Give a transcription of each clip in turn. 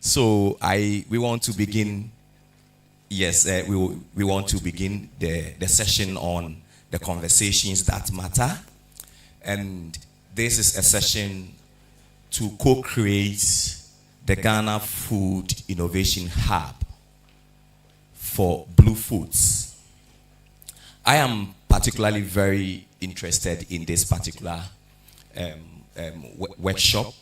So we want to begin. Yes, we want to begin the session on the conversations that matter, and this is a session to co-create the Ghana Food Innovation Hub for Blue Foods. I am particularly very interested in this particular workshop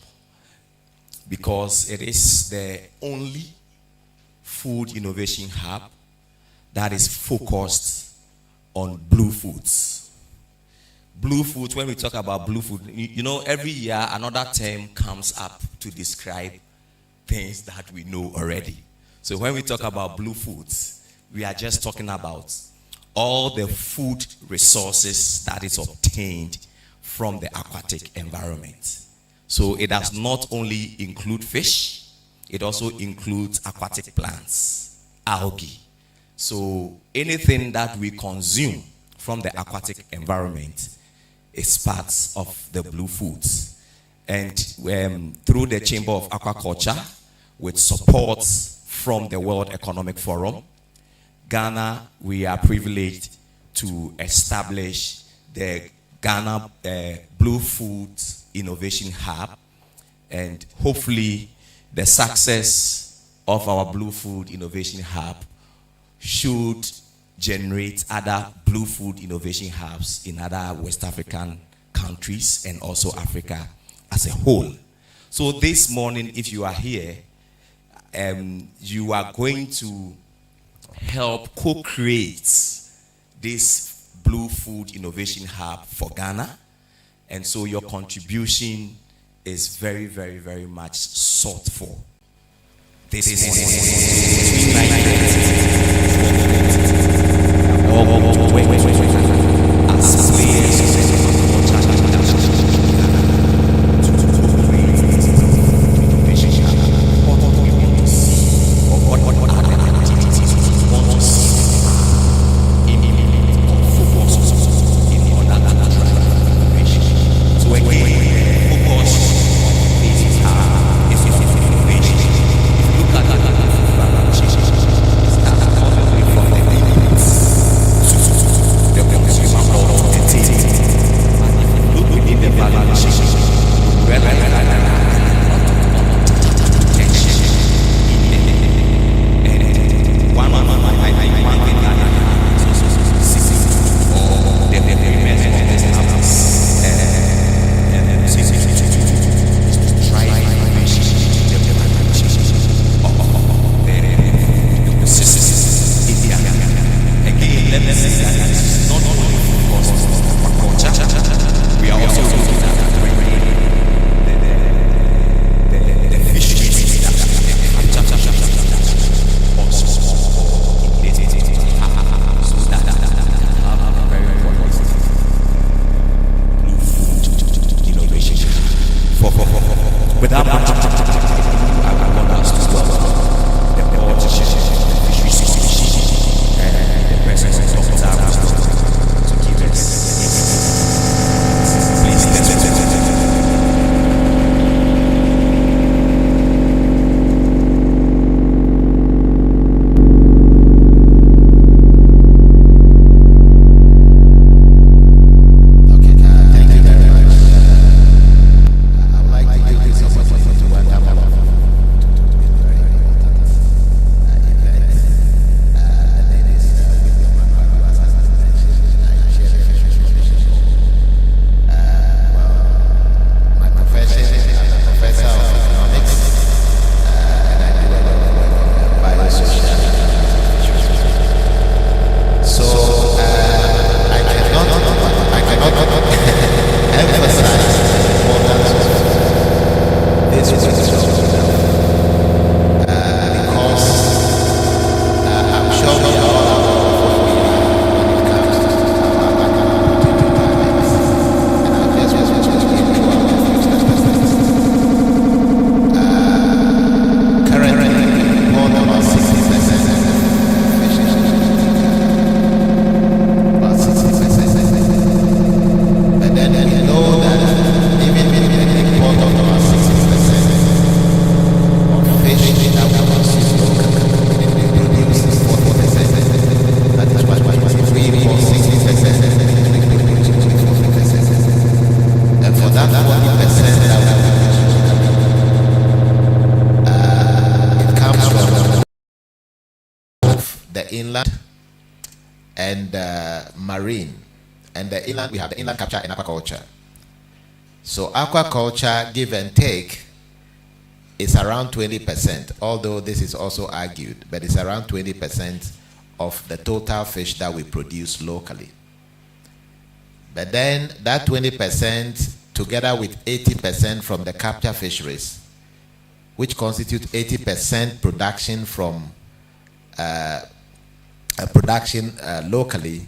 because it is the only food innovation hub that is focused on blue foods. Blue foods, when we talk about blue food, you know, every year another term comes up to describe things that we know already. So when we talk about blue foods, we are just talking about all the food resources that is obtained from the aquatic environment. So it does not only include fish, it also includes aquatic plants, algae. So anything that we consume from the aquatic environment is part of the blue foods. And through the Chamber of Aquaculture, with support from the World Economic Forum, Ghana, we are privileged to establish the Ghana Blue Food Innovation Hub, and hopefully the success of our Blue Food Innovation Hub should generate other Blue Food Innovation Hubs in other West African countries and also Africa as a whole. So this morning, if you are here, you are going to help co-create this Blue Food Innovation Hub for Ghana. And so your contribution is very, very, very much sought for. This is the inland and marine. And the inland, we have the inland capture and aquaculture. So aquaculture, give and take, is around 20%, although this is also argued, but it's around 20% of the total fish that we produce locally. But then that 20%, together with 80% from the capture fisheries, which constitute 80% production from production locally,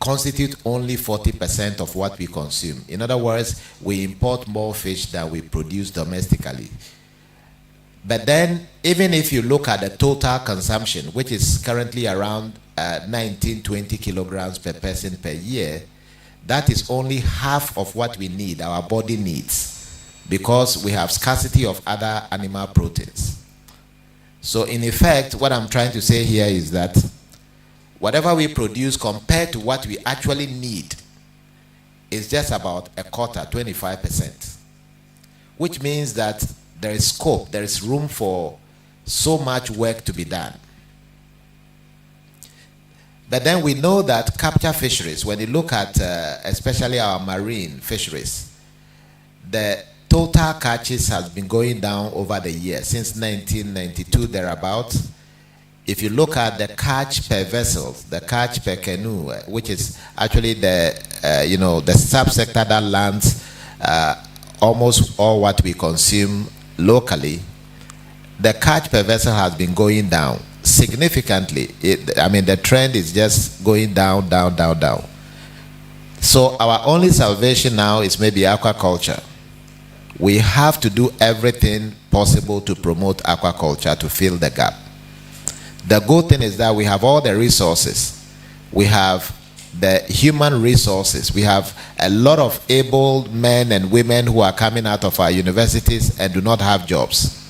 constitute only 40% of what we consume. In other words, we import more fish than we produce domestically. But then, even if you look at the total consumption, which is currently around 19-20 kilograms per person per year, that is only half of what we need, our body needs, because we have scarcity of other animal proteins. So in effect, what I'm trying to say here is that whatever we produce compared to what we actually need is just about a quarter, 25%, which means that there is scope, there is room for so much work to be done. But then we know that capture fisheries, when you look at especially our marine fisheries, the total catches has been going down over the years, since 1992 thereabout. If you look at the catch per vessel, the catch per canoe, which is actually the the subsector that lands almost all what we consume locally, the catch per vessel has been going down significantly. The trend is just going down, down, down, down. So our only salvation now is maybe aquaculture. We have to do everything possible to promote aquaculture to fill the gap. The good thing is that we have all the resources. We have the human resources. We have a lot of able men and women who are coming out of our universities and do not have jobs.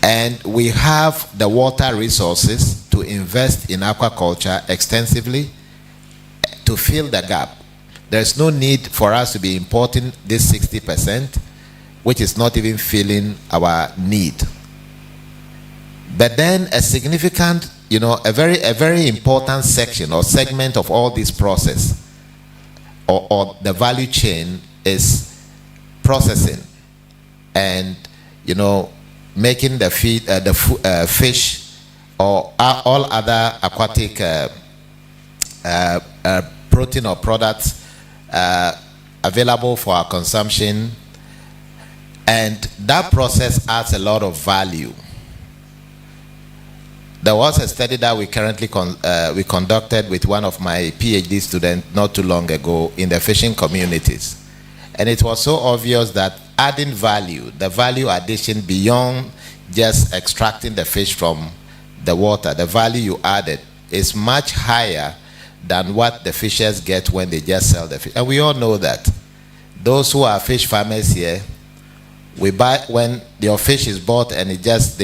And we have the water resources to invest in aquaculture extensively to fill the gap. There's no need for us to be importing this 60%, which is not even filling our need. But then a significant, a very important section or segment of all this process or the value chain is processing and, making the feed, fish or all other aquatic protein or products available for our consumption. And that process adds a lot of value. There was a study that we currently we conducted with one of my PhD students not too long ago in the fishing communities. And it was so obvious that adding value, the value addition beyond just extracting the fish from the water, the value you added is much higher than what the fishers get when they just sell the fish. And we all know that. Those who are fish farmers here, we buy, when your fish is bought and they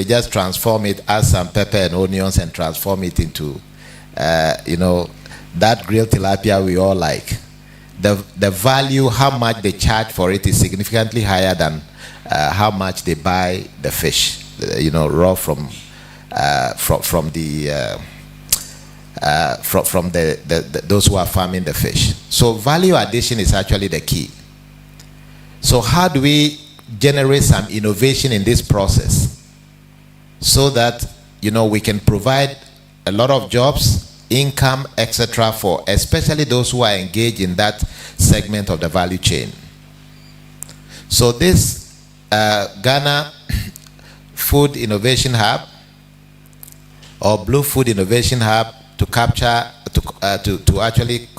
just transform it, add some pepper and onions and transform it into, that grilled tilapia we all like. The value, how much they charge for it is significantly higher than how much they buy the fish, raw from those who are farming the fish. So value addition is actually the key. So how do we generate some innovation in this process so that we can provide a lot of jobs, income, etc., for especially those who are engaged in that segment of the value chain? So this Ghana Food Innovation Hub or Blue Food Innovation Hub to capture to actually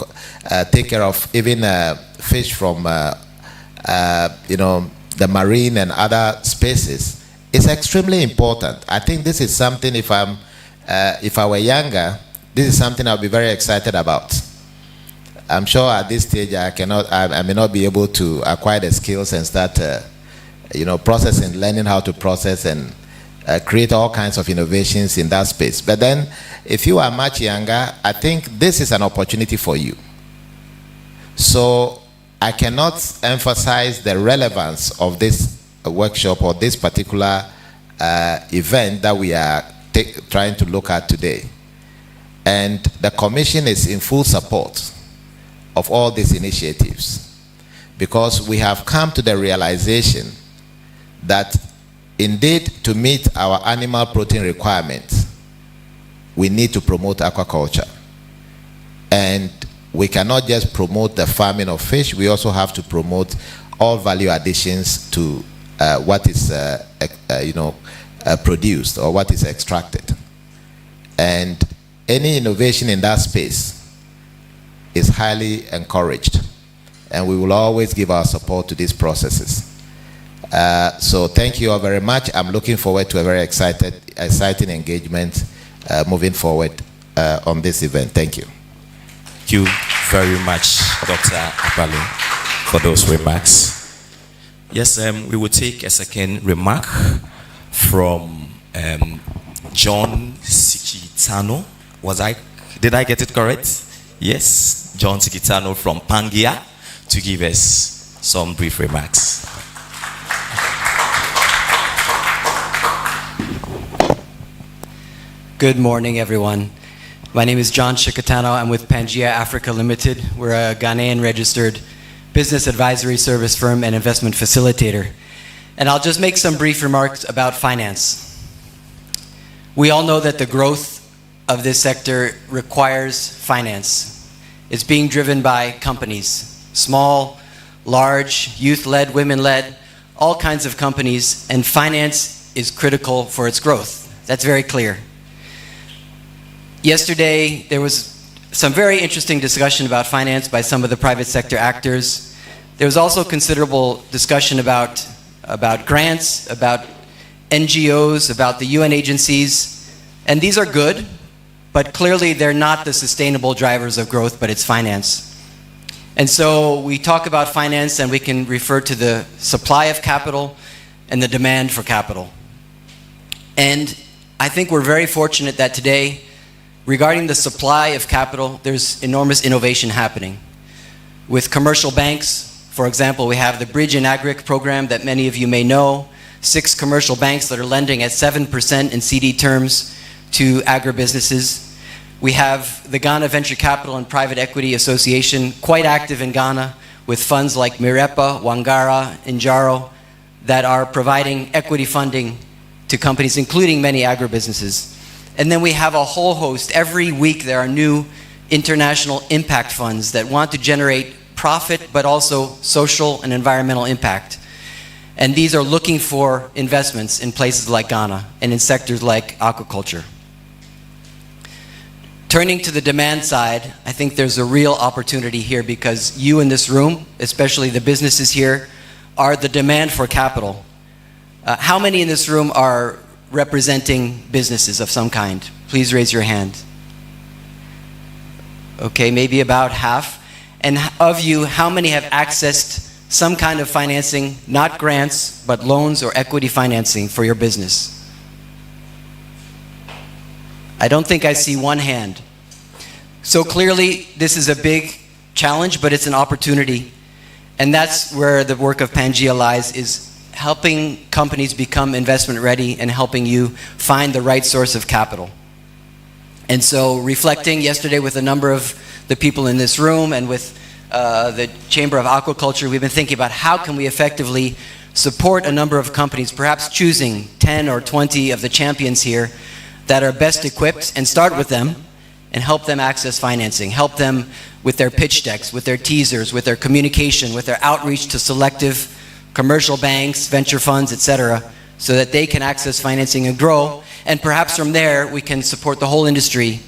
take care of even fish from the marine and other spaces is extremely important. I think this is something, if I were younger, this is something I'll be very excited about. I'm sure at this stage I may not be able to acquire the skills and start processing, learning how to process and create all kinds of innovations in that space. But then if you are much younger, I think this is an opportunity for you. So I cannot emphasize the relevance of this workshop or this particular event that we are trying to look at today. And the Commission is in full support of all these initiatives, because we have come to the realization that indeed, to meet our animal protein requirements, we need to promote aquaculture. And we cannot just promote the farming of fish, we also have to promote all value additions to what is produced or what is extracted. And any innovation in that space is highly encouraged, and we will always give our support to these processes. So thank you all very much. I'm looking forward to a very exciting engagement moving forward on this event. Thank you. Thank you very much, Dr. Akpaloo, for those remarks. Yes, we will take a second remark from John Sikitano. Did I get it correct? Yes, John Sikitano from Pangia, to give us some brief remarks. Good morning, everyone. My name is John Chikatano. I'm with Pangaea Africa Limited. We're a Ghanaian registered business advisory service firm and investment facilitator. And I'll just make some brief remarks about finance. We all know that the growth of this sector requires finance. It's being driven by companies, small, large, youth-led, women-led, all kinds of companies, and finance is critical for its growth. That's very clear. Yesterday, there was some very interesting discussion about finance by some of the private sector actors. There was also considerable discussion about grants, about NGOs, about the UN agencies, and these are good, but clearly they're not the sustainable drivers of growth, but it's finance. And so we talk about finance and we can refer to the supply of capital and the demand for capital. And I think we're very fortunate that today, regarding the supply of capital, there's enormous innovation happening. With commercial banks, for example, we have the Bridge in Agric program that many of you may know, 6 commercial banks that are lending at 7% in CD terms to agribusinesses. We have the Ghana Venture Capital and Private Equity Association, quite active in Ghana, with funds like Mirepa, Wangara, Injaro, that are providing equity funding to companies, including many agribusinesses. And then we have a whole host. Every week there are new international impact funds that want to generate profit, but also social and environmental impact. And these are looking for investments in places like Ghana and in sectors like aquaculture. Turning to the demand side, I think there's a real opportunity here because you in this room, especially the businesses here, are the demand for capital. How many in this room are representing businesses of some kind? Please raise your hand. Okay, maybe about half. And of you, how many have accessed some kind of financing, not grants, but loans or equity financing for your business? I don't think I see one hand. So clearly, this is a big challenge, but it's an opportunity. And that's where the work of Pangaea lies, is helping companies become investment ready and helping you find the right source of capital. And so reflecting yesterday with a number of the people in this room and with the Chamber of Aquaculture, we've been thinking about how can we effectively support a number of companies, perhaps choosing 10 or 20 of the champions here that are best equipped, and start with them and help them access financing, help them with their pitch decks, with their teasers, with their communication, with their outreach to selective commercial banks, venture funds, etc., so that they can access financing and grow. And perhaps from there, we can support the whole industry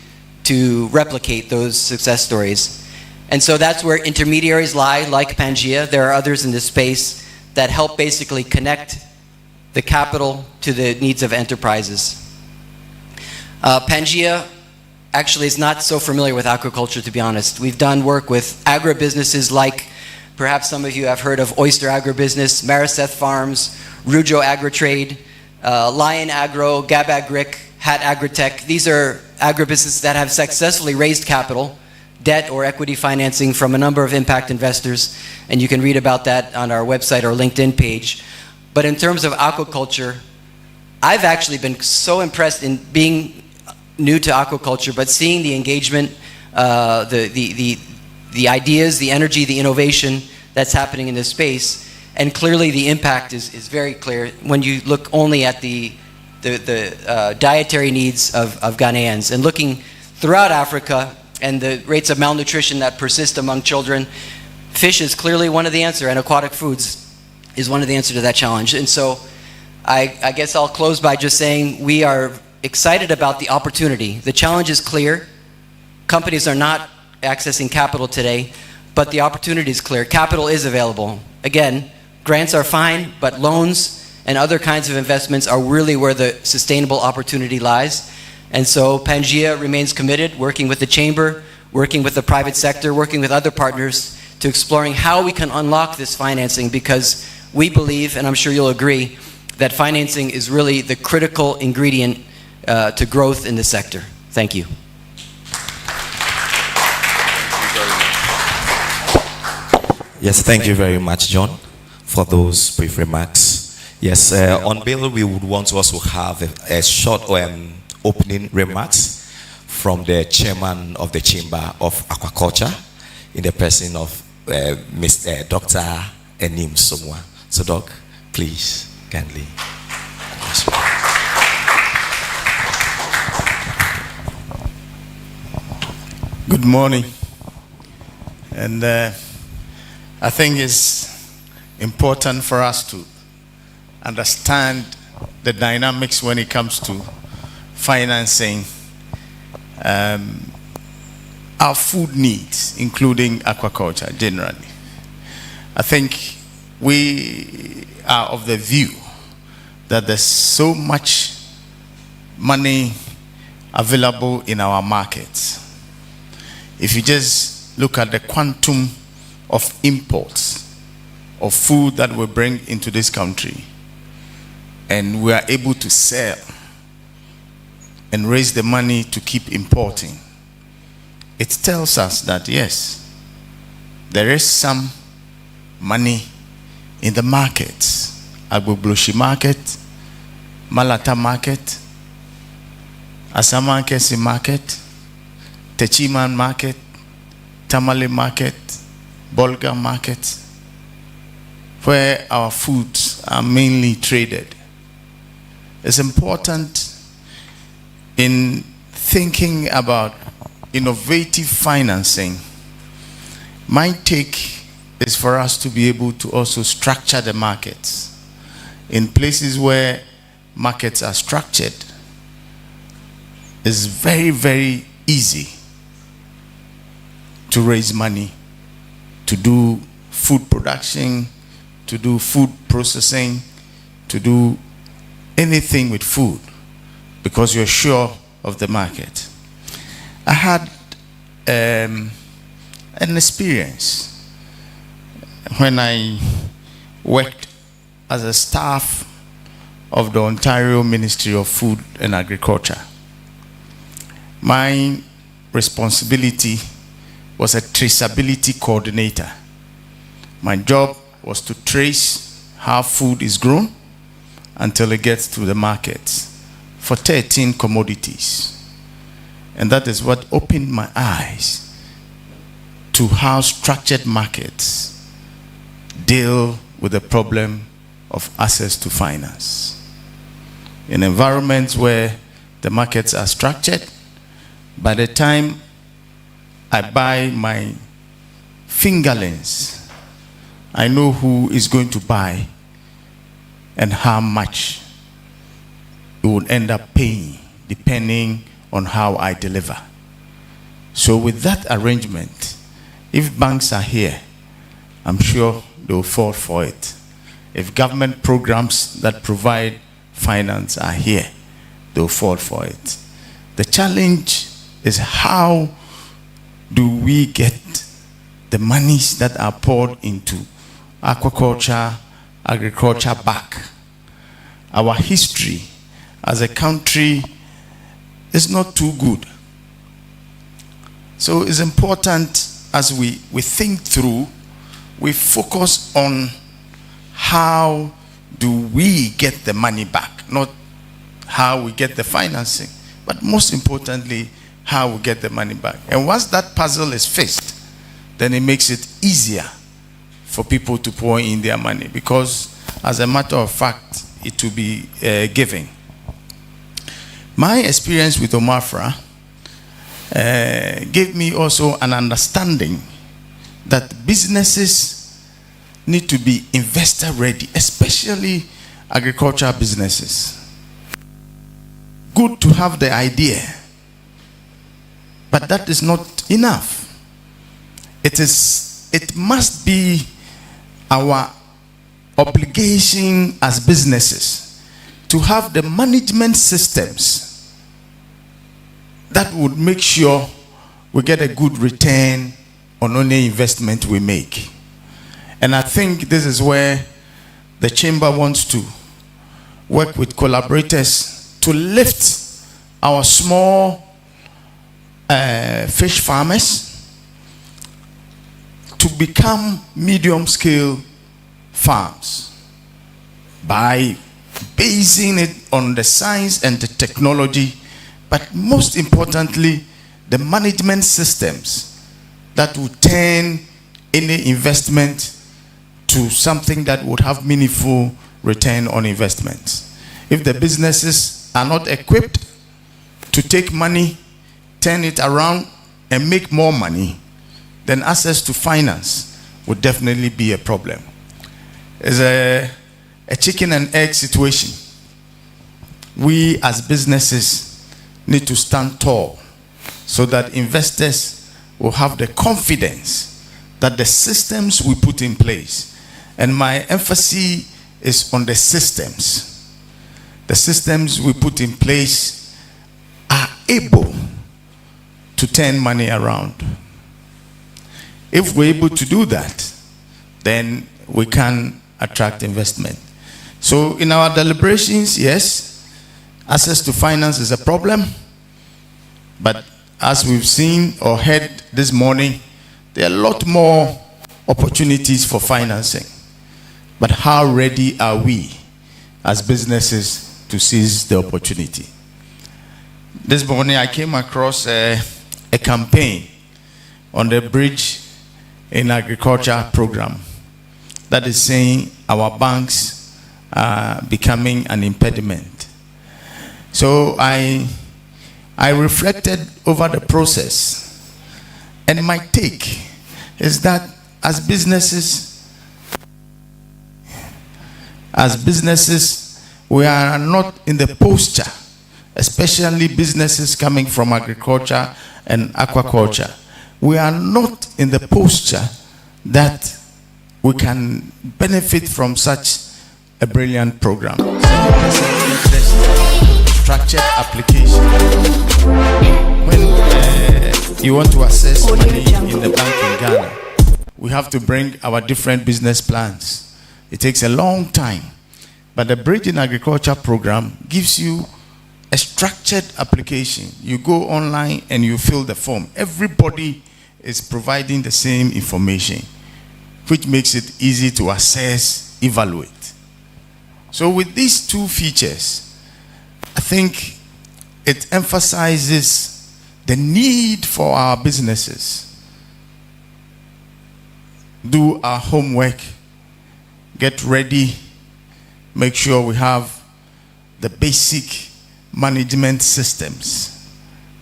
to replicate those success stories. And so that's where intermediaries lie, like Pangaea. There are others in this space that help basically connect the capital to the needs of enterprises. Pangaea actually is not so familiar with aquaculture, to be honest. We've done work with agribusinesses like, perhaps some of you have heard of Oyster Agribusiness, Mariseth Farms, Rujo Agritrade, Lion Agro, Gab Agric, Hat Agritech. These are agribusinesses that have successfully raised capital, debt or equity financing from a number of impact investors, and you can read about that on our website or LinkedIn page. But in terms of aquaculture, I've actually been so impressed in being new to aquaculture, but seeing the engagement, the ideas, the energy, the innovation that's happening in this space, and clearly the impact is very clear when you look only at the dietary needs of Ghanaians, and looking throughout Africa and the rates of malnutrition that persist among children. Fish is clearly one of the answers, and aquatic foods is one of the answers to that challenge. And so I guess I'll close by just saying we are excited about the opportunity. The challenge is clear. Companies are not accessing capital today, but the opportunity is clear. Capital is available. Again, grants are fine, but loans and other kinds of investments are really where the sustainable opportunity lies. And so Pangea remains committed, working with the Chamber, working with the private sector, working with other partners to exploring how we can unlock this financing, because we believe, and I'm sure you'll agree, that financing is really the critical ingredient to growth in the sector. Thank you. Yes, thank you very much, John, for those brief remarks. Yes, on bill, we would want to also have a short opening remarks from the chairman of the Chamber of Aquaculture, in the person of Mr. Dr. Enim Somwa. So, Doc, please, kindly. Good morning. And I think it's important for us to understand the dynamics when it comes to financing our food needs, including aquaculture generally. I think we are of the view that there's so much money available in our markets. If you just look at the quantum of imports of food that we bring into this country, and we are able to sell and raise the money to keep importing, it tells us that yes, there is some money in the markets. Agbobloshi market, Malata market, Asamankesi market, Techiman market, Tamale market, Bolga market, where our foods are mainly traded. It's important in thinking about innovative financing. My take is for us to be able to also structure the markets. In places where markets are structured, it's very, very easy to raise money, to do food production, to do food processing, to do anything with food, because you're sure of the market. I had an experience when I worked as a staff of the Ontario Ministry of Food and Agriculture. My responsibility was a traceability coordinator. My job was to trace how food is grown until it gets to the markets for 13 commodities. And that is what opened my eyes to how structured markets deal with the problem of access to finance. In environments where the markets are structured, by the time I buy my fingerlings, I know who is going to buy and how much it would end up paying, depending on how I deliver. So with that arrangement, if banks are here, I'm sure they'll fall for it. If government programs that provide finance are here, they'll fall for it. The challenge is, how do we get the monies that are poured into aquaculture, agriculture back? Our history as a country is not too good. So it's important, as we think through, we focus on how do we get the money back, not how we get the financing, but most importantly, how we get the money back. And once that puzzle is fixed, then it makes it easier for people to pour in their money, because as a matter of fact, it will be giving. My experience with Omafra gave me also an understanding that businesses need to be investor ready, especially agricultural businesses. Good to have the idea, but that is not enough. It must be our obligation as businesses to have the management systems that would make sure we get a good return on any investment we make. And I think this is where the chamber wants to work with collaborators to lift our small fish farmers to become medium-scale farms by basing it on the science and the technology, but most importantly, the management systems that would turn any investment to something that would have meaningful return on investment. If the businesses are not equipped to take money, turn it around, and make more money, then access to finance would definitely be a problem. It's a chicken and egg situation. We as businesses need to stand tall so that investors will have the confidence that the systems we put in place, and my emphasis is on the systems. The systems we put in place are able to turn money around. If we're able to do that, then we can attract investment. So in our deliberations, yes, access to finance is a problem, but as we've seen or heard this morning, there are a lot more opportunities for financing. But how ready are we as businesses to seize the opportunity? This morning I came across a campaign on the Bridge in Agriculture program that is saying our banks are becoming an impediment. So I reflected over the process, and my take is that as businesses, we are not in the posture, especially businesses coming from agriculture and aquaculture. We are not in the posture that we can benefit from such a brilliant program. Structured application. When you want to access money in the bank in Ghana, we have to bring our different business plans. It takes a long time. But the Bridge in Agriculture program gives you a structured application. You go online and you fill the form. Everybody is providing the same information, which makes it easy to assess, evaluate. So with these two features, I think it emphasizes the need for our businesses. Do our homework, get ready, make sure we have the basic management systems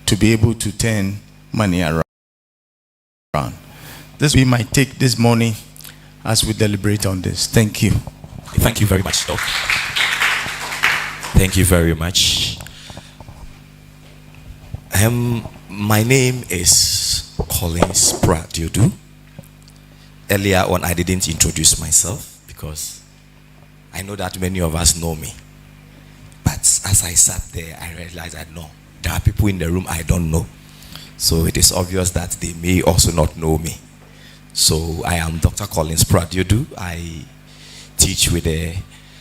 to be able to turn money around. This will be my take this morning as we deliberate on this. Thank you. Thank you very much, Doc. Thank you very much. My name is Collins Pradiodu. Earlier on, I didn't introduce myself because I know that many of us know me. But as I sat there, I realized that no, there are people in the room I don't know. So it is obvious that they may also not know me. So I am Dr. Collins Pradiodu. I teach with the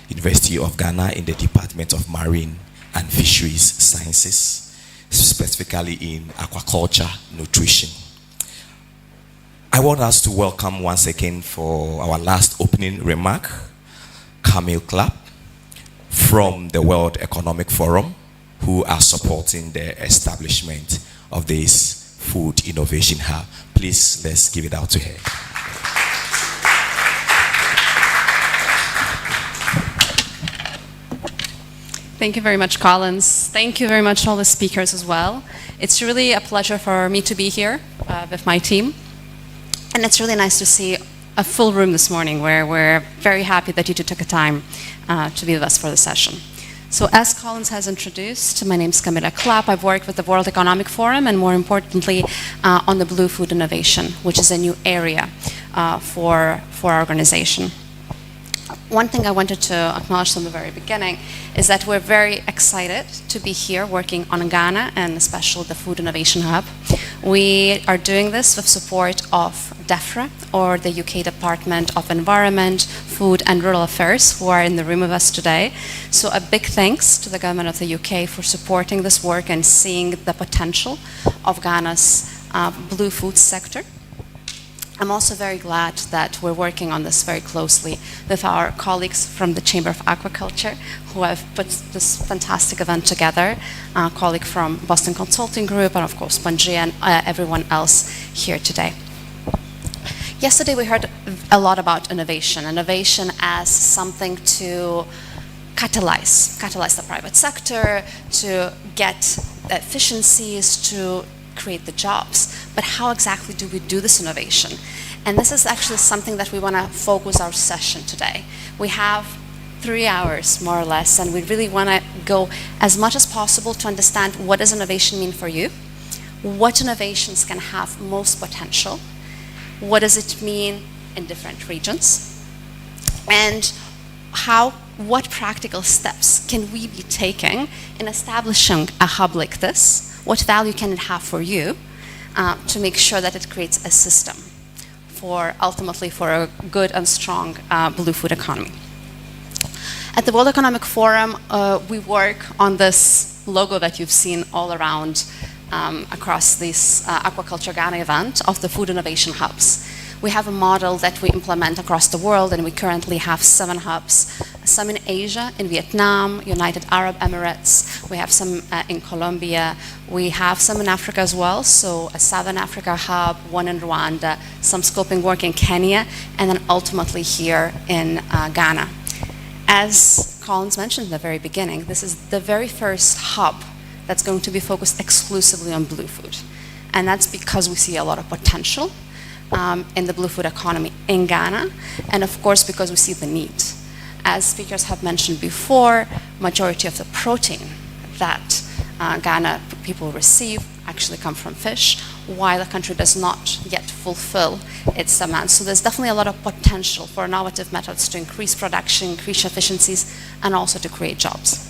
University of Ghana in the Department of Marine and Fisheries Sciences, specifically in aquaculture nutrition. I want us to welcome once again for our last opening remark, Camille Clapp from the World Economic Forum who are supporting the establishment of this Food Innovation Hub. Please, let's give it out to her. Thank you very much, Collins. Thank you very much, all the speakers as well. It's really a pleasure for me to be here with my team. And it's really nice to see a full room this morning where we're very happy that you two took a time to be with us for the session. So as Collins has introduced, my name is Camilla Clapp. I've worked with the World Economic Forum and more importantly on the Blue Food Innovation, which is a new area for our organization. One thing I wanted to acknowledge from the very beginning is that we're very excited to be here working on Ghana and especially the Food Innovation Hub. We are doing this with support of DEFRA, or the UK Department of Environment, Food and Rural Affairs, who are in the room with us today. So a big thanks to the government of the UK for supporting this work and seeing the potential of Ghana's blue food sector. I'm also very glad that we're working on this very closely with our colleagues from the Chamber of Aquaculture, who have put this fantastic event together, a colleague from Boston Consulting Group, and of course Pangaea and everyone else here today. Yesterday we heard a lot about innovation as something to catalyze the private sector, to get efficiencies, to create the jobs. But how exactly do we do this innovation? And this is actually something that we want to focus our session today. We have 3 hours, more or less, and we really want to go as much as possible to understand what does innovation mean for you, what innovations can have most potential, what does it mean in different regions, and what practical steps can we be taking in establishing a hub like this? What value can it have for you to make sure that it creates a system ultimately for a good and strong blue food economy? At the World Economic Forum, we work on this logo that you've seen all around across this Aquaculture Ghana event of the Food Innovation Hubs. We have a model that we implement across the world, and we currently have 7 hubs, some in Asia, in Vietnam, United Arab Emirates. We have some in Colombia. We have some in Africa as well, so a Southern Africa hub, one in Rwanda, some scoping work in Kenya, and then ultimately here in Ghana. As Collins mentioned in the very beginning, this is the very first hub that's going to be focused exclusively on blue food. And that's because we see a lot of potential in the blue food economy in Ghana, and of course because we see the need. As speakers have mentioned before, majority of the protein that Ghana people receive actually come from fish, while the country does not yet fulfill its demand. So there's definitely a lot of potential for innovative methods to increase production, increase efficiencies, and also to create jobs.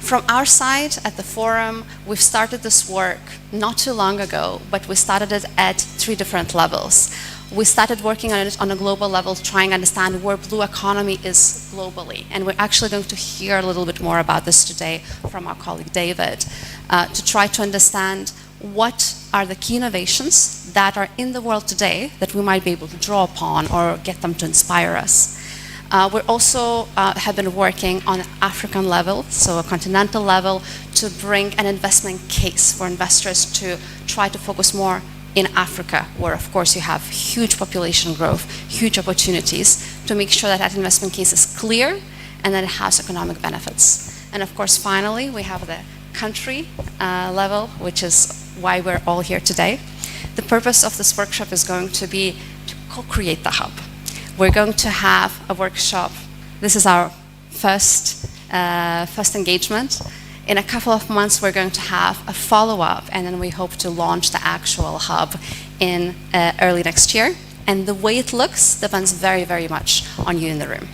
From our side at the forum, we've started this work not too long ago, but we started it at 3 different levels. We started working on it on a global level, trying to understand where blue economy is globally. And we're actually going to hear a little bit more about this today from our colleague David, to try to understand what are the key innovations that are in the world today that we might be able to draw upon or get them to inspire us. We also have been working on an African level, so a continental level, to bring an investment case for investors to try to focus more in Africa, where of course you have huge population growth, huge opportunities, to make sure that that investment case is clear and that it has economic benefits. And of course, finally, we have the country level, which is why we're all here today. The purpose of this workshop is going to be to co-create the hub. We're going to have a workshop. This is our first engagement. In a couple of months, we're going to have a follow-up, and then we hope to launch the actual hub in early next year. And the way it looks depends very, very much on you in the room.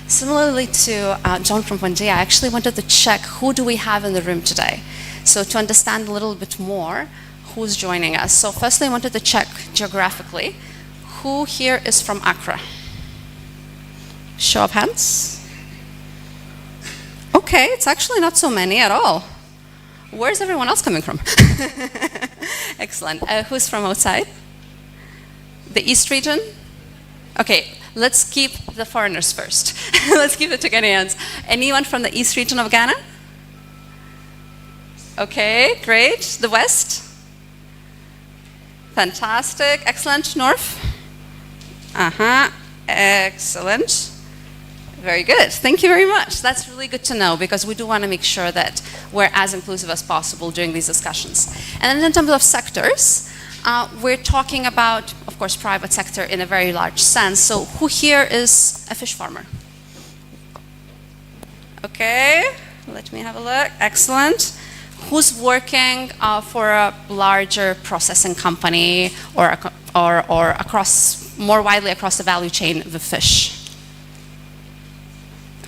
Similarly to John from Pangaea, I actually wanted to check who do we have in the room today. So to understand a little bit more, who's joining us. So firstly, I wanted to check geographically. Who here is from Accra? Show of hands. Okay, it's actually not so many at all. Where's everyone else coming from? Excellent. Who's from outside? The East region? Okay, let's keep the foreigners first. Let's keep the Ghanaians. Anyone from the East region of Ghana? Okay, great. The West? Fantastic. Excellent. North? Excellent. Very good. Thank you very much. That's really good to know, because we do want to make sure that we're as inclusive as possible during these discussions. And then in terms of sectors, we're talking about, of course, private sector in a very large sense. So who here is a fish farmer? Okay, let me have a look. Excellent. Who's working for a larger processing company or across, more widely across the value chain of the fish?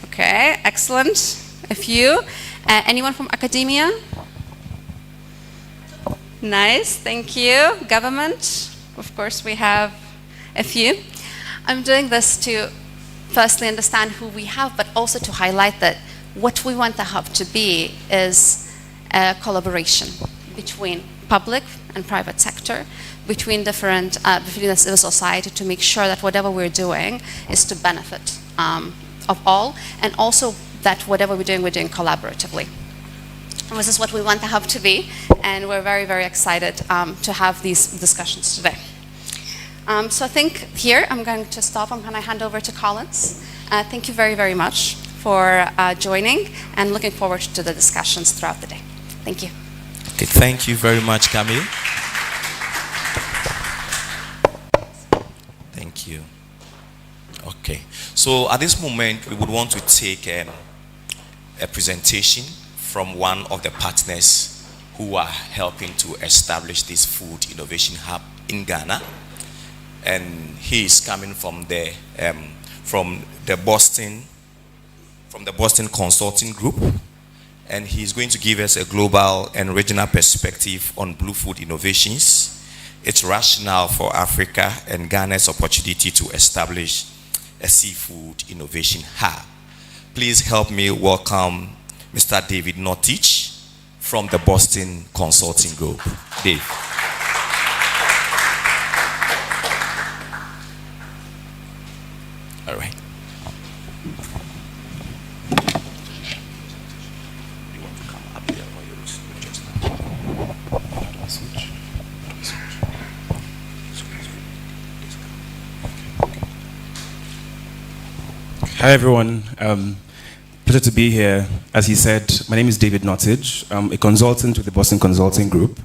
Okay, excellent. A few. Anyone from academia? Nice, thank you. Government? Of course, we have a few. I'm doing this to firstly understand who we have, but also to highlight that what we want the hub to be is a collaboration between public and private sector, between between the civil society, to make sure that whatever we're doing is to benefit of all, and also that whatever we're doing collaboratively. And this is what we want the hub to be, and we're very, very excited to have these discussions today. So I think here I'm going to stop. I'm going to hand over to Collins. Thank you very, very much for joining, and looking forward to the discussions throughout the day. Thank you. Okay, thank you very much, Camille. Thank you. Okay, so at this moment, we would want to take a presentation from one of the partners who are helping to establish this food innovation hub in Ghana. And he is coming from the Boston Consulting Group, and he is going to give us a global and regional perspective on blue food innovations, its rationale for Africa, and Ghana's opportunity to establish a seafood innovation hub. Please help me welcome Mr. David Notich from the Boston Consulting Group. Dave. All right. You want to come up here or you just now? Switch. Hi everyone, pleasure to be here. As he said, my name is David Nottage. I'm a consultant with the Boston Consulting Group.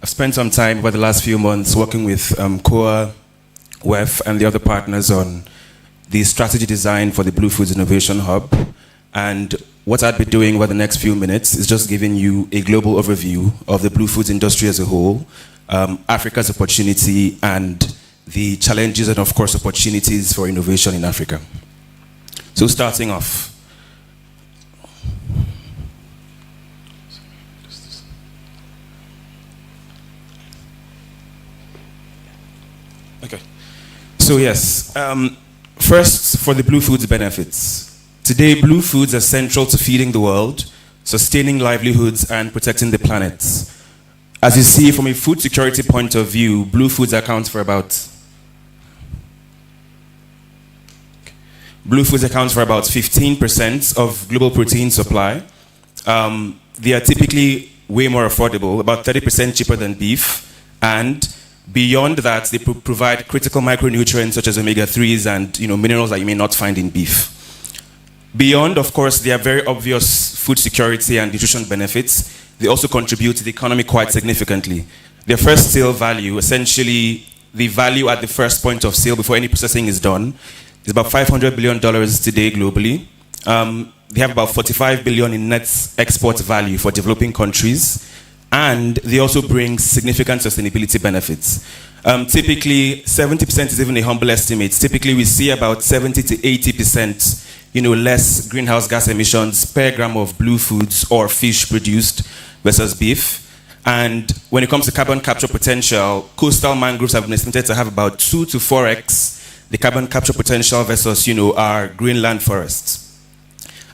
I've spent some time over the last few months working with COA, WEF, and the other partners on the strategy design for the Blue Foods Innovation Hub. And what I'd be doing over the next few minutes is just giving you a global overview of the blue foods industry as a whole, Africa's opportunity, and the challenges and, of course, opportunities for innovation in Africa. So starting off, okay. So yes, first for the blue foods benefits. Today, blue foods are central to feeding the world, sustaining livelihoods, and protecting the planet. As you see, from a food security point of view, blue foods account for about 15% of global protein supply. They are typically way more affordable, about 30% cheaper than beef, and beyond that, they provide critical micronutrients such as omega-3s and minerals that you may not find in beef. Beyond, of course, their very obvious food security and nutrition benefits, they also contribute to the economy quite significantly. Their first sale value, essentially the value at the first point of sale before any processing is done, is about $500 billion today globally. They have about 45 billion in net export value for developing countries, and they also bring significant sustainability benefits. Typically, 70% is even a humble estimate. Typically, we see about 70 to 80% less greenhouse gas emissions per gram of blue foods or fish produced versus beef. And when it comes to carbon capture potential, coastal mangroves have been estimated to have about 2 to 4x the carbon capture potential versus, our Greenland forests.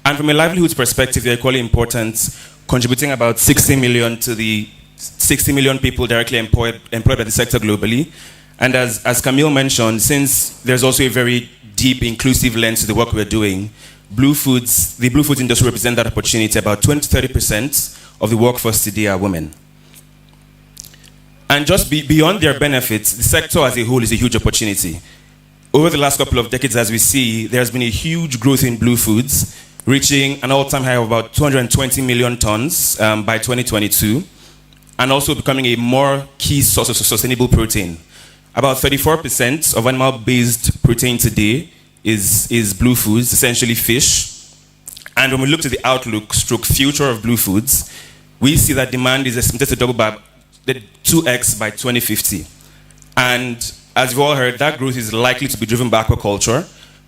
And from a livelihoods perspective, they're equally important, contributing about 60 million to the 60 million people directly employed by the sector globally. And as Camille mentioned, since there's also a very deep, inclusive lens to the work we're doing, the blue foods industry represent that opportunity. About 20 to 30% of the workforce today are women. And just beyond their benefits, the sector as a whole is a huge opportunity. Over the last couple of decades, as we see, there has been a huge growth in blue foods, reaching an all-time high of about 220 million tons by 2022, and also becoming a more key source of sustainable protein. About 34% of animal-based protein today is blue foods, essentially fish. And when we look to the outlook, future of blue foods, we see that demand is estimated to double by 2x by 2050. And as you've all heard, that growth is likely to be driven by aquaculture,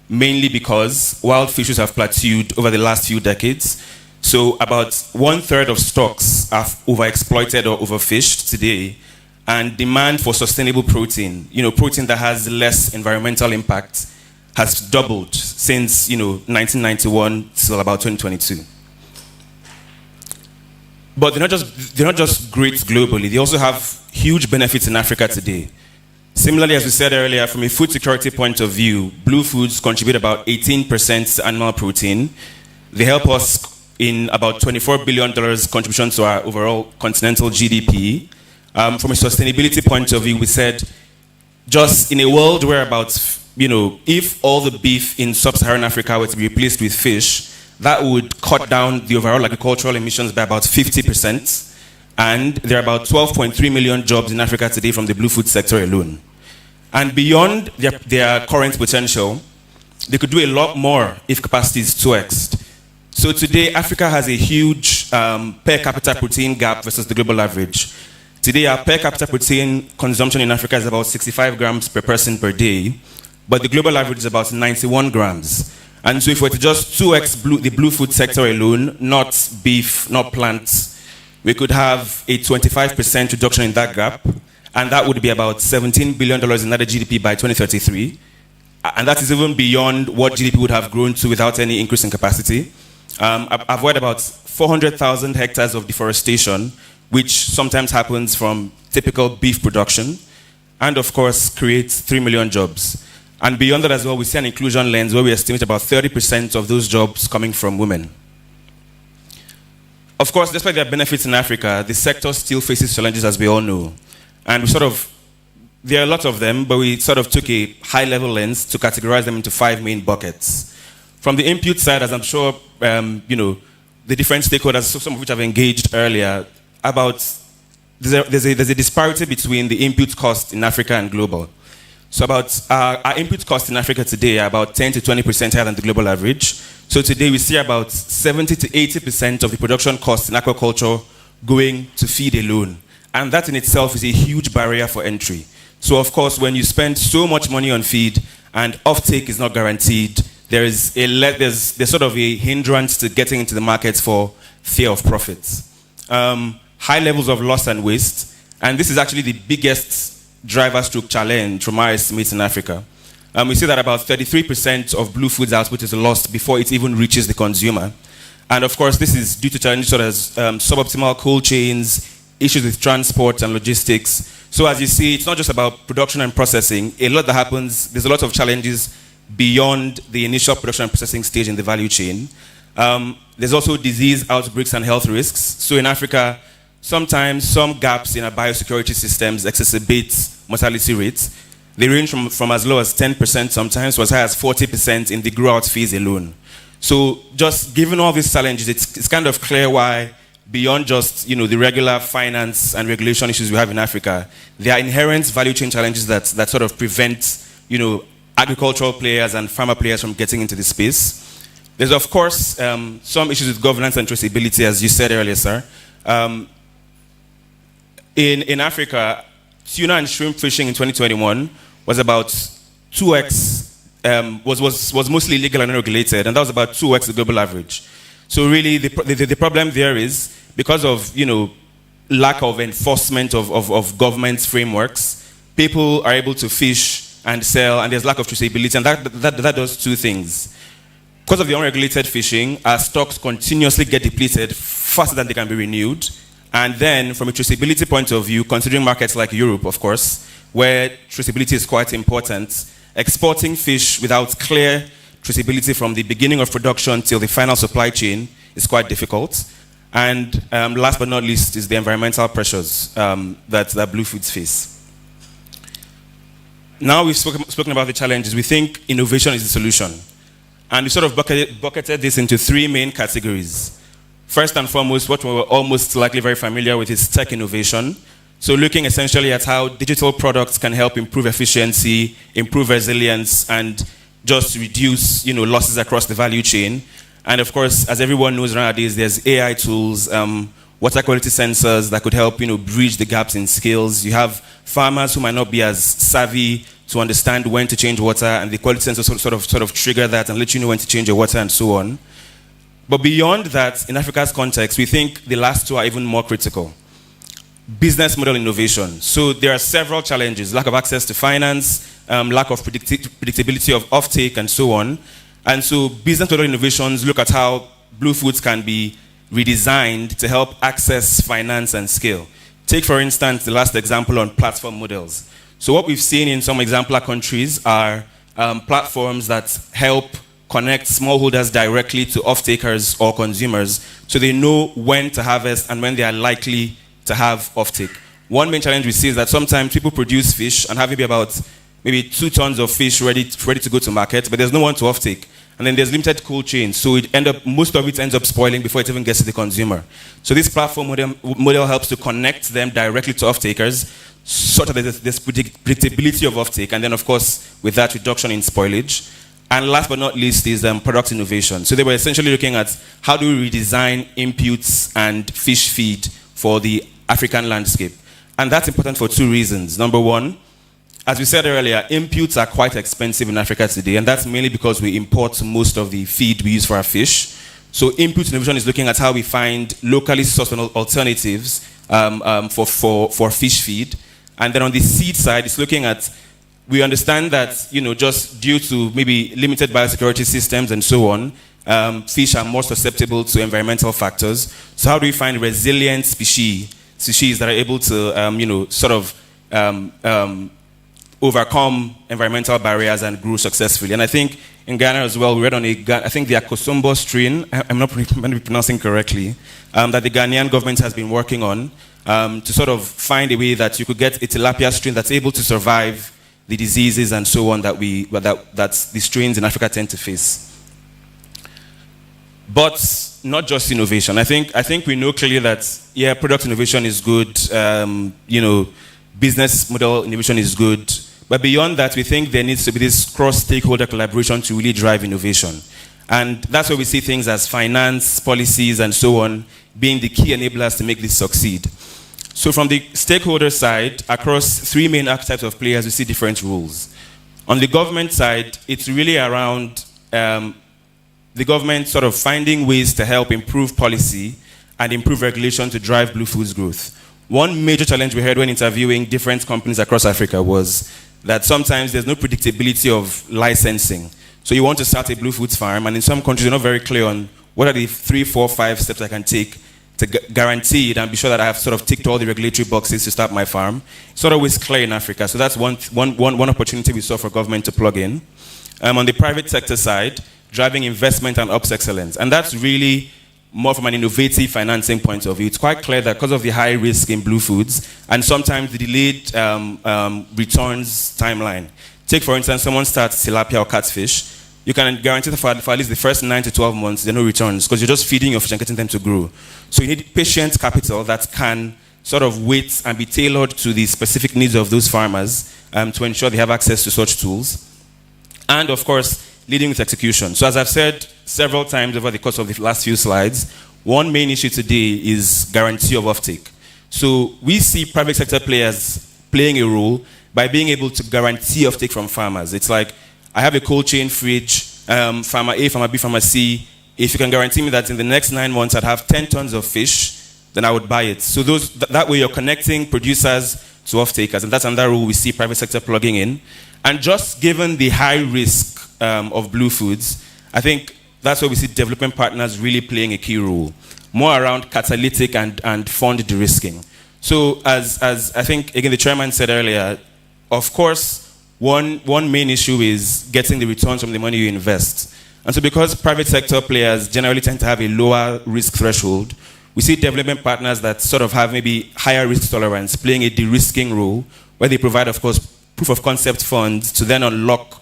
mainly because wild fishes have plateaued over the last few decades. So about 1/3 of stocks are overexploited or overfished today, and demand for sustainable protein, protein that has less environmental impact, has doubled since 1991 till about 2022. But they're not just great globally, they also have huge benefits in Africa today. Similarly, as we said earlier, from a food security point of view, blue foods contribute about 18% to animal protein. They help us in about $24 billion contribution to our overall continental GDP. From a sustainability point of view, we said, just in a world where if all the beef in sub-Saharan Africa were to be replaced with fish, that would cut down the overall agricultural emissions by about 50%. And there are about 12.3 million jobs in Africa today from the blue food sector alone. And beyond their current potential, they could do a lot more if capacity is 2x. So today, Africa has a huge per capita protein gap versus the global average. Today, our per capita protein consumption in Africa is about 65 grams per person per day, but the global average is about 91 grams. And so if we were to just 2x the blue food sector alone, not beef, not plants, we could have a 25% reduction in that gap, and that would be about $17 billion in added GDP by 2033. And that is even beyond what GDP would have grown to without any increase in capacity. Avoid about 400,000 hectares of deforestation, which sometimes happens from typical beef production, and of course creates 3 million jobs. And beyond that as well, we see an inclusion lens where we estimate about 30% of those jobs coming from women. Of course, despite their benefits in Africa, the sector still faces challenges, as we all know. And there are a lot of them, but we sort of took a high-level lens to categorize them into 5 main buckets. From the input side, as I'm sure the different stakeholders, some of which I've engaged earlier, there's a disparity between the input cost in Africa and global. So our input costs in Africa today are about 10 to 20% higher than the global average. So today we see about 70 to 80% of the production costs in aquaculture going to feed alone. And that in itself is a huge barrier for entry. So of course, when you spend so much money on feed and offtake is not guaranteed, there's sort of a hindrance to getting into the markets for fear of profits. High levels of loss and waste. And this is actually the biggest driver/challenge from our estimates in Africa. We see that about 33% of blue foods output is lost before it even reaches the consumer. And of course, this is due to challenges such as suboptimal cold chains, issues with transport and logistics. So as you see, it's not just about production and processing. A lot that happens, there's a lot of challenges beyond the initial production and processing stage in the value chain. There's also disease outbreaks and health risks. So in Africa, sometimes some gaps in our biosecurity systems exacerbate mortality rates. They range from as low as 10% sometimes to as high as 40% in the grow-out phase alone. So just given all these challenges, it's kind of clear why, beyond just the regular finance and regulation issues we have in Africa, there are inherent value chain challenges that sort of prevent agricultural players and farmer players from getting into this space. There's of course some issues with governance and traceability, as you said earlier, sir. In Africa, tuna and shrimp fishing in 2021 was about 2x, was mostly illegal and unregulated, and that was about 2x the global average. So really, the problem there is, because of lack of enforcement of government frameworks, people are able to fish and sell, and there's lack of traceability, and that does two things. Because of the unregulated fishing, our stocks continuously get depleted faster than they can be renewed. And then, from a traceability point of view, considering markets like Europe, of course, where traceability is quite important, exporting fish without clear traceability from the beginning of production till the final supply chain is quite difficult. And last but not least is the environmental pressures that blue foods face. Now we've spoken about the challenges, we think innovation is the solution. And we sort of bucketed this into three main categories. First and foremost, what we're almost likely very familiar with is tech innovation. So looking essentially at how digital products can help improve efficiency, improve resilience, and just reduce losses across the value chain. And of course, as everyone knows nowadays, there's AI tools, water quality sensors that could help bridge the gaps in skills. You have farmers who might not be as savvy to understand when to change water, and the quality sensors sort of trigger that and let you know when to change your water and so on. But beyond that, in Africa's context, we think the last two are even more critical. Business model innovation. So there are several challenges: lack of access to finance, lack of predictability of offtake, and so on. And so business model innovations look at how blue foods can be redesigned to help access finance and scale. Take, for instance, the last example on platform models. So what we've seen in some exemplar countries are platforms that help connect smallholders directly to off-takers or consumers, so they know when to harvest and when they are likely to have offtake. One main challenge we see is that sometimes people produce fish and have maybe 2 tons of fish ready to go to market, but there's no one to offtake. And then there's limited cold chain, so most of it ends up spoiling before it even gets to the consumer. So this platform model helps to connect them directly to off-takers, sort of there's predictability of offtake, and then of course with that reduction in spoilage. And last but not least is product innovation. So they were essentially looking at how do we redesign inputs and fish feed for the African landscape. And that's important for 2 reasons. Number one, as we said earlier, inputs are quite expensive in Africa today, and that's mainly because we import most of the feed we use for our fish. So input innovation is looking at how we find locally sourced alternatives for fish feed. And then on the seed side, it's looking at, we understand that, just due to maybe limited biosecurity systems and so on, fish are more susceptible to environmental factors. So how do we find resilient species that are able to, overcome environmental barriers and grow successfully? And I think in Ghana as well, we read on the Akosombo strain, I'm not pronouncing correctly, that the Ghanaian government has been working on to sort of find a way that you could get a tilapia strain that's able to survive the diseases and so on that the strains in Africa tend to face. But not just innovation. I think we know clearly that, product innovation is good, business model innovation is good. But beyond that, we think there needs to be this cross-stakeholder collaboration to really drive innovation. And that's where we see things as finance, policies, and so on being the key enablers to make this succeed. So from the stakeholder side, across 3 main archetypes of players, we see different rules. On the government side, it's really around the government sort of finding ways to help improve policy and improve regulation to drive blue foods growth. One major challenge we heard when interviewing different companies across Africa was that sometimes there's no predictability of licensing. So you want to start a blue foods farm, and in some countries you're not very clear on what are the 3, 4, 5 steps I can take to guarantee it and be sure that I have sort of ticked all the regulatory boxes to start my farm. It's not always clear in Africa, so that's one opportunity we saw for government to plug in. On the private sector side, driving investment and ops excellence. And that's really more from an innovative financing point of view. It's quite clear that because of the high risk in blue foods and sometimes the delayed returns timeline. Take, for instance, someone starts tilapia or catfish. You can guarantee that for at least the first 9 to 12 months, there are no returns because you're just feeding your fish and getting them to grow. So you need patient capital that can sort of wait and be tailored to the specific needs of those farmers to ensure they have access to such tools. And of course, leading with execution. So as I've said several times over the course of the last few slides, one main issue today is guarantee of offtake. So we see private sector players playing a role by being able to guarantee offtake from farmers. It's like, I have a cold chain fridge, farmer A, farmer B, farmer C. If you can guarantee me that in the next 9 months I'd have 10 tons of fish, then I would buy it. So that way you're connecting producers to off-takers, and that's another rule we see private sector plugging in. And just given the high risk of blue foods, I think that's where we see development partners really playing a key role, more around catalytic and fund de-risking. So as I think, again, the chairman said earlier, of course, one main issue is getting the returns from the money you invest. And so because private sector players generally tend to have a lower risk threshold, we see development partners that sort of have maybe higher risk tolerance playing a de-risking role, where they provide, of course, proof of concept funds to then unlock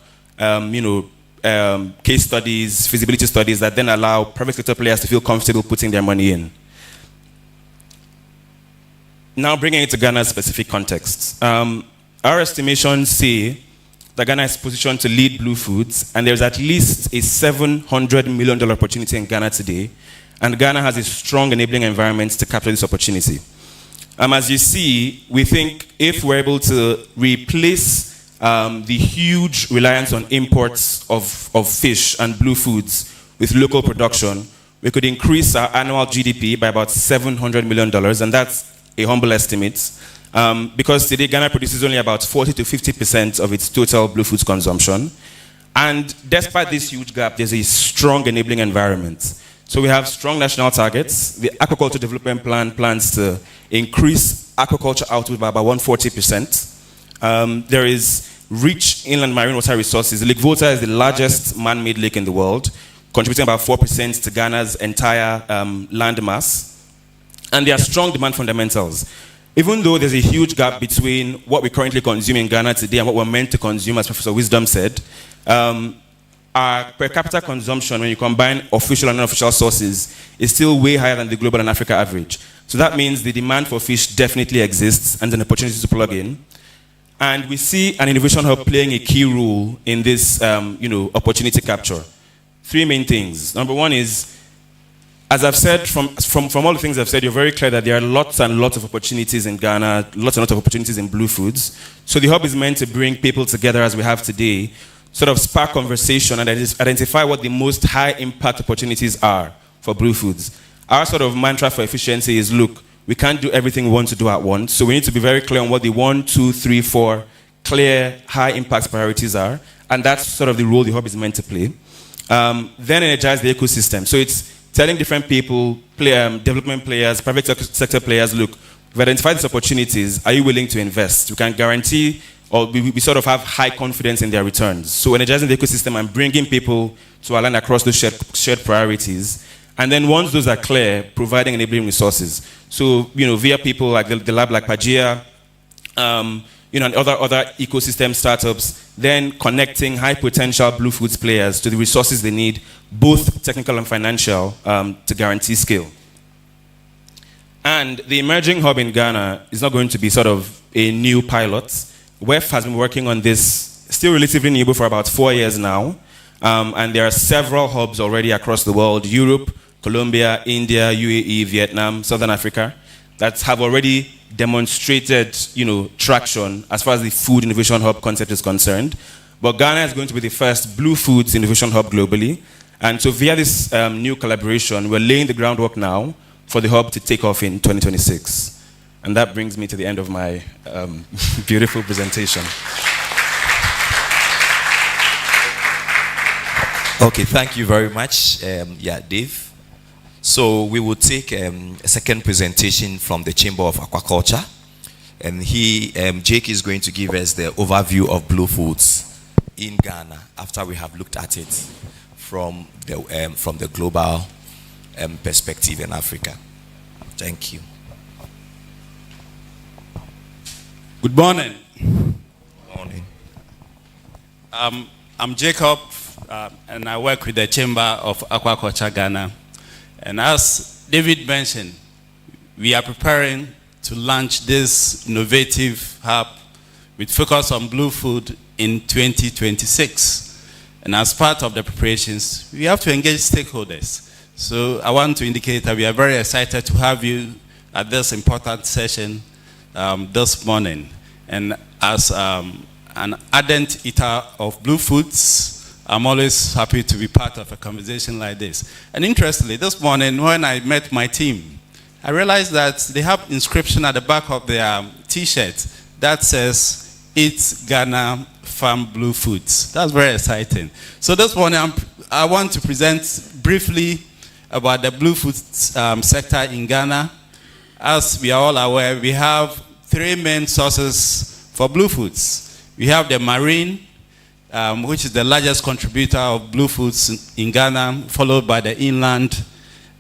case studies, feasibility studies that then allow private sector players to feel comfortable putting their money in. Now bringing it to Ghana's specific context. Our estimations say that Ghana is positioned to lead blue foods, and there's at least a $700 million opportunity in Ghana today, and Ghana has a strong enabling environment to capture this opportunity. As you see, we think if we're able to replace the huge reliance on imports of fish and blue foods with local production, we could increase our annual GDP by about $700 million, and that's a humble estimate, because today Ghana produces only about 40 to 50% of its total blue foods consumption. And despite this huge gap, there's a strong enabling environment. So we have strong national targets. The Aquaculture Development Plan plans to increase aquaculture output by about 140%. There is rich inland marine water resources. Lake Volta is the largest man-made lake in the world, contributing about 4% to Ghana's entire land mass. And there are strong demand fundamentals. Even though there's a huge gap between what we currently consume in Ghana today and what we're meant to consume, as Professor Wisdom said, our per capita consumption, when you combine official and unofficial sources, is still way higher than the global and Africa average. So that means the demand for fish definitely exists and an opportunity to plug in. And we see an innovation hub playing a key role in this opportunity capture. Three main things. Number one is, as I've said, from all the things I've said, you're very clear that there are lots and lots of opportunities in Ghana, lots and lots of opportunities in blue foods. So the hub is meant to bring people together as we have today, sort of spark conversation and identify what the most high impact opportunities are for blue foods. Our sort of mantra for efficiency is, look, we can't do everything we want to do at once, so we need to be very clear on what the 1, 2, 3, 4 clear high impact priorities are, and that's sort of the role the hub is meant to play. Then energize the ecosystem. So it's telling different people, development players, private sector players, look, we've identified these opportunities, are you willing to invest? We can guarantee, or we sort of have high confidence in their returns. So energizing the ecosystem and bringing people to align across those shared priorities. And then once those are clear, providing enabling resources. So, via people like the lab like Pagea, and other ecosystem startups, then connecting high potential blue foods players to the resources they need, both technical and financial, to guarantee scale. And the emerging hub in Ghana is not going to be sort of a new pilot. WEF has been working on this, still relatively new, for about 4 years now. And there are several hubs already across the world, Europe, Colombia, India, UAE, Vietnam, Southern Africa, that have already demonstrated, traction as far as the food innovation hub concept is concerned. But Ghana is going to be the first blue foods innovation hub globally. And so via this new collaboration, we're laying the groundwork now for the hub to take off in 2026. And that brings me to the end of my beautiful presentation. Okay, thank you very much, Dave. So we will take a second presentation from the Chamber of Aquaculture, and Jake is going to give us the overview of blue foods in Ghana after we have looked at it from the global perspective in Africa. Thank you. Good morning. Good morning. I'm Jacob, and I work with the Chamber of Aquaculture Ghana. And as David mentioned, we are preparing to launch this innovative hub with focus on blue food in 2026. And as part of the preparations, we have to engage stakeholders. So I want to indicate that we are very excited to have you at this important session this morning. And as an ardent eater of blue foods, I'm always happy to be part of a conversation like this. And interestingly, this morning when I met my team, I realized that they have inscription at the back of their t-shirt that says, "Eat Ghana, Farm Blue Foods." That's very exciting. So this morning I want to present briefly about the blue food sector in Ghana. As we are all aware, we have 3 main sources for blue foods. We have the marine, which is the largest contributor of blue foods in Ghana, followed by the inland,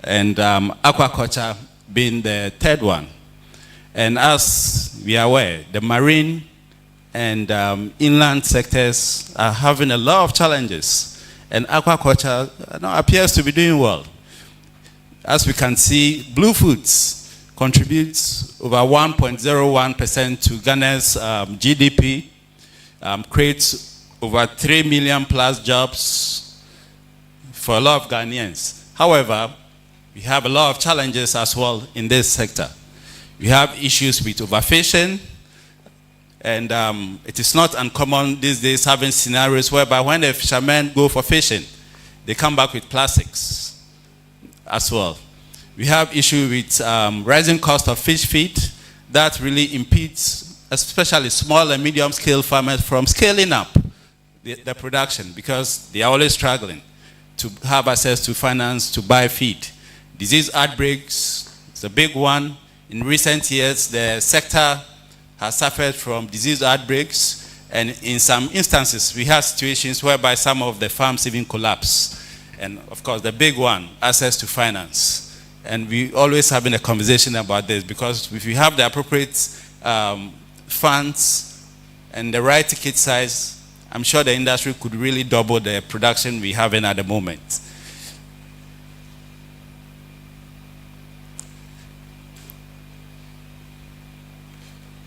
and aquaculture being the third one. And as we are aware, the marine and inland sectors are having a lot of challenges, and aquaculture appears to be doing well. As we can see, blue foods contributes over 1.01% to Ghana's GDP, creates over 3 million plus jobs for a lot of Ghanaians. However, we have a lot of challenges as well in this sector. We have issues with overfishing, and it is not uncommon these days having scenarios whereby when the fishermen go for fishing, they come back with plastics as well. We have issue with rising cost of fish feed that really impedes, especially small and medium scale farmers from scaling up the production because they are always struggling to have access to finance to buy feed. Disease outbreaks is a big one. In recent years, the sector has suffered from disease outbreaks, and in some instances, we have situations whereby some of the farms even collapse. And of course, the big one, access to finance. And we always having a conversation about this because if you have the appropriate funds and the right ticket size, I'm sure the industry could really double the production we have in at the moment.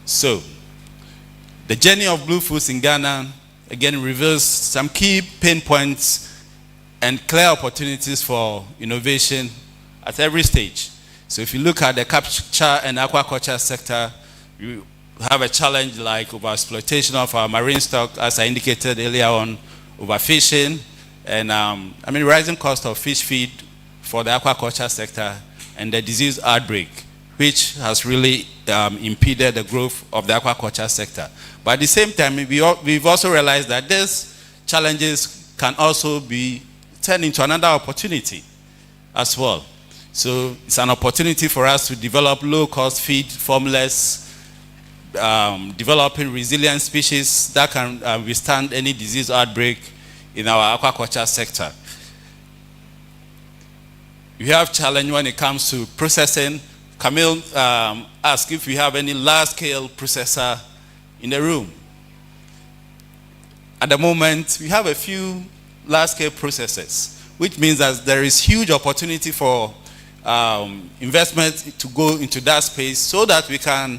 So, the journey of blue foods in Ghana again reveals some key pain points and clear opportunities for innovation at every stage. So if you look at the capture and aquaculture sector, you have a challenge like overexploitation of our marine stock, as I indicated earlier on, overfishing, and rising cost of fish feed for the aquaculture sector, and the disease outbreak, which has really impeded the growth of the aquaculture sector. But at the same time, we've also realized that these challenges can also be turned into another opportunity as well. So it's an opportunity for us to develop low-cost feed formulas, developing resilient species that can withstand any disease outbreak in our aquaculture sector. We have challenge when it comes to processing. Camille asked if we have any large-scale processor in the room. At the moment, we have a few large-scale processors, which means that there is huge opportunity for investment to go into that space so that we can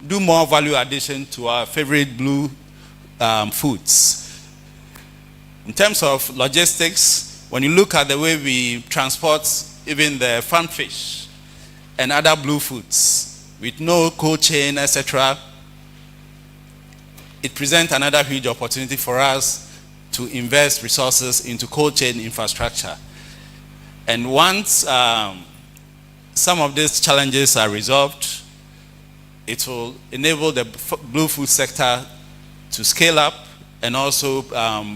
do more value addition to our favorite blue foods. In terms of logistics, when you look at the way we transport even the farm fish and other blue foods with no cold chain, etc., it presents another huge opportunity for us to invest resources into cold chain infrastructure. And once some of these challenges are resolved, it will enable the blue food sector to scale up and also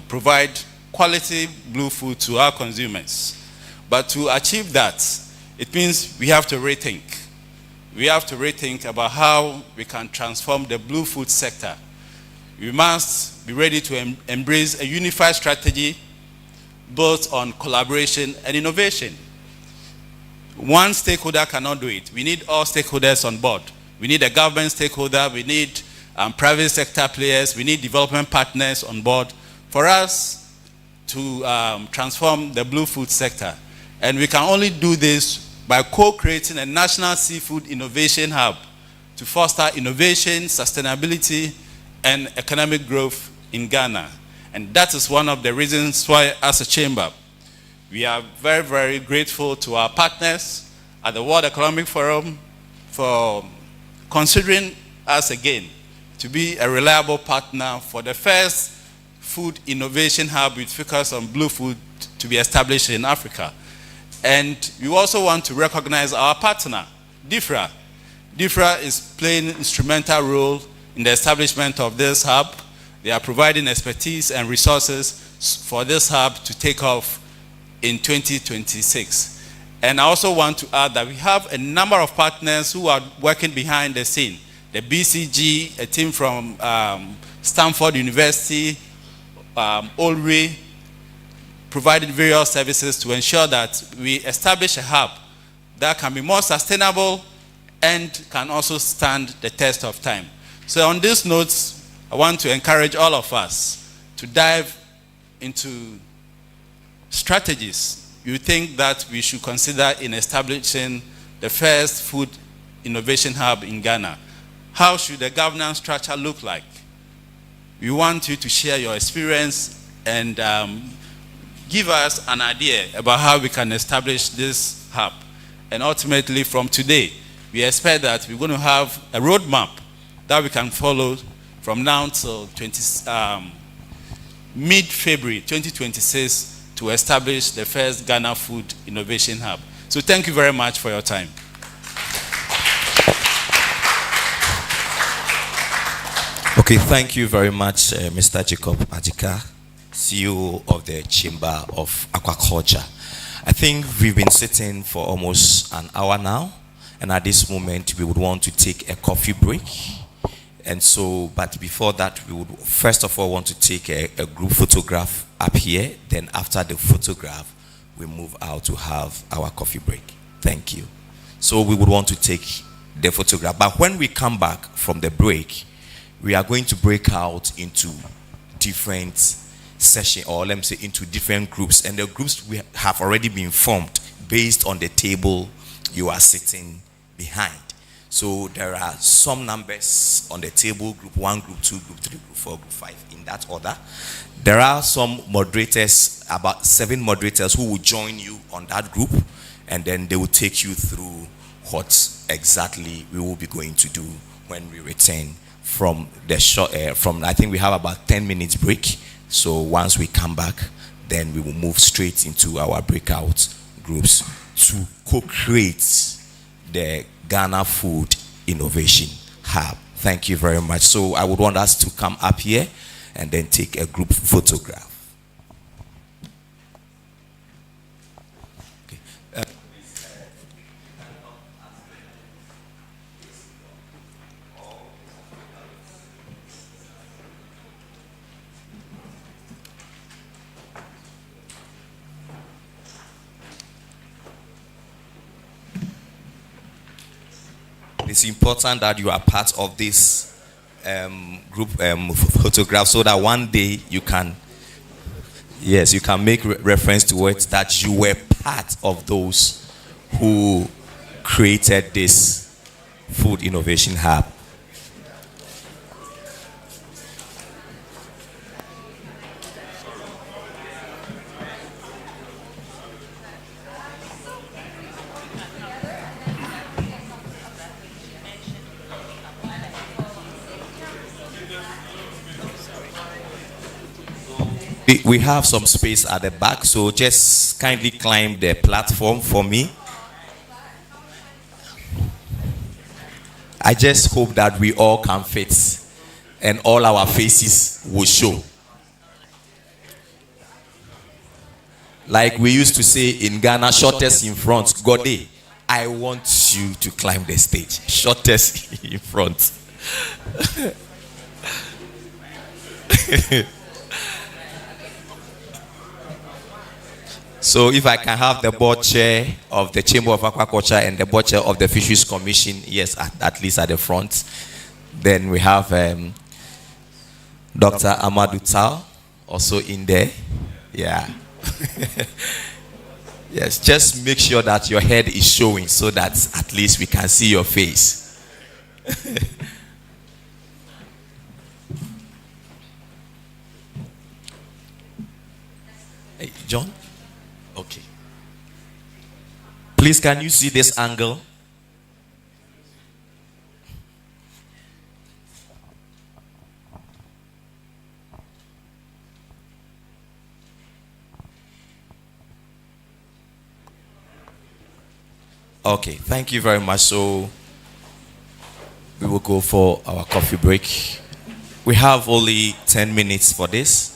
provide quality blue food to our consumers. But to achieve that, it means we have to rethink. We have to rethink about how we can transform the blue food sector. We must be ready to embrace a unified strategy built on collaboration and innovation. One stakeholder cannot do it. We need all stakeholders on board. We need a government stakeholder, we need private sector players, we need development partners on board for us to transform the blue food sector. And we can only do this by co-creating a national seafood innovation hub to foster innovation, sustainability, and economic growth in Ghana. And that is one of the reasons why, as a chamber, we are very, very grateful to our partners at the World Economic Forum for considering us again to be a reliable partner for the first food innovation hub with focus on blue food to be established in Africa. And we also want to recognize our partner, DIFRA. DIFRA is playing an instrumental role in the establishment of this hub. They are providing expertise and resources for this hub to take off in 2026. And I also want to add that we have a number of partners who are working behind the scene. The BCG, a team from Stanford University, Olri, provided various services to ensure that we establish a hub that can be more sustainable and can also stand the test of time. So on these notes, I want to encourage all of us to dive into strategies you think that we should consider in establishing the first food innovation hub in Ghana. How should the governance structure look like? We want you to share your experience and give us an idea about how we can establish this hub. And ultimately, from today, we expect that we're going to have a roadmap that we can follow from now till mid-February 2026 to establish the first Ghana Food Innovation Hub. So thank you very much for your time. Okay, thank you very much, Mr. Jacob Ajika, CEO of the Chamber of Aquaculture. I think we've been sitting for almost an hour now, and at this moment we would want to take a coffee break. And so, but before that, we would first of all want to take a group photograph up here. Then after the photograph, we move out to have our coffee break. Thank you. So we would want to take the photograph. But when we come back from the break, we are going to break out into different sessions, or let me say into different groups. And the groups we have already been formed based on the table you are sitting behind. So there are some numbers on the table: group 1, group 2, group 3, group 4, group 5, in that order. There are some moderators, about 7 moderators, who will join you on that group, and then they will take you through what exactly we will be going to do when we return from the short, I think we have about 10 minutes break. So once we come back, then we will move straight into our breakout groups to co-create the Ghana Food Innovation Hub. Thank you very much. So I would want us to come up here and then take a group photograph. Okay. It's important that you are part of this group photograph, so that one day you can, yes, you can make reference to it that you were part of those who created this Food Innovation Hub. We have some space at the back, so just kindly climb the platform for me. I just hope that we all can fit and all our faces will show. Like we used to say in Ghana, shortest in front. Gode, I want you to climb the stage. Shortest in front. So if I can have the board chair of the Chamber of Aquaculture and the board chair of the Fisheries Commission, yes, at least at the front. Then we have Dr. Amadou Tal also in there. Yeah. Yes, just make sure that your head is showing so that at least we can see your face. Hey, John? Okay. Please, can you see this angle? Okay, thank you very much. So we will go for our coffee break. We have only 10 minutes for this.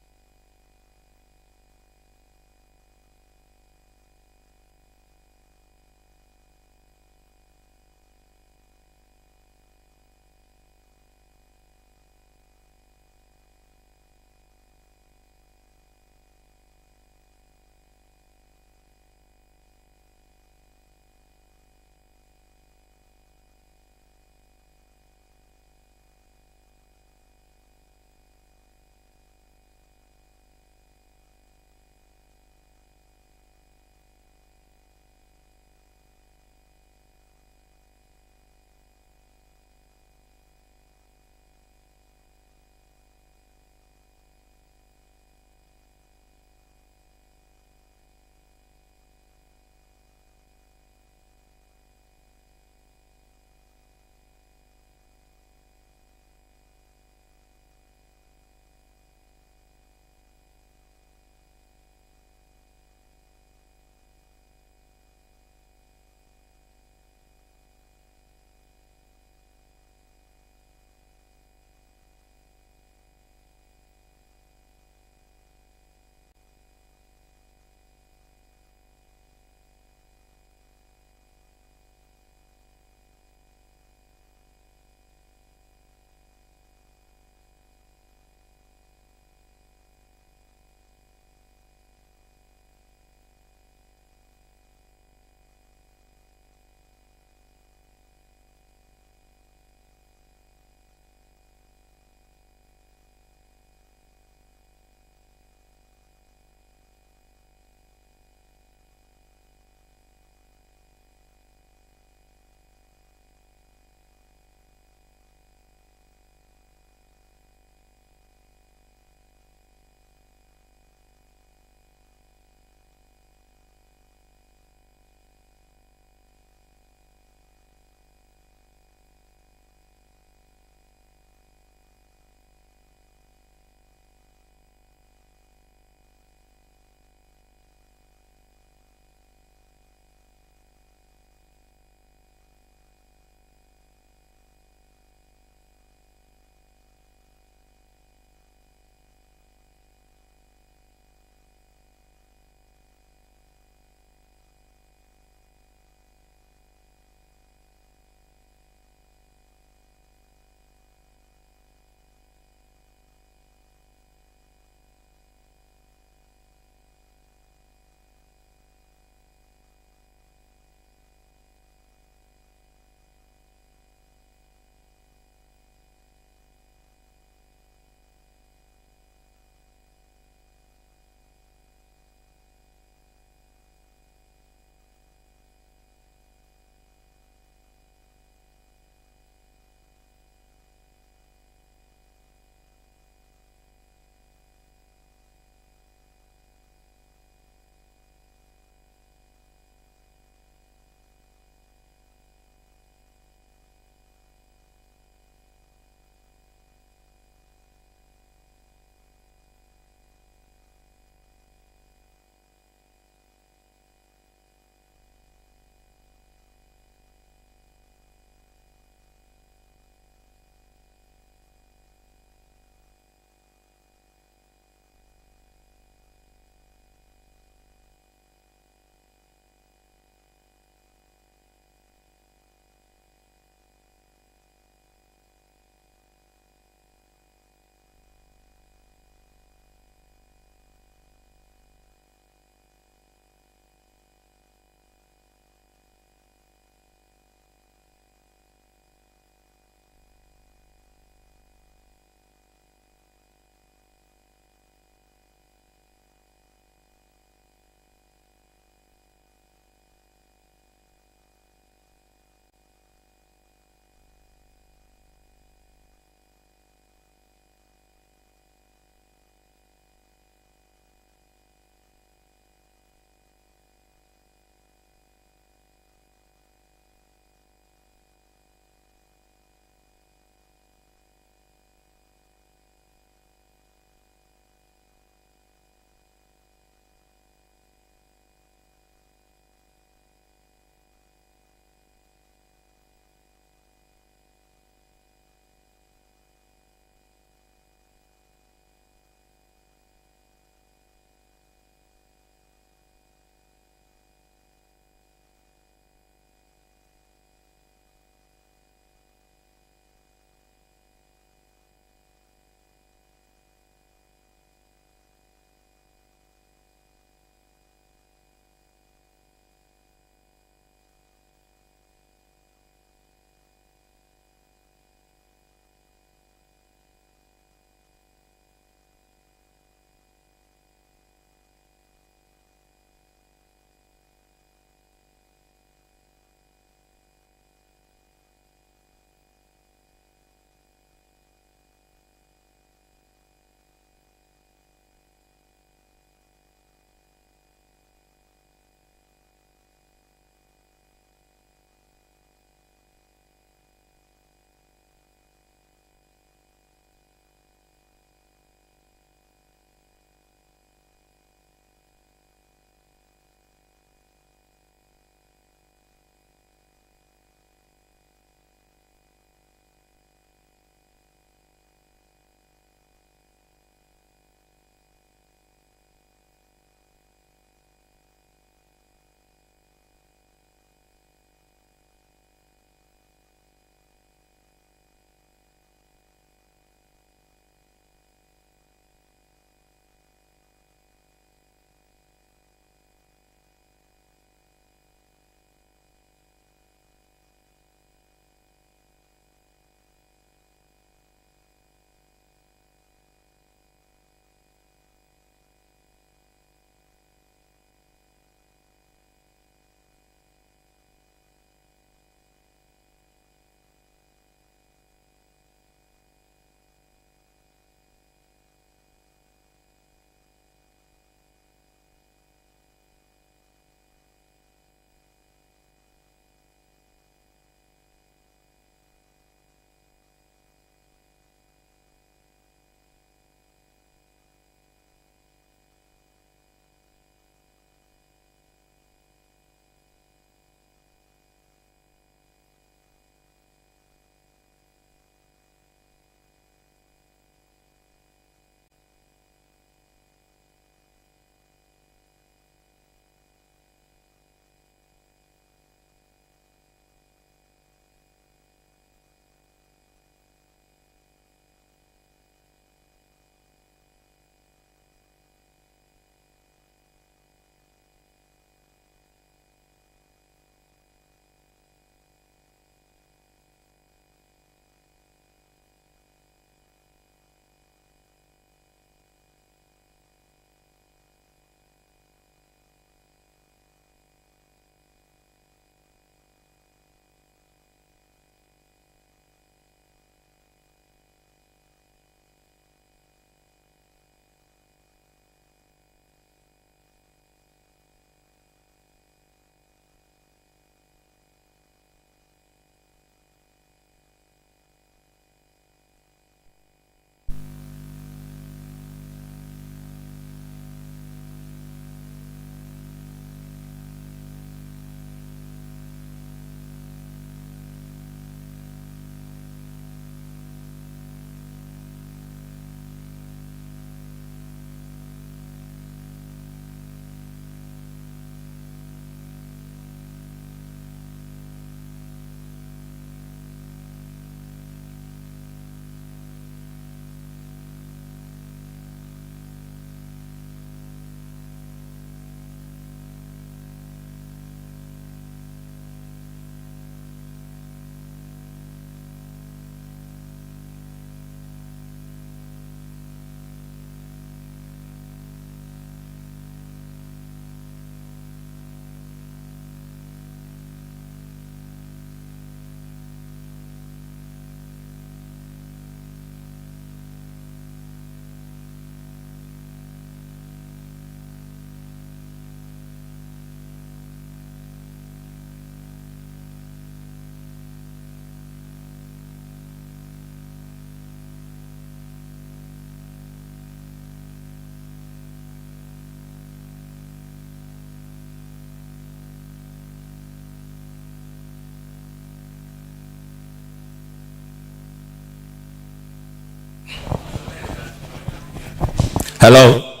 Hello.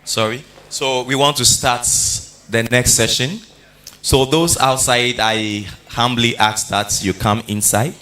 Sorry. So we want to start the next session. So those outside, I humbly ask that you come inside.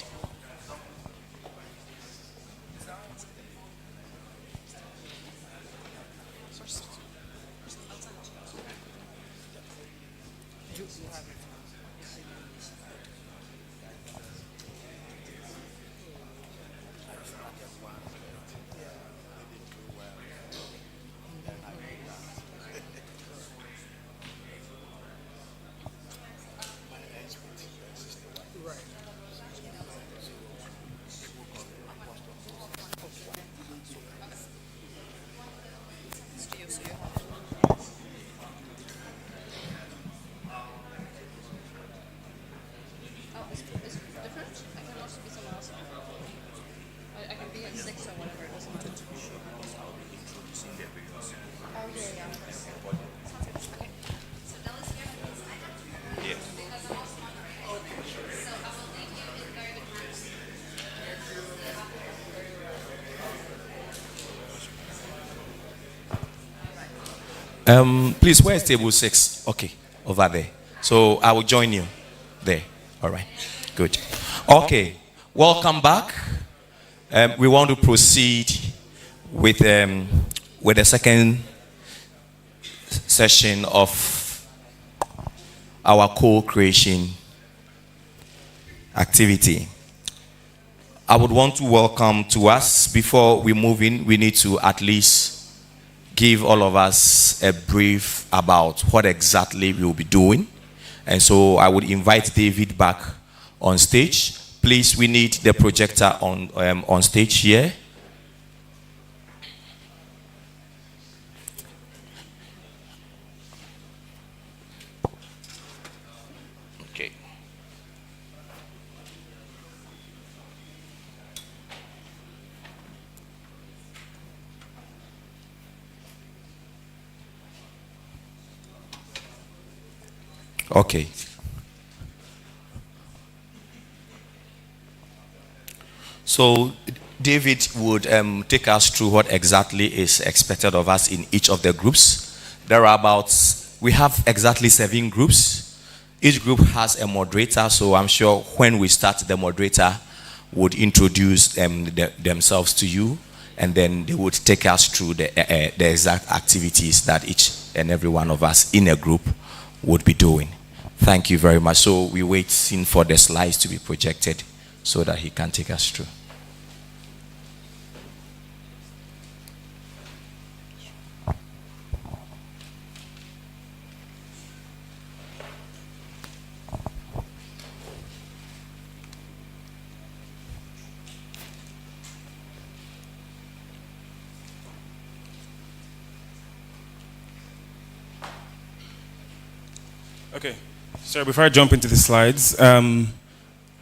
Please, where's table 6? Okay, over there. So I will join you there. All right, good. Okay, welcome back. We want to proceed with the second session of our co-creation activity. I would want to welcome to us, before we move in, we need to at least give all of us a brief about what exactly we will be doing. And so I would invite David back on stage. Please, we need the projector on stage here. Okay. Okay. So David would take us through what exactly is expected of us in each of the groups. There are we have exactly 7 groups. Each group has a moderator, so I'm sure when we start, the moderator would introduce themselves to you, and then they would take us through the exact activities that each and every one of us in a group would be doing. Thank you very much. So we're waiting for the slides to be projected so that he can take us through. Okay. So before I jump into the slides, the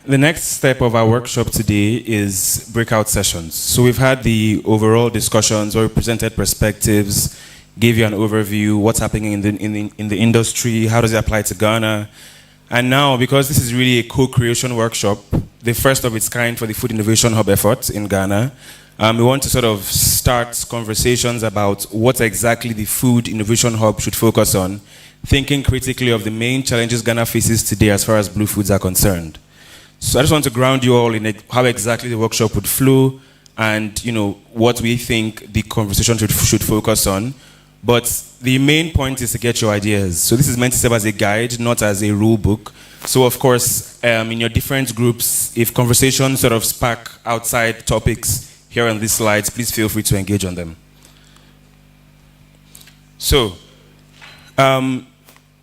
next step of our workshop today is breakout sessions. So we've had the overall discussions where we presented perspectives, gave you an overview, what's happening in the industry, how does it apply to Ghana. And now, because this is really a co-creation workshop, the first of its kind for the Food Innovation Hub effort in Ghana, we want to sort of start conversations about what exactly the Food Innovation Hub should focus on, thinking critically of the main challenges Ghana faces today as far as blue foods are concerned. So I just want to ground you all in how exactly the workshop would flow and, what we think the conversation should focus on. But the main point is to get your ideas. So this is meant to serve as a guide, not as a rule book. So of course, in your different groups, if conversations sort of spark outside topics here on these slides, please feel free to engage on them. So,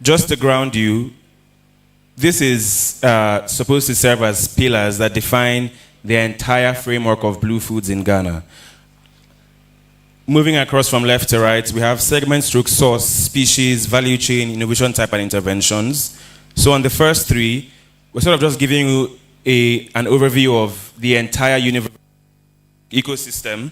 just to ground you, this is supposed to serve as pillars that define the entire framework of blue foods in Ghana. Moving across from left to right, we have segment, stroke, source, species, value chain, innovation type, and interventions. So on the first 3, we're sort of just giving you an overview of the entire ecosystem.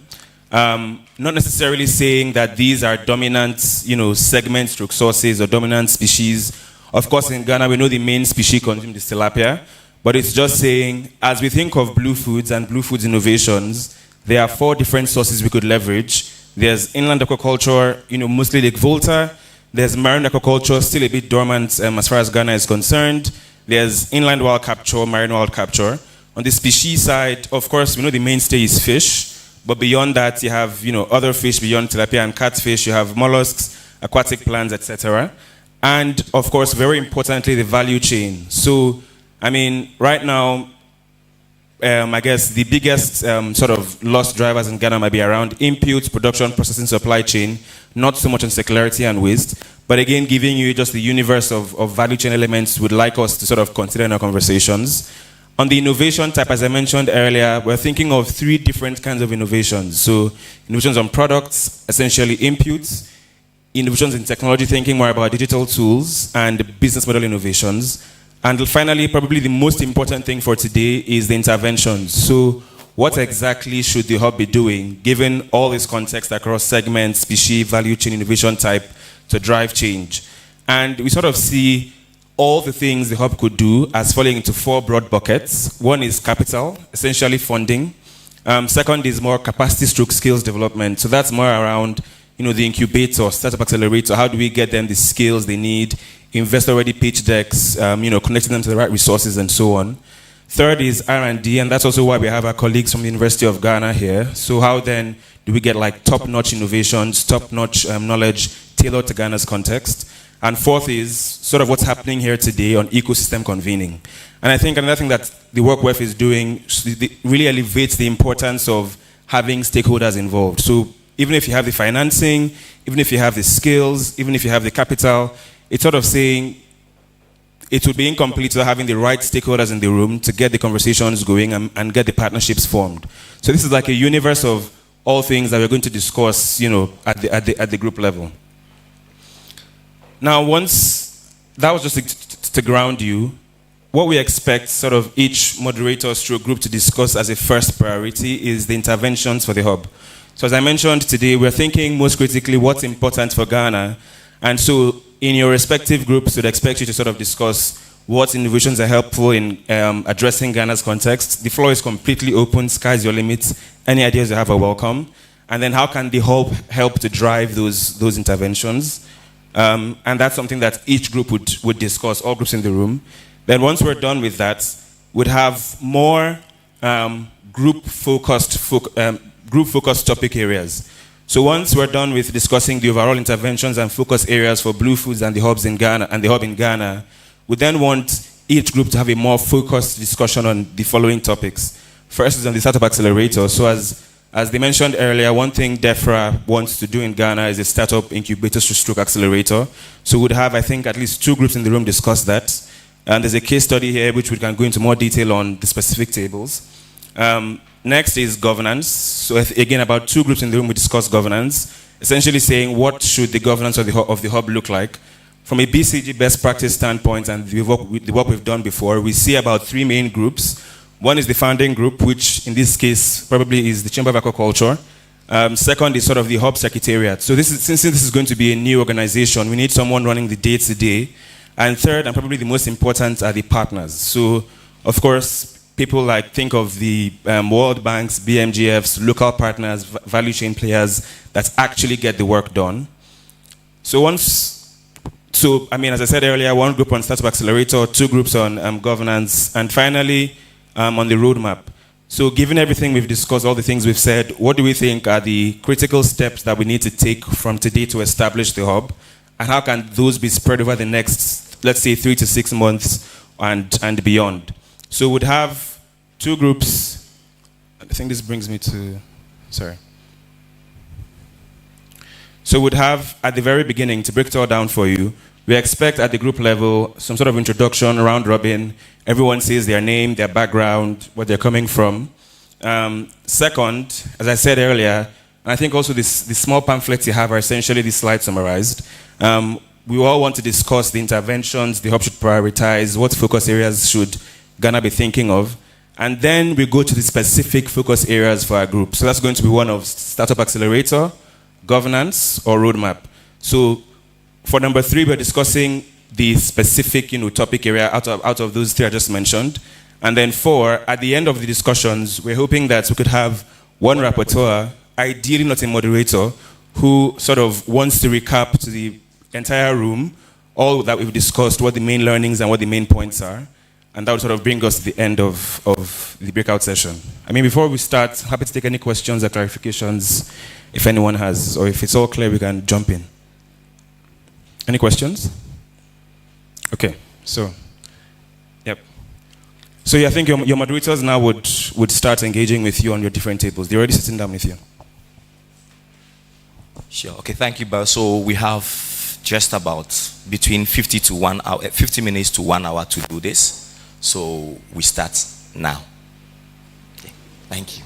Not necessarily saying that these are dominant, segment stroke sources or dominant species. Of course, in Ghana, we know the main species consumed is tilapia, but it's just saying, as we think of blue foods and blue foods innovations, there are 4 different sources we could leverage. There's inland aquaculture, mostly Lake Volta. There's marine aquaculture, still a bit dormant as far as Ghana is concerned. There's inland wild capture, marine wild capture. On the species side, of course, we know the mainstay is fish. But beyond that, you have, other fish beyond tilapia and catfish. You have mollusks, aquatic plants, etc. And, of course, very importantly, the value chain. So, right now, I guess the biggest sort of lost drivers in Ghana might be around inputs, production, processing, supply chain, not so much on circularity and waste. But again, giving you just the universe of value chain elements we'd like us to sort of consider in our conversations. On the innovation type, as I mentioned earlier, we're thinking of 3 different kinds of innovations. So innovations on products, essentially inputs, innovations in technology, thinking more about digital tools, and business model innovations. And finally, probably the most important thing for today is the interventions. So what exactly should the hub be doing, given all this context across segments, species, value chain, innovation type, to drive change? And we sort of see all the things the hub could do as falling into 4 broad buckets. One is capital, essentially funding. Second is more capacity stroke skills development. So that's more around, the incubator, startup accelerator. How do we get them the skills they need? Investor-ready pitch decks, connecting them to the right resources and so on. Third is R&D, and that's also why we have our colleagues from the University of Ghana here. So how then do we get top-notch innovations, top-notch knowledge tailored to Ghana's context? And fourth is sort of what's happening here today on ecosystem convening. And I think another thing that the work WEF is doing really elevates the importance of having stakeholders involved. So even if you have the financing, even if you have the skills, even if you have the capital, it's sort of saying it would be incomplete without having the right stakeholders in the room to get the conversations going and get the partnerships formed. So this is like a universe of all things that we're going to discuss, at the group level. Now, once that was just to ground you, what we expect sort of each moderator stroke group to discuss as a first priority is the interventions for the hub. So as I mentioned today, we're thinking most critically what's important for Ghana. And so in your respective groups, we'd expect you to sort of discuss what innovations are helpful in addressing Ghana's context. The floor is completely open, sky's your limit. Any ideas you have are welcome. And then how can the hub help to drive those interventions? And that's something that each group would discuss, all groups in the room. Then once we're done with that, we'd have more group-focused topic areas. So once we're done with discussing the overall interventions and focus areas for Blue Foods and the hubs in Ghana and the hub in Ghana, we then want each group to have a more focused discussion on the following topics. First is on the Startup Accelerator. So as they mentioned earlier, one thing DEFRA wants to do in Ghana is a startup incubator stroke accelerator. So we'd have, I think, at least 2 groups in the room discuss that. And there's a case study here which we can go into more detail on the specific tables. Next is governance. So again, about 2 groups in the room we discuss governance, essentially saying what should the governance of the hub look like. From a BCG best practice standpoint and the work we've done before, we see about 3 main groups. One is the founding group, which in this case probably is the Chamber of Aquaculture. Second is sort of the hub secretariat. So since this is going to be a new organization, we need someone running the day-to-day. And third, and probably the most important, are the partners. So, of course, people think of the World Banks, BMGFs, local partners, value chain players that actually get the work done. As I said earlier, 1 group on Startup Accelerator, 2 groups on governance, and finally, on the roadmap. So given everything we've discussed, all the things we've said, what do we think are the critical steps that we need to take from today to establish the hub? And how can those be spread over the next, let's say, 3 to 6 months and beyond? So we'd have 2 groups. I think this brings me to, sorry. So we'd have, at the very beginning, to break it all down for you, we expect at the group level some sort of introduction, round robin. Everyone says their name, their background, what they're coming from. Second, as I said earlier, and I think also the small pamphlets you have are essentially the slides summarized. We all want to discuss the interventions the hub should prioritize, what focus areas should Ghana be thinking of. And then we go to the specific focus areas for our group. So that's going to be one of Startup Accelerator, governance, or roadmap. So for number 3, we're discussing the specific topic area out of those 3 I just mentioned. And then 4, at the end of the discussions, we're hoping that we could have 1 rapporteur, ideally not a moderator, who sort of wants to recap to the entire room all that we've discussed, what the main learnings and what the main points are. And that would sort of bring us to the end of the breakout session. I mean, before we start, happy to take any questions or clarifications if anyone has, or if it's all clear, we can jump in. Any questions? Okay, so, yep. So yeah, I think your moderators now would start engaging with you on your different tables. They're already sitting down with you. Sure. Okay, thank you, Bal. So we have just about between 50 minutes to 1 hour to do this. So we start now. Okay, thank you.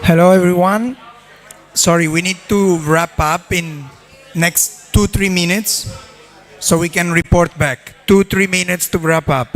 Hello, everyone. Sorry, we need to wrap up in next 2-3 minutes so we can report back. 2-3 minutes to wrap up.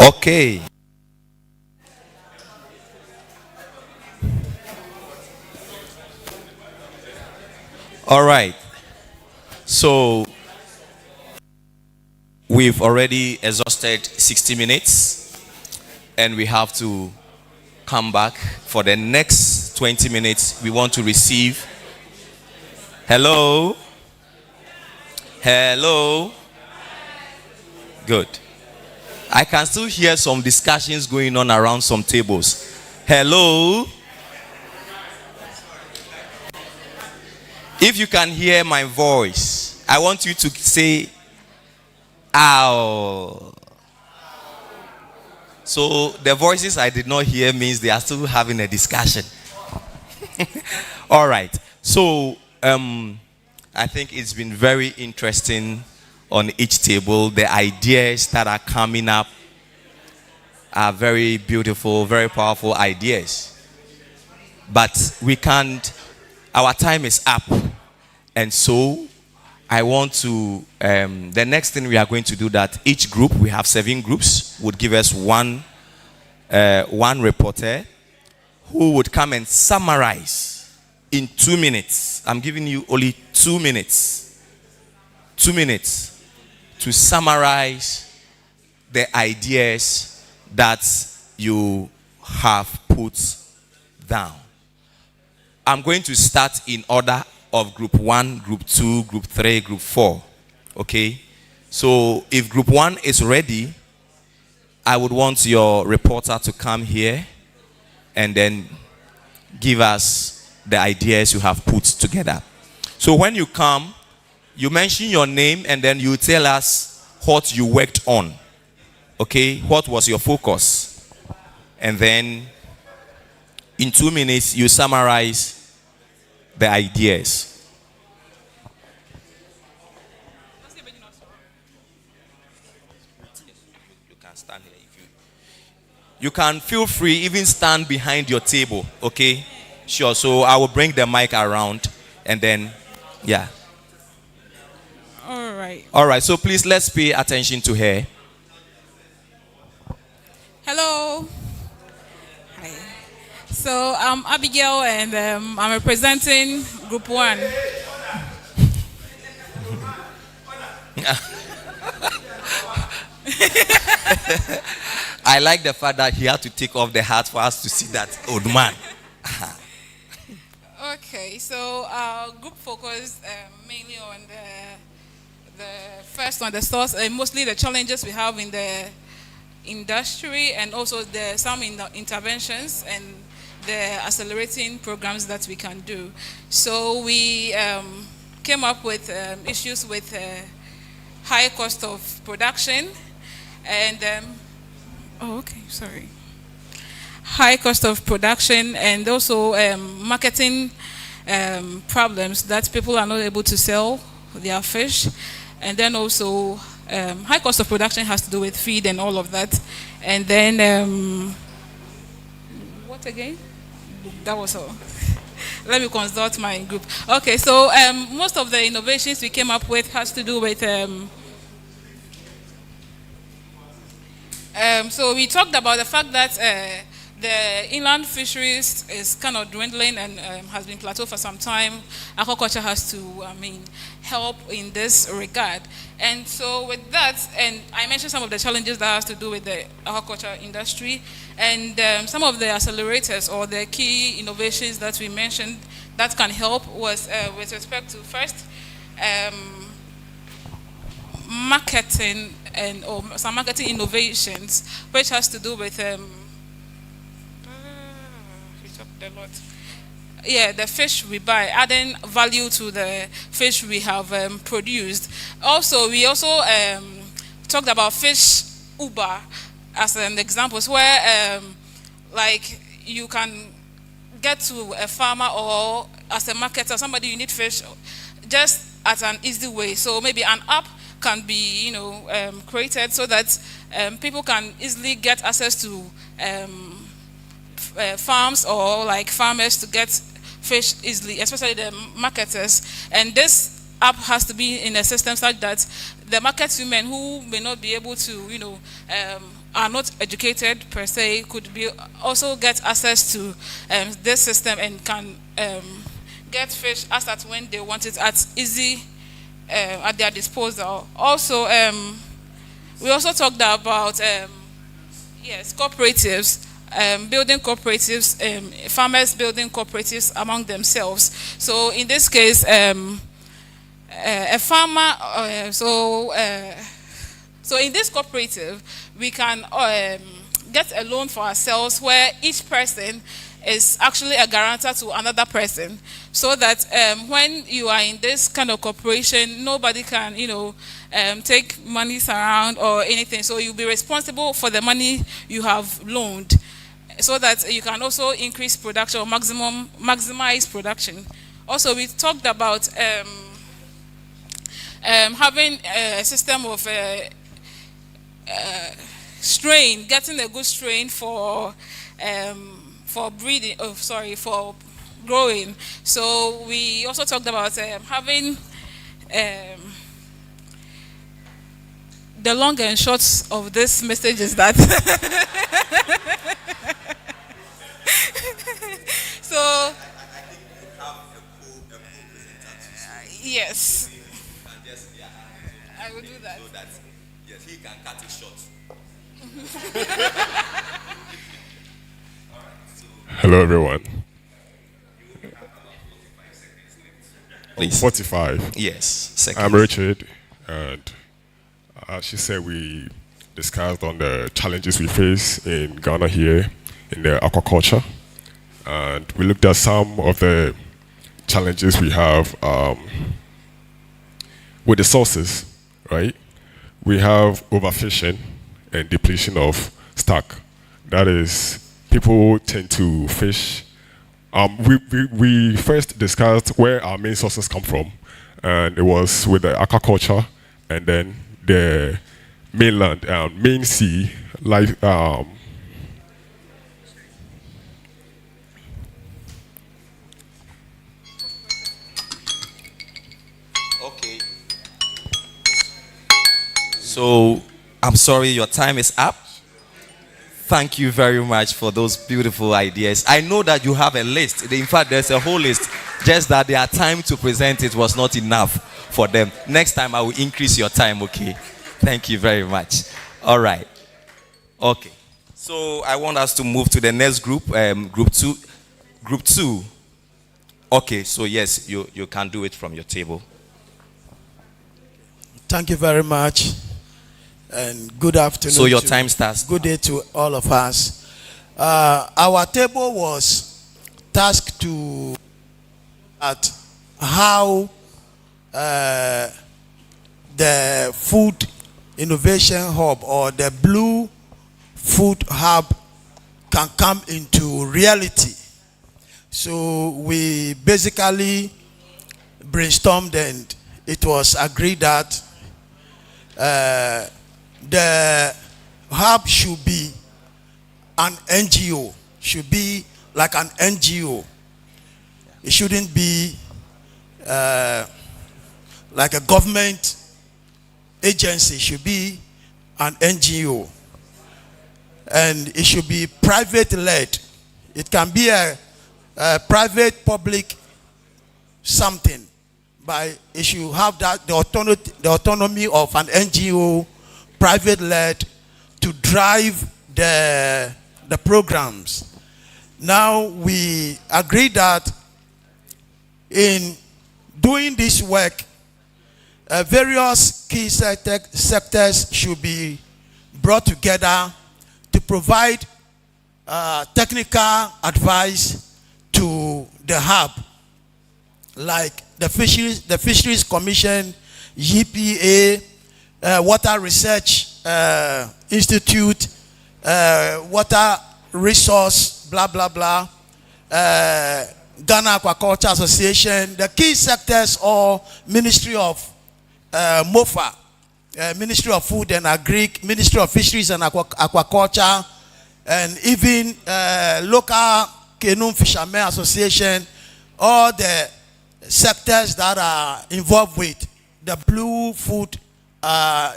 Okay. All right. So we've already exhausted 60 minutes and we have to come back for the next 20 minutes. We want to receive. Hello? Hello? Good. I can still hear some discussions going on around some tables. Hello? If you can hear my voice, I want you to say, ow. So the voices I did not hear means they are still having a discussion. All right. So I think it's been very interesting on each table. The ideas that are coming up are very beautiful, very powerful ideas. But we can't, our time is up. And so I want to, the next thing we are going to do that each group, we have 7 groups, would give us one reporter who would come and summarize in 2 minutes. I'm giving you only 2 minutes. 2 minutes to summarize the ideas that you have put down. I'm going to start in order of group 1, group 2, group 3, group 4. Okay? So if group 1 is ready, I would want your reporter to come here and then give us the ideas you have put together. So when you come, you mention your name and then you tell us what you worked on. Okay? What was your focus? And then in 2 minutes, you summarize the ideas. You can stand here if you can feel free, even stand behind your table, okay? Sure. So I will bring the mic around, and then, yeah. All right. All right. So please let's pay attention to her. Hello. Hi. So I'm Abigail, and I'm representing Group 1. I like the fact that he had to take off the hat for us to see that old man. Okay, so our group focused mainly on the first one, the source, mostly the challenges we have in the industry, and also some interventions and the accelerating programs that we can do. So we came up with issues with high cost of production and high cost of production, and also marketing problems that people are not able to sell their fish, and then also high cost of production has to do with feed and all of that, and then what again? That was all. Let me consult my group. Okay, so most of the innovations we came up with has to do with so we talked about the fact that the inland fisheries is kind of dwindling and has been plateaued for some time. Aquaculture has to, help in this regard. And so with that, and I mentioned some of the challenges that has to do with the aquaculture industry, and some of the accelerators or the key innovations that we mentioned that can help was with respect to first, marketing or some marketing innovations, which has to do with the fish we buy, adding value to the fish we have produced. Also, we also talked about fish Uber as an example, where like you can get to a farmer or as a marketer, somebody you need fish just at an easy way. So maybe an app can be, created so that people can easily get access to farms or like farmers to get fish easily, especially the marketers. And this app has to be in a system such that the market women who may not be able to, are not educated per se, could be also get access to this system and can get fish as at when they want it at easy at their disposal. Also, we also talked about cooperatives, building cooperatives, farmers building cooperatives among themselves. So in this case, a farmer. So in this cooperative, we can get a loan for ourselves where each person is actually a guarantor to another person, so that when you are in this kind of cooperation, nobody can, take monies around or anything. So you'll be responsible for the money you have loaned, so that you can also increase production or maximize production. Also, we talked about having a system of strain, getting a good strain for breeding. For growing. So we also talked about having the long and short of this message is that so yes, I will do that. So that yes, he can cut it short. Hello, everyone. Please. 45. Yes. Seconds. I'm Richard, and as she said, we discussed on the challenges we face in Ghana here in the aquaculture, and we looked at some of the challenges we have with the sources, right? We have overfishing and depletion of stock. That is, people tend to fish. We first discussed where our main sources come from, and it was with the aquaculture, and then the mainland, main sea, like So I'm sorry, your time is up. Thank you very much for those beautiful ideas. I know that you have a list. In fact, there's a whole list. Just that their time to present it was not enough for them. Next time I will increase your time, okay? Thank you very much. All right. Okay. So I want us to move to the next group, group two. Group two. Okay, so yes, you can do it from your table. Thank you very much. And good afternoon. So your time starts. Good day to all of us. Our table was tasked to at how the Food Innovation Hub or the Blue Food Hub can come into reality. So we basically brainstormed and it was agreed that the hub should be an NGO, should be like an NGO. It shouldn't be like a government agency. It should be an NGO. And it should be private-led. It can be a private-public something, but it should have that the autonomy of an NGO, private-led, to drive the programs. Now we agree that in doing this work, various key sectors should be brought together to provide technical advice to the hub, like the Fisheries Commission, EPA, Water Research Institute, Water Resource, blah, blah, blah, Ghana Aquaculture Association, the key sectors, or Ministry of MOFA, Ministry of Food and Agric, Ministry of Fisheries and Aquaculture, and even local Kenum Fishermen Association, all the sectors that are involved with the blue food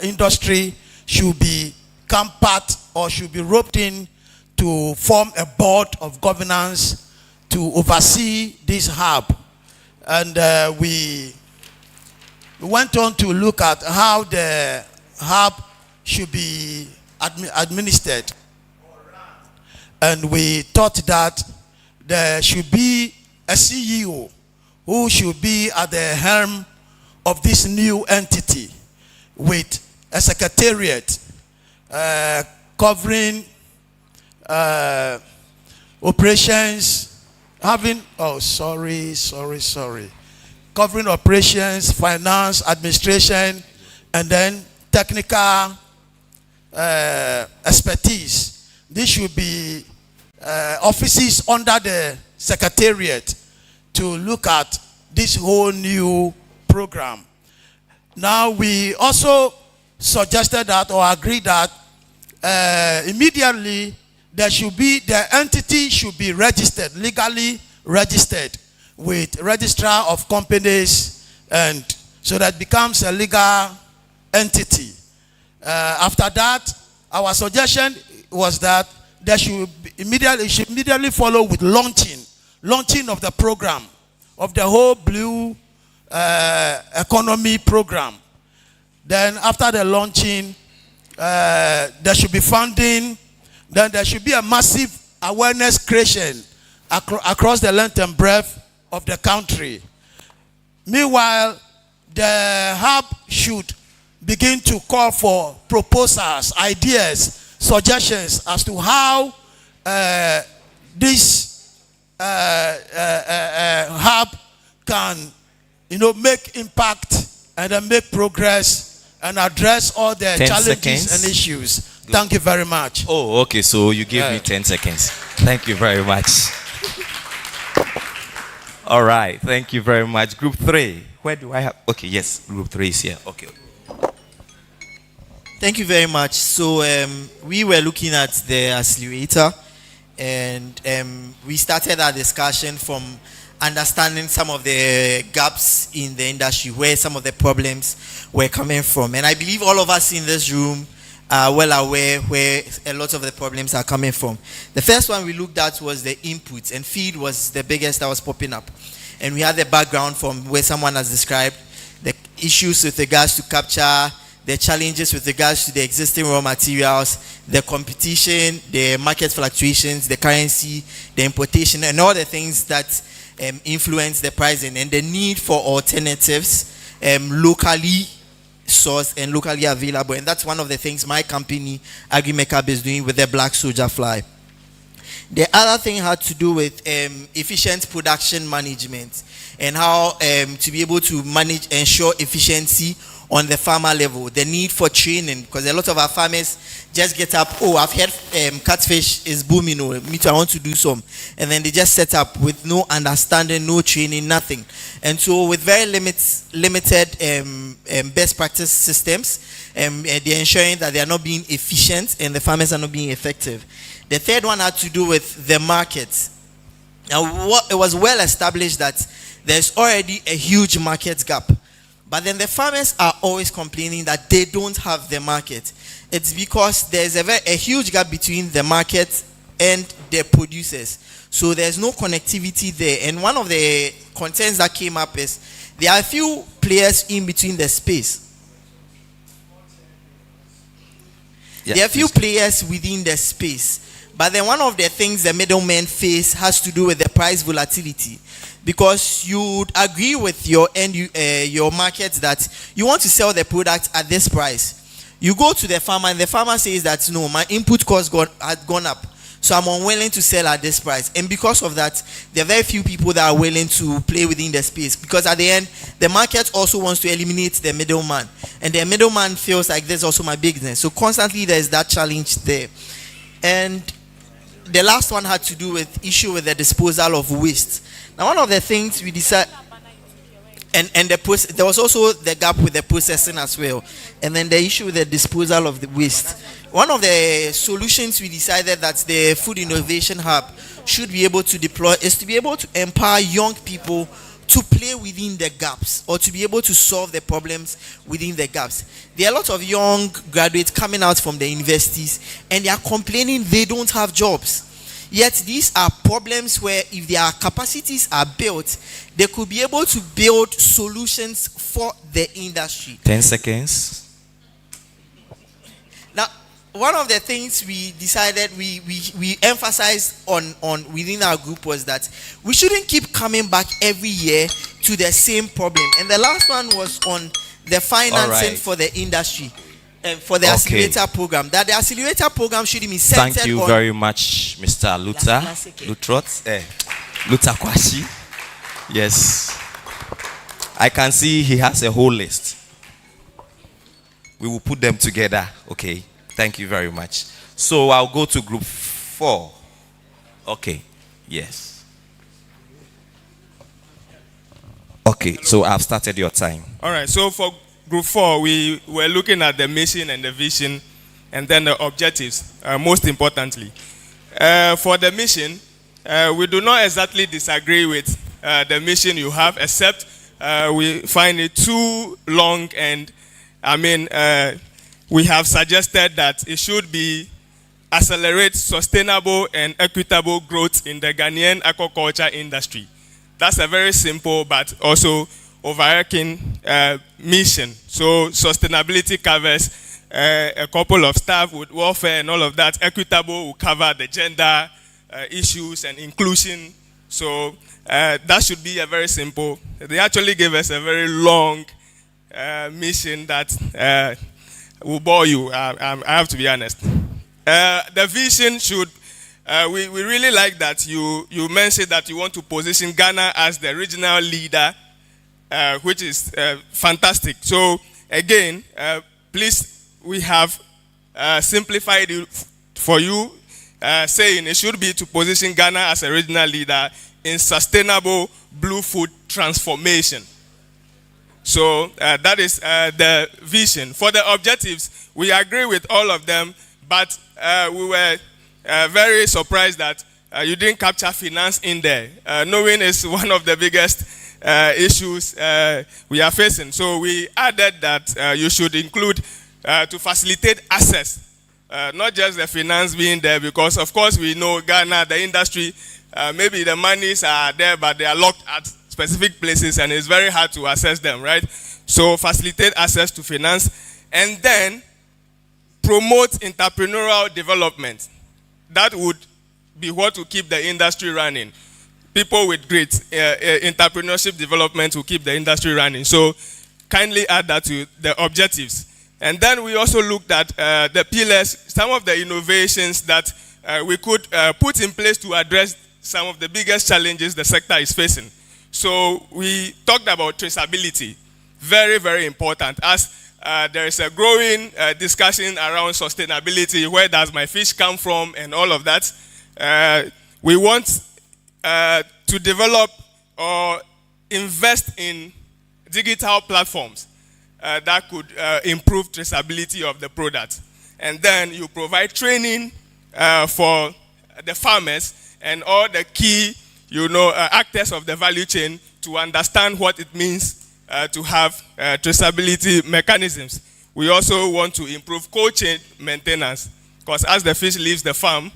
industry should become part or should be roped in to form a board of governance to oversee this hub. And we went on to look at how the hub should be administered. And we thought that there should be a CEO who should be at the helm of this new entity with a secretariat covering operations, covering operations, finance, administration, and then technical expertise. This should be offices under the secretariat to look at this whole new program. Now we also suggested that or agreed that immediately the entity should be registered, legally registered with registrar of companies, and so that becomes a legal entity. After that, our suggestion was that there should immediately follow with launching of the program, of the whole blue economy program. Then after the launching, there should be funding. Then there should be a massive awareness creation across the length and breadth of the country. Meanwhile, the hub should begin to call for proposals, ideas, suggestions as to how this hub can, make impact and then make progress and address all the challenges and issues. Good. Thank you very much. Oh, okay. So you give me 10 seconds. Thank you very much. All right. Thank you very much. Group 3. Where do I have? Okay, yes. Group 3 is here. Okay. Thank you very much. So we were looking at the accelerator, and we started our discussion from understanding some of the gaps in the industry, where some of the problems were coming from. And I believe all of us in this room are well aware where a lot of the problems are coming from. The first one we looked at was the inputs, and feed was the biggest that was popping up. And we had the background from where someone has described the issues with regards to capture, the challenges with regards to the existing raw materials, the competition, the market fluctuations, the currency, the importation, and all the things that influence the pricing, and the need for alternatives locally sourced and locally available. And that's one of the things my company, AgriMakeup, is doing with the black soldier fly. The other thing had to do with efficient production management, and how to be able to ensure efficiency on the farmer level. The need for training, because a lot of our farmers just get up, oh, I've heard catfish is booming, or me too, I want to do some. And then they just set up with no understanding, no training, nothing. And so with very limited best practice systems, they're ensuring that they are not being efficient and the farmers are not being effective. The third one had to do with the market. Now, it was well established that there's already a huge market gap. But then the farmers are always complaining that they don't have the market. It's because there's a huge gap between the market and the producers. So there's no connectivity there. And one of the concerns that came up is there are a few players in between the space. Yeah, there are a few players within the space. But then one of the things the middlemen face has to do with the price volatility. Because you would agree with your market that you want to sell the product at this price. You go to the farmer and the farmer says that, no, my input cost had gone up, so I'm unwilling to sell at this price. And because of that, there are very few people that are willing to play within the space, because at the end, the market also wants to eliminate the middleman. And the middleman feels like this is also my business. So constantly there's that challenge there. And the last one had to do with issue with the disposal of waste. Now, one of the things we decided, and there was also the gap with the processing as well, and then the issue with the disposal of the waste. One of the solutions we decided that the Food Innovation Hub should be able to deploy is to be able to empower young people to play within the gaps, or to be able to solve the problems within the gaps. There are a lot of young graduates coming out from the universities, and they are complaining they don't have jobs. Yet these are problems where if their capacities are built, they could be able to build solutions for the industry. 10 seconds. Now, one of the things we decided we emphasized on within our group was that we shouldn't keep coming back every year to the same problem. And the last one was on the financing for the industry. For the accelerator program, that the accelerator program should be centered. Thank you very much, Mr. Luther Kwashi. Yes, I can see he has a whole list. We will put them together. Okay, thank you very much. So I'll go to group 4. Okay, yes. Okay, so I've started your time. All right, so for Group 4, we were looking at the mission and the vision, and then the objectives, most importantly. For the mission, we do not exactly disagree with the mission you have, except we find it too long, and we have suggested that it should be accelerate sustainable and equitable growth in the Ghanaian aquaculture industry. That's a very simple but also overarching mission. So sustainability covers a couple of stuff with welfare and all of that. Equitable will cover the gender issues and inclusion. So that should be a very simple. They actually gave us a very long mission that will bore you. I have to be honest. The vision should, we really like that you mentioned that you want to position Ghana as the regional leader, which is fantastic. So again, please, we have simplified it for you, saying it should be to position Ghana as a regional leader in sustainable blue food transformation. So that is the vision. For the objectives, we agree with all of them, but we were very surprised that you didn't capture finance in there. Knowing is one of the biggest issues we are facing. So we added that you should include to facilitate access, not just the finance being there, because of course we know Ghana, the industry, maybe the monies are there, but they are locked at specific places and it's very hard to access them, right? So facilitate access to finance and then promote entrepreneurial development. That would be what will keep the industry running. People with great entrepreneurship development will keep the industry running. So kindly add that to the objectives. And then we also looked at the pillars, some of the innovations that we could put in place to address some of the biggest challenges the sector is facing. So we talked about traceability, very, very important, as there is a growing discussion around sustainability, where does my fish come from and all of that. We want to develop or invest in digital platforms that could improve traceability of the product. And then you provide training for the farmers and all the key, actors of the value chain to understand what it means to have traceability mechanisms. We also want to improve cold chain maintenance, because as the fish leaves the farm,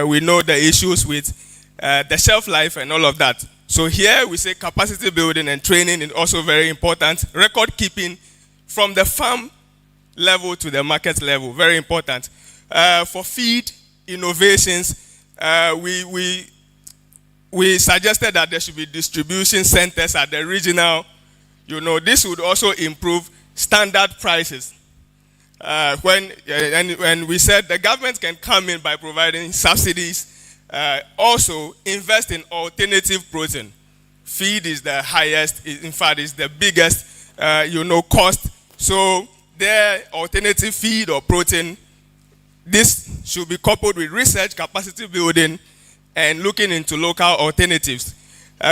we know the issues with the shelf life and all of that. So here we say capacity building and training is also very important. Record keeping from the farm level to the market level, very important. For feed innovations, we suggested that there should be distribution centers at the regional. This would also improve standard prices. When we said the government can come in by providing subsidies, also invest in alternative protein. Feed is the highest, in fact, is the biggest, cost. So their alternative feed or protein, this should be coupled with research, capacity building, and looking into local alternatives.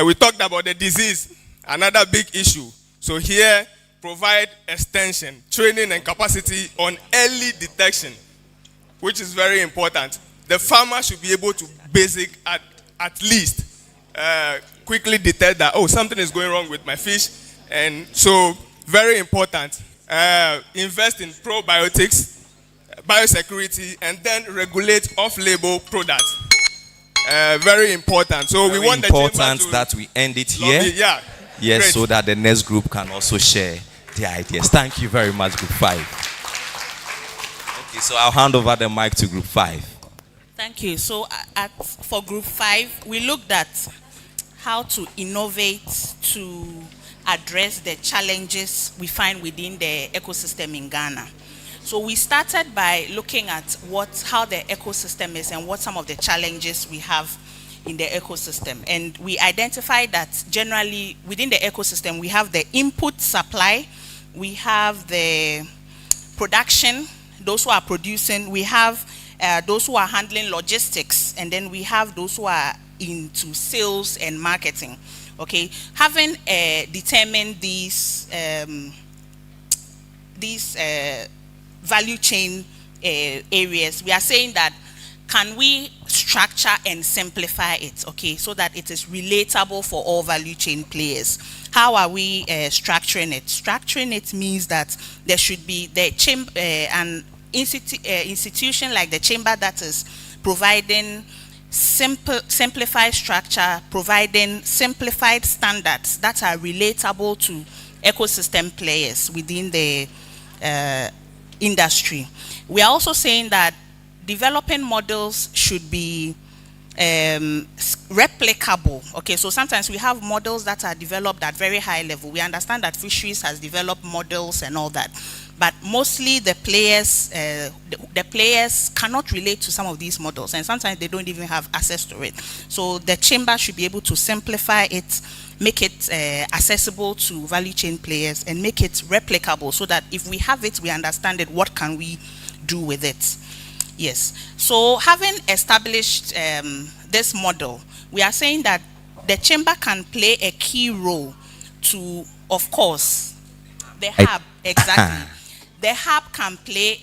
We talked about the disease, another big issue. So here, provide extension, training, and capacity on early detection, which is very important. The farmer should be able to at least quickly detect that, something is going wrong with my fish. And so, very important. Invest in probiotics, biosecurity, and then regulate off-label products. Very important. So very we want important the that we end it here. Yeah. Yes, Great. so that the next group can also share their ideas. Thank you very much, Group 5. Okay, so I'll hand over the mic to Group 5. Thank you. So for Group 5, we looked at how to innovate to address the challenges we find within the ecosystem in Ghana. So we started by looking at how the ecosystem is and what some of the challenges we have in the ecosystem. And we identified that generally within the ecosystem, we have the input supply, we have the production, those who are producing, we have those who are handling logistics, and then we have those who are into sales and marketing. Okay, having determined these value chain areas, we are saying that can we structure and simplify it, okay, so that it is relatable for all value chain players? How are we structuring it? Structuring it means that there should be the chamber, an institution like the chamber that is providing simplified structure, providing simplified standards that are relatable to ecosystem players within the industry. We are also saying that developing models should be replicable. Okay, so sometimes we have models that are developed at very high level. We understand that fisheries has developed models and all that, but mostly the players cannot relate to some of these models, and sometimes they don't even have access to it. So the chamber should be able to simplify it, make it accessible to value chain players, and make it replicable, so that if we have it, we understand it, what can we do with it? Yes. So having established this model, we are saying that the chamber can play a key role to, of course, the hub, exactly. The hub can play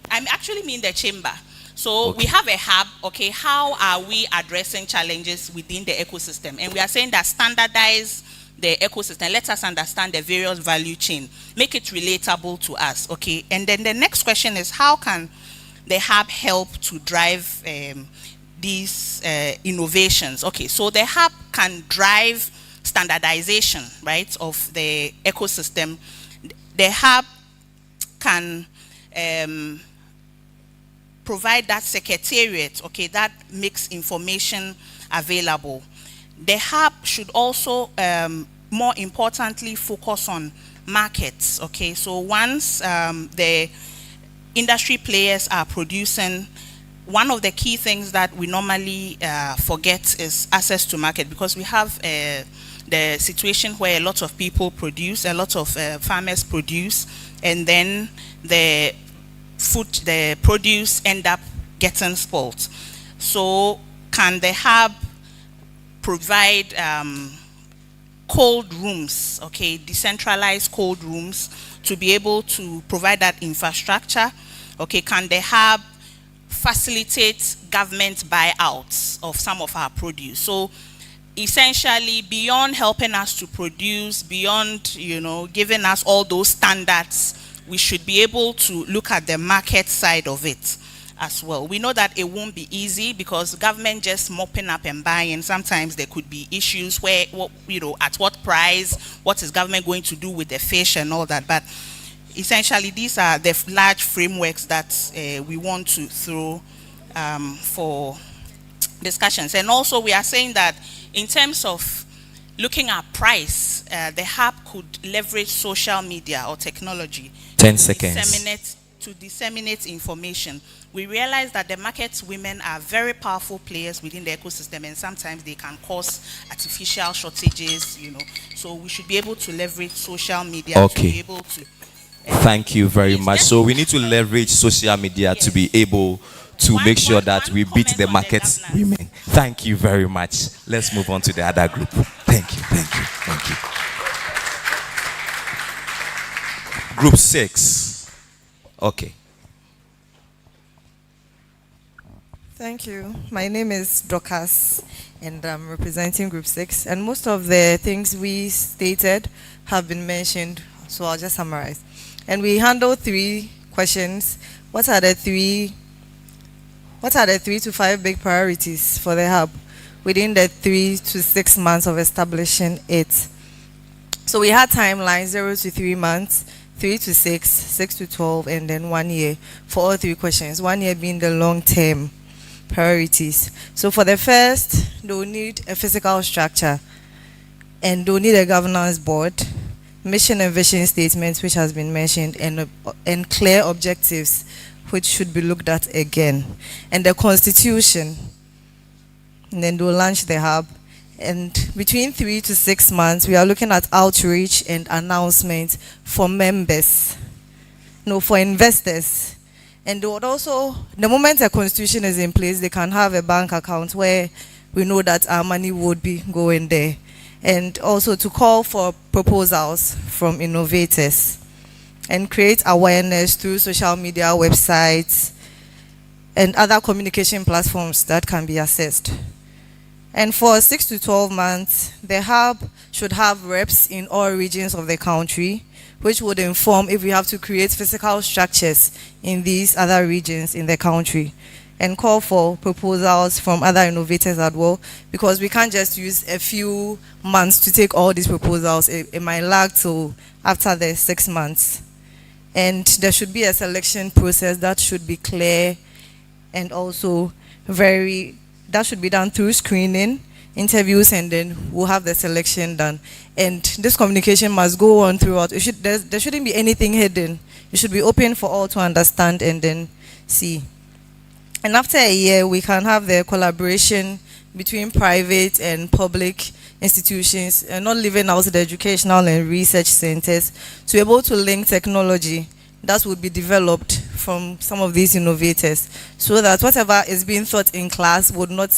I actually mean the chamber. So we have a hub, okay, how are we addressing challenges within the ecosystem? And we are saying that standardize the ecosystem, let us understand the various value chain, make it relatable to us, okay? And then the next question is, how can the hub help to drive these innovations? Okay, so the hub can drive standardization, right, of the ecosystem. The hub can provide that secretariat, okay, that makes information available. The hub should also, more importantly, focus on markets, okay? So once the industry players are producing, one of the key things that we normally forget is access to market, because we have the situation where a lot of people produce, a lot of farmers produce, and then the produce end up getting spoiled. So can the hub provide cold rooms, okay, decentralized cold rooms, to be able to provide that infrastructure? Okay, can the hub facilitate government buyouts of some of our produce? So essentially, beyond helping us to produce, beyond, you know, giving us all those standards, we should be able to look at the market side of it as well. We know that it won't be easy, because government just mopping up and buying, sometimes there could be issues where, you know, at what price, what is government going to do with the fish and all that. But essentially, these are the large frameworks that we want to throw for discussions. And also, we are saying that in terms of looking at price, the hub could leverage social media or technology 10 seconds. To disseminate information. We realize that the market women are very powerful players within the ecosystem, and sometimes they can cause artificial shortages, you know. So we should be able to leverage social media to be able to. Thank you very much. So we need to leverage social media to be able to make sure that we beat the market women. Thank you very much. Let's move on to the other group. Thank you, thank you, thank you. Group 6. Okay. Thank you. My name is Dorcas, and I'm representing Group 6. And most of the things we stated have been mentioned, so I'll just summarize. And we handle 3 questions. What are the 3 to 5 big priorities for the hub within the 3 to 6 months of establishing it? So we had timelines, 0 to 3 months, 3 to 6, 6 to 12, and then 1 year for all 3 questions. 1 year being the long-term priorities. So for the first, they'll need a physical structure, and they'll need a governance board, mission and vision statements, which has been mentioned, and clear objectives, which should be looked at again, and the constitution. And then they'll launch the hub. And between 3 to 6 months, we are looking at outreach and announcements for members, for investors. And they would also, the moment a constitution is in place, they can have a bank account where we know that our money would be going there. And also to call for proposals from innovators and create awareness through social media, websites, and other communication platforms that can be accessed. And for 6 to 12 months, the hub should have reps in all regions of the country, which would inform if we have to create physical structures in these other regions in the country, and call for proposals from other innovators as well, because we can't just use a few months to take all these proposals. It might lag till after the 6 months. And there should be a selection process that should be clear, and also that should be done through screening, interviews, and then we'll have the selection done. And this communication must go on throughout. There shouldn't be anything hidden. It should be open for all to understand and then see. And after a year, we can have the collaboration between private and public institutions, and not leaving out the educational and research centers, to be able to link technology that would be developed from some of these innovators, so that whatever is being taught in class would not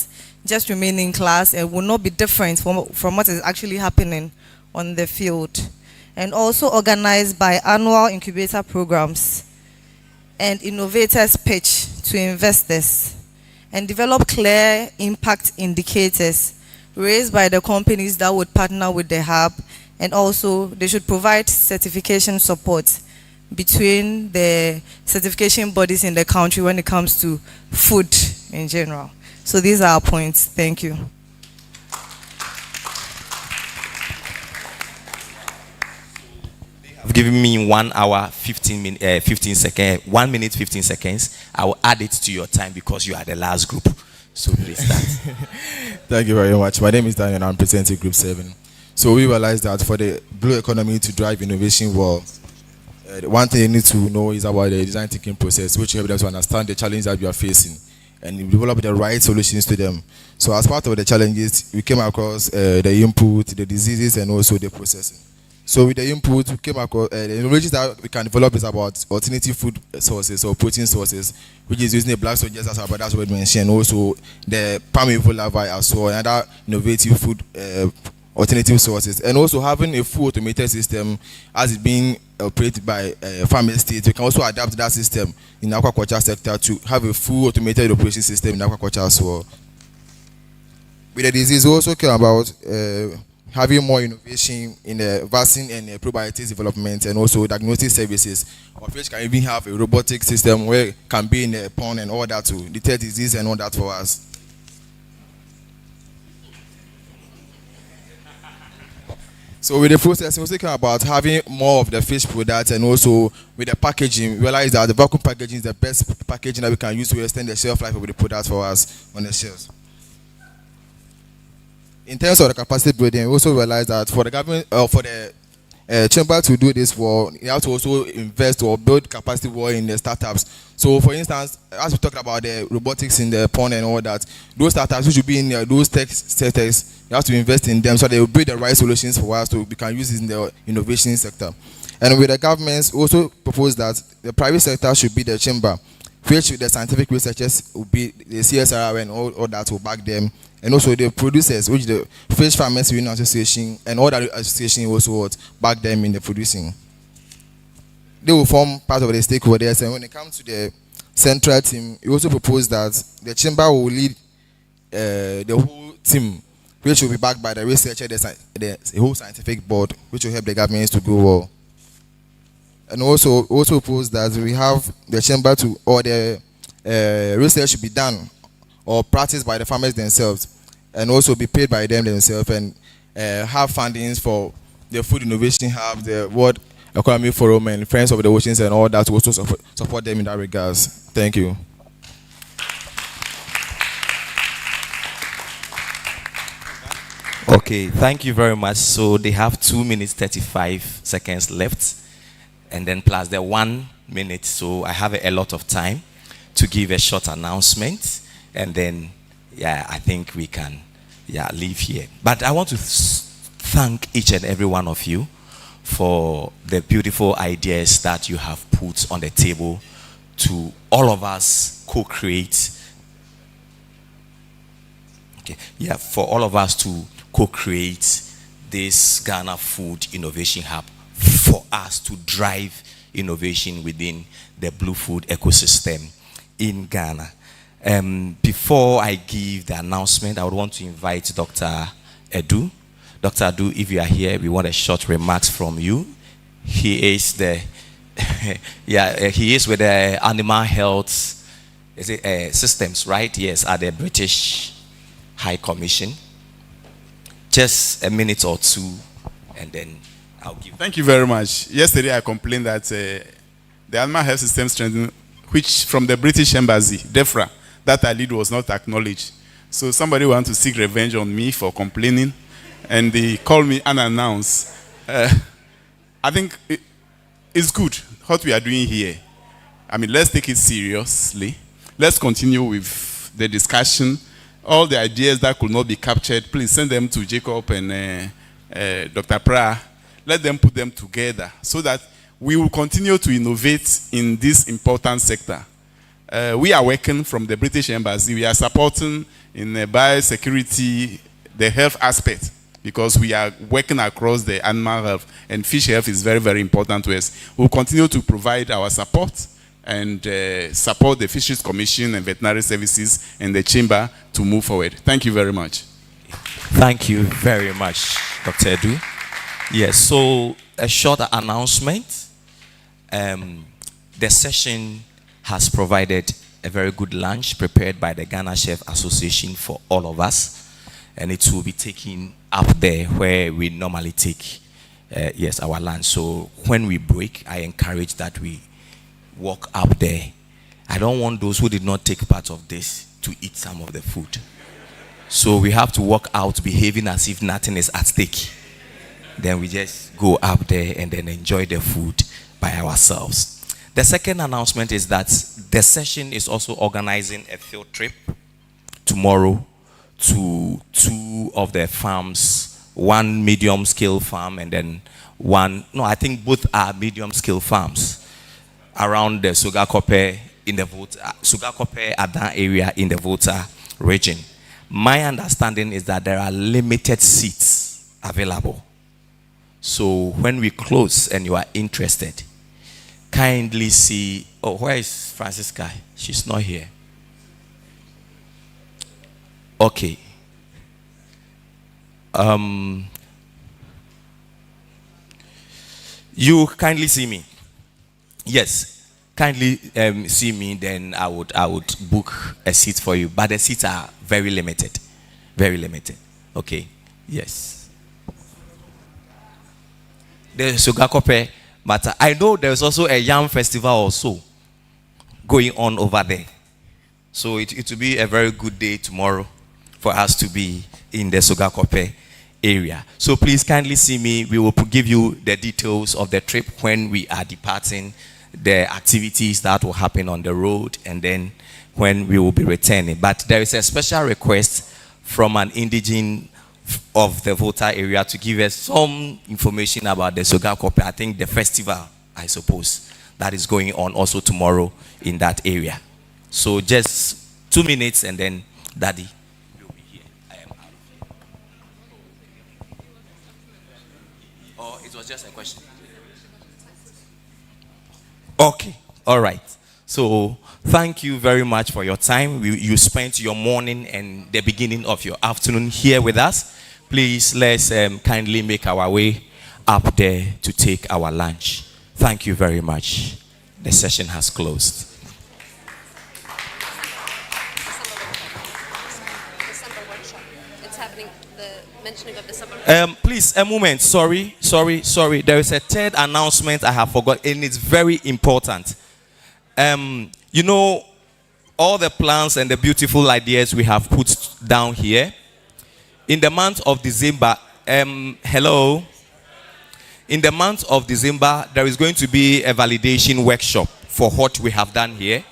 just remain in class and will not be different from what is actually happening on the field. And also organized by annual incubator programs and innovators pitch to investors and develop clear impact indicators raised by the companies that would partner with the hub, and also they should provide certification support between the certification bodies in the country when it comes to food in general. So these are our points. Thank you. You've given me 1 hour, 15 seconds, 1 minute, 15 seconds. I will add it to your time because you are the last group. So please start. Thank you very much. My name is Daniel and I'm presenting Group 7. So we realize that for the blue economy to drive innovation well, one thing you need to know is about the design thinking process, which helps them to understand the challenges that we are facing and develop the right solutions to them. So as part of the challenges, we came across the input, the diseases, and also the processing. So with the input, we came across the innovations that we can develop is about alternative food sources or protein sources, which is using the black soy just as our brothers were mentioned, also the palm oil larvae as well, and other innovative food alternative sources, and also having a full automated system as it being operated by farm estates. We can also adapt that system in the aquaculture sector to have a full automated operation system in aquaculture as well. With the disease, we also care about having more innovation in the vaccine and probiotics development, and also diagnostic services, of which can even have a robotic system where it can be in the pond and all that to detect disease and all that for us. So with the processing, we're thinking about having more of the fish products, and also with the packaging, we realize that the vacuum packaging is the best packaging that we can use to extend the shelf life of the products for us on the shelves. In terms of the capacity building, we also realize that for the government, for the chamber to do this work, you have to also invest or build capacity work in the startups. So for instance, as we talked about the robotics in the pond and all that, those startups which should be in those tech sectors, you have to invest in them so they will build the right solutions for us to we can use it in the innovation sector. And with the governments, also propose that the private sector should be the chamber, which the scientific researchers will be the CSR and all that will back them, and also the producers, which the Fish Farmers Union Association and all that association also back them in the producing. They will form part of the stakeholders, and when it comes to the central team, we also propose that the chamber will lead the whole team, which will be backed by the researcher, the whole scientific board, which will help the governments to go well. And also propose that we have the chamber to, or the research should be done or practiced by the farmers themselves, and also be paid by them themselves, and have fundings for the Food Innovation Hub, the World Economic Forum, and Friends of the Oceans, and all that to also support them in that regards. Thank you. Okay, thank you very much. So they have 2 minutes 35 seconds left, and then plus the 1 minute. So I have a lot of time to give a short announcement, and then I think we can leave here. But I want to thank each and every one of you for the beautiful ideas that you have put on the table to all of us co-create. For all of us to co-create this Ghana Food Innovation Hub for us to drive innovation within the blue food ecosystem in Ghana. Before I give the announcement, I would want to invite Dr. Edu. Dr. Edu, if you are here, we want a short remarks from you. He is the he is with the animal health systems, right? Yes, at the British High Commission. Just a minute or two, and then I'll give. Thank you very much. Yesterday I complained that the animal health system strengthening, which from the British Embassy, DEFRA, that I lead was not acknowledged. So somebody wanted to seek revenge on me for complaining, and they called me unannounced. I think it's good what we are doing here. I mean, let's take it seriously. Let's continue with the discussion. All the ideas that could not be captured, please send them to Jacob and Dr. Pra. Let them put them together so that we will continue to innovate in this important sector. We are working from the British Embassy. We are supporting in biosecurity, the health aspect, because we are working across the animal health, and fish health is very, very important to us. We'll continue to provide our support and support the Fisheries Commission and Veterinary Services and the Chamber to move forward. Thank you very much. Thank you very much, Dr. Edu. Yes, so a short announcement. The session has provided a very good lunch prepared by the Ghana Chef Association for all of us, and it will be taken up there where we normally take yes, our lunch. So when we break, I encourage that we walk up there. I don't want those who did not take part of this to eat some of the food. So we have to walk out behaving as if nothing is at stake. Then we just go up there and then enjoy the food by ourselves. The second announcement is that the session is also organizing a field trip tomorrow to 2 of the farms, one medium scale farm and then one, no, I think both are medium scale farms around the Sugakope in the Sugakope Adan area in the Volta region. My understanding is that there are limited seats available. So when we close and you are interested, kindly see, oh, where is Francisca? She's not here. Okay. You kindly see me. Yes, kindly see me, then I would book a seat for you. But the seats are very limited. Very limited. Okay. Yes. The Sugakope matter. I know there's also a yam festival also going on over there. So it will be a very good day tomorrow for us to be in the Sugakope area. So please kindly see me. We will give you the details of the trip when we are departing, the activities that will happen on the road, and then when we will be returning. But there is a special request from an indigene of the Volta area to give us some information about the Sugakope. I think the festival, I suppose, that is going on also tomorrow in that area. So just 2 minutes and then Daddy will be here. I am out of here. Oh, it was just a question. Okay, all right. So thank you very much for your time. You spent your morning and the beginning of your afternoon here with us. Please let's kindly make our way up there to take our lunch. Thank you very much. The session has closed. It's happening, the mentioning of December. Please, a moment. Sorry. There is a third announcement I have forgotten, and it's very important. You know, all the plans and the beautiful ideas we have put down here. In the month of December, hello. In the month of December, there is going to be a validation workshop for what we have done here.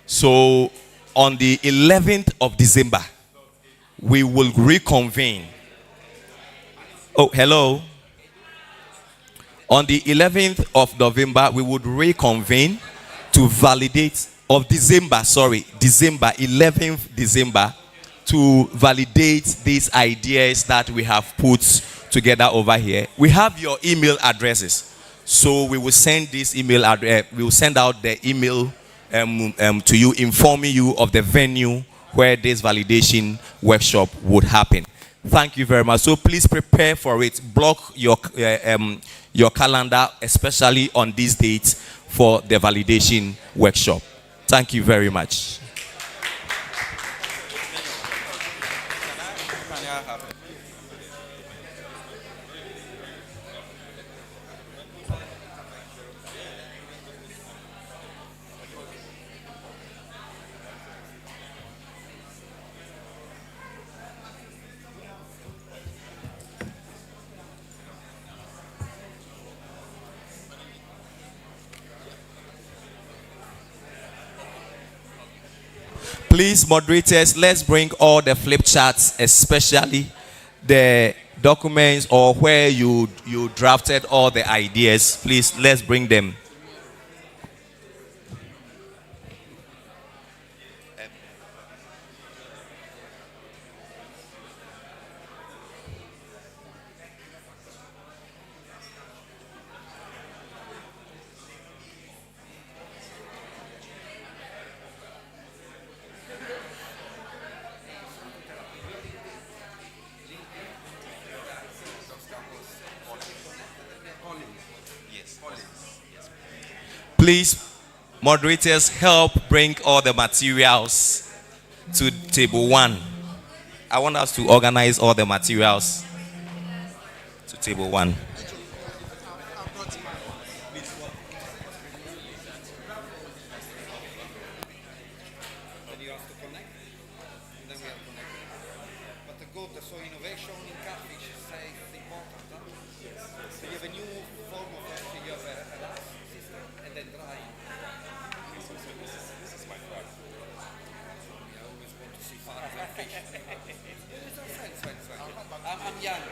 So on the 11th of December, we will reconvene. Oh, hello. On the 11th of November, we would reconvene to validate, of December, 11th December, to validate these ideas that we have put together over here. We have your email addresses. So we will send this email address, we will send out the email to you, informing you of the venue where this validation workshop would happen. Thank you very much. So please prepare for it. Block your calendar, especially on these dates, for the validation workshop. Thank you very much. Please, moderators, let's bring all the flip charts, especially the documents or where you drafted all the ideas. Please, let's bring them. Please, moderators, help bring all the materials to table 1. I want us to organize all the materials to table 1. I'm young,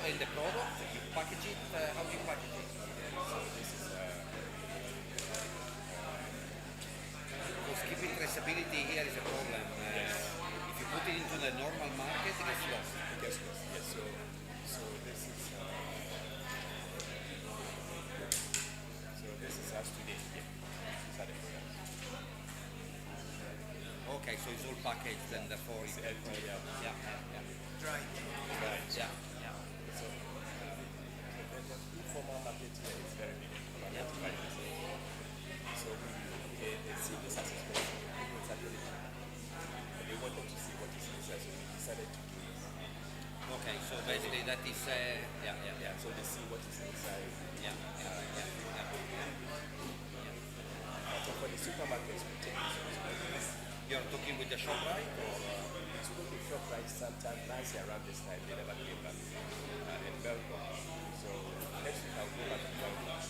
In the product, you package it, how do you package it? Because keeping traceability here is a problem. If you put it into the normal market, it gets lost. Yes. So this is us today. Okay, so it's all packaged and therefore it's LT, yeah. Dry. Yeah. So, the informal market here is very big. So they see this as a small thing. It's actually cheap. And they wanted to see what is inside, so we decided to do it. Okay, so basically that is, yeah. So they see what is inside. Yeah. So for the supermarkets, we take this. You're talking with the ShopRite? We spoke with ShopRite sometime last year around this time. They never came back in Belgium. So next week I'll go back to Belgium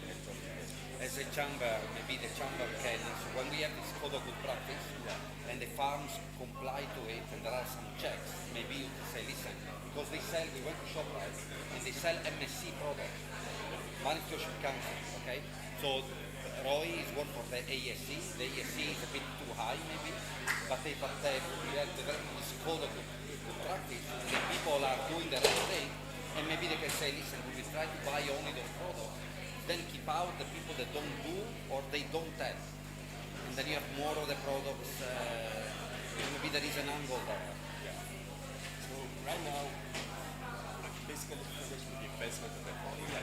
and talk to them. As a chamber, maybe the chamber can, so when we have this code of good practice and the farms comply to it and there are some checks, maybe you can say, listen, because they sell, we went to ShopRite and they sell MSC products, Manufacturing Council, okay? So Roy is work for the ASC. The ASC is a bit too high maybe, but we have developed this code of good practice. The people are doing the right thing, and maybe they can say, listen, we will try to buy only those products, then keep out the people that don't do or they don't tell. And then you have more of the products, maybe there is an angle there. Yeah. So right now, basically finish with the investment of the formula.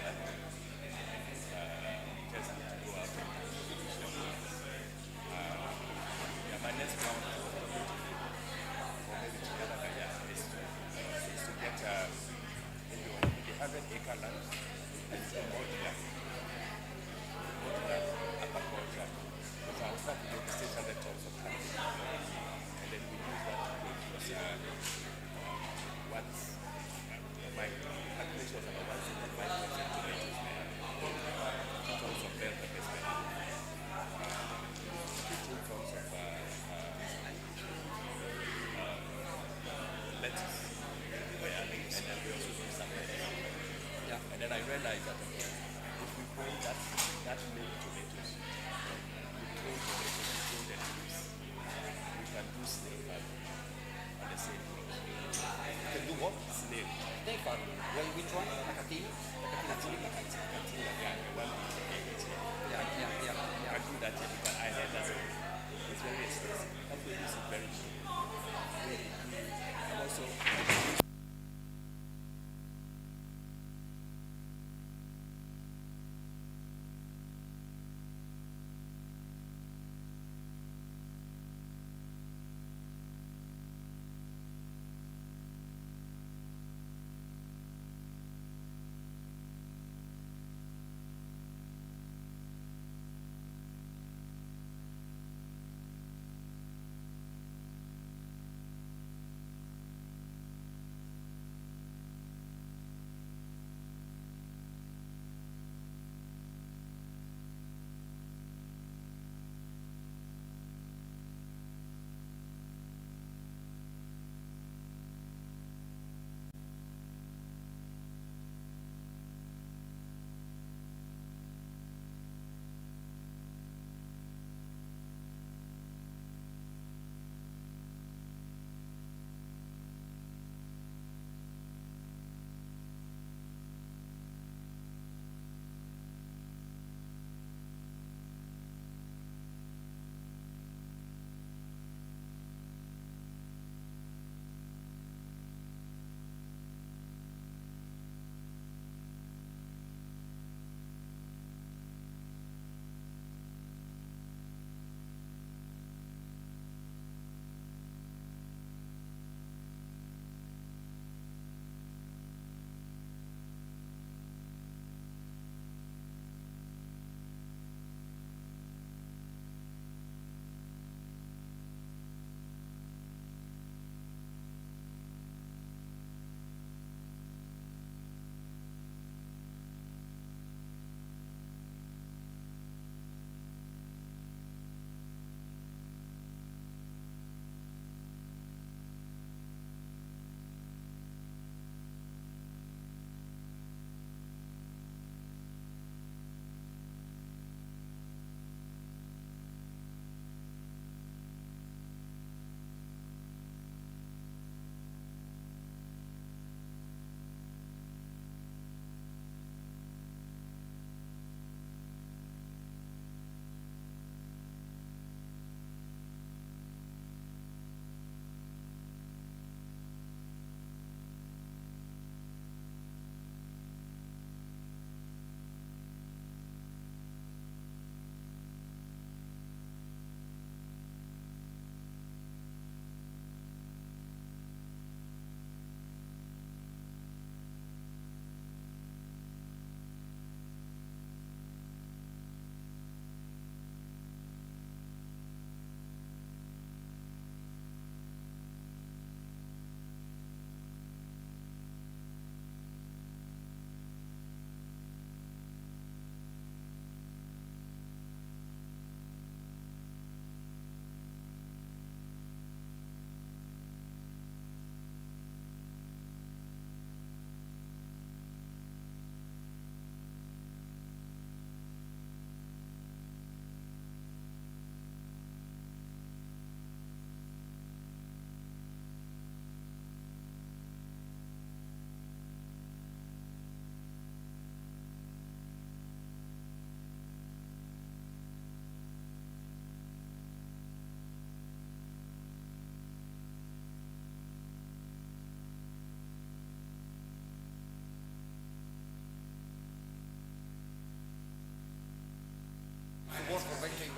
My next plan for maybe Canada is to get maybe 100-acre land and modular aquaculture. Because I'll start to get 600 tons of land. And then we use that to produce what my calculation was about 1.5% tomatoes tons of bell peppers, 15 tons of lettuce. And then we also do some lettuce. Yeah. And then I realized that if we grow that many tomatoes, we grow the leaves, we can do snail farming on the same plot. You can do what? Snail farming. Well, which one? Nakatini? Nakatini. Yeah, the one with the egg. Yeah. I do that here because I heard that it's very expensive. How to use it very cheap. I'm also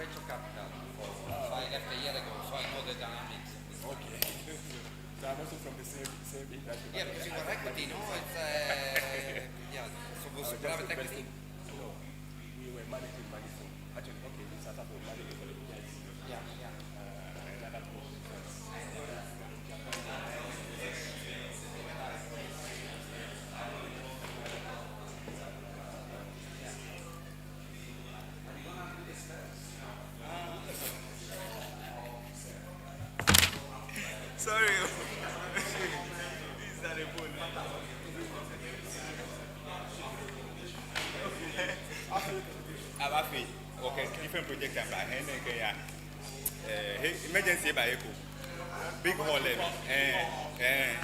venture capital. So I left a year ago, so I know the dynamics. Okay. So I'm also from the same industry. Yeah, because you were equity, no? It's, yeah, so was private equity? No, we were managing money for, actually, okay, we started with managing money. Yes. Yeah, yeah. Another process. Sorry. These are the phone. Abafi, okay, different project and by hand and emergency by echo. Big hole,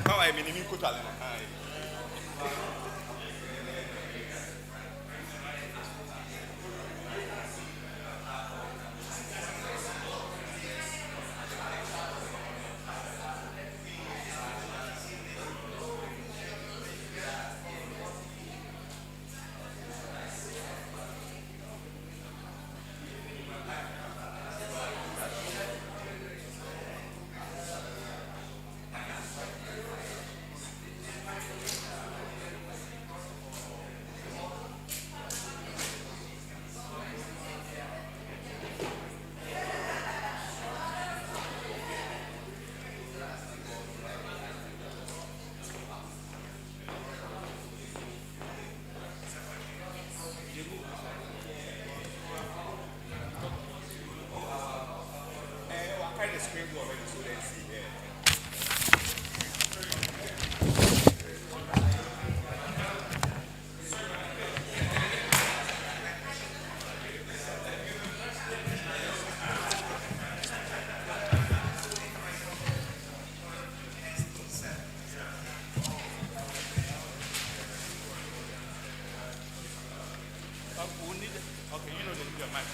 how I mean, you could Okay, you know the mic.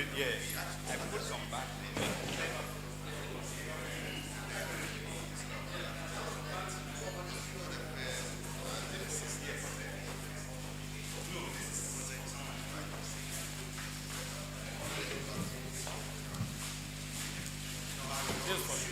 it, yeah. I put some back. Just for you.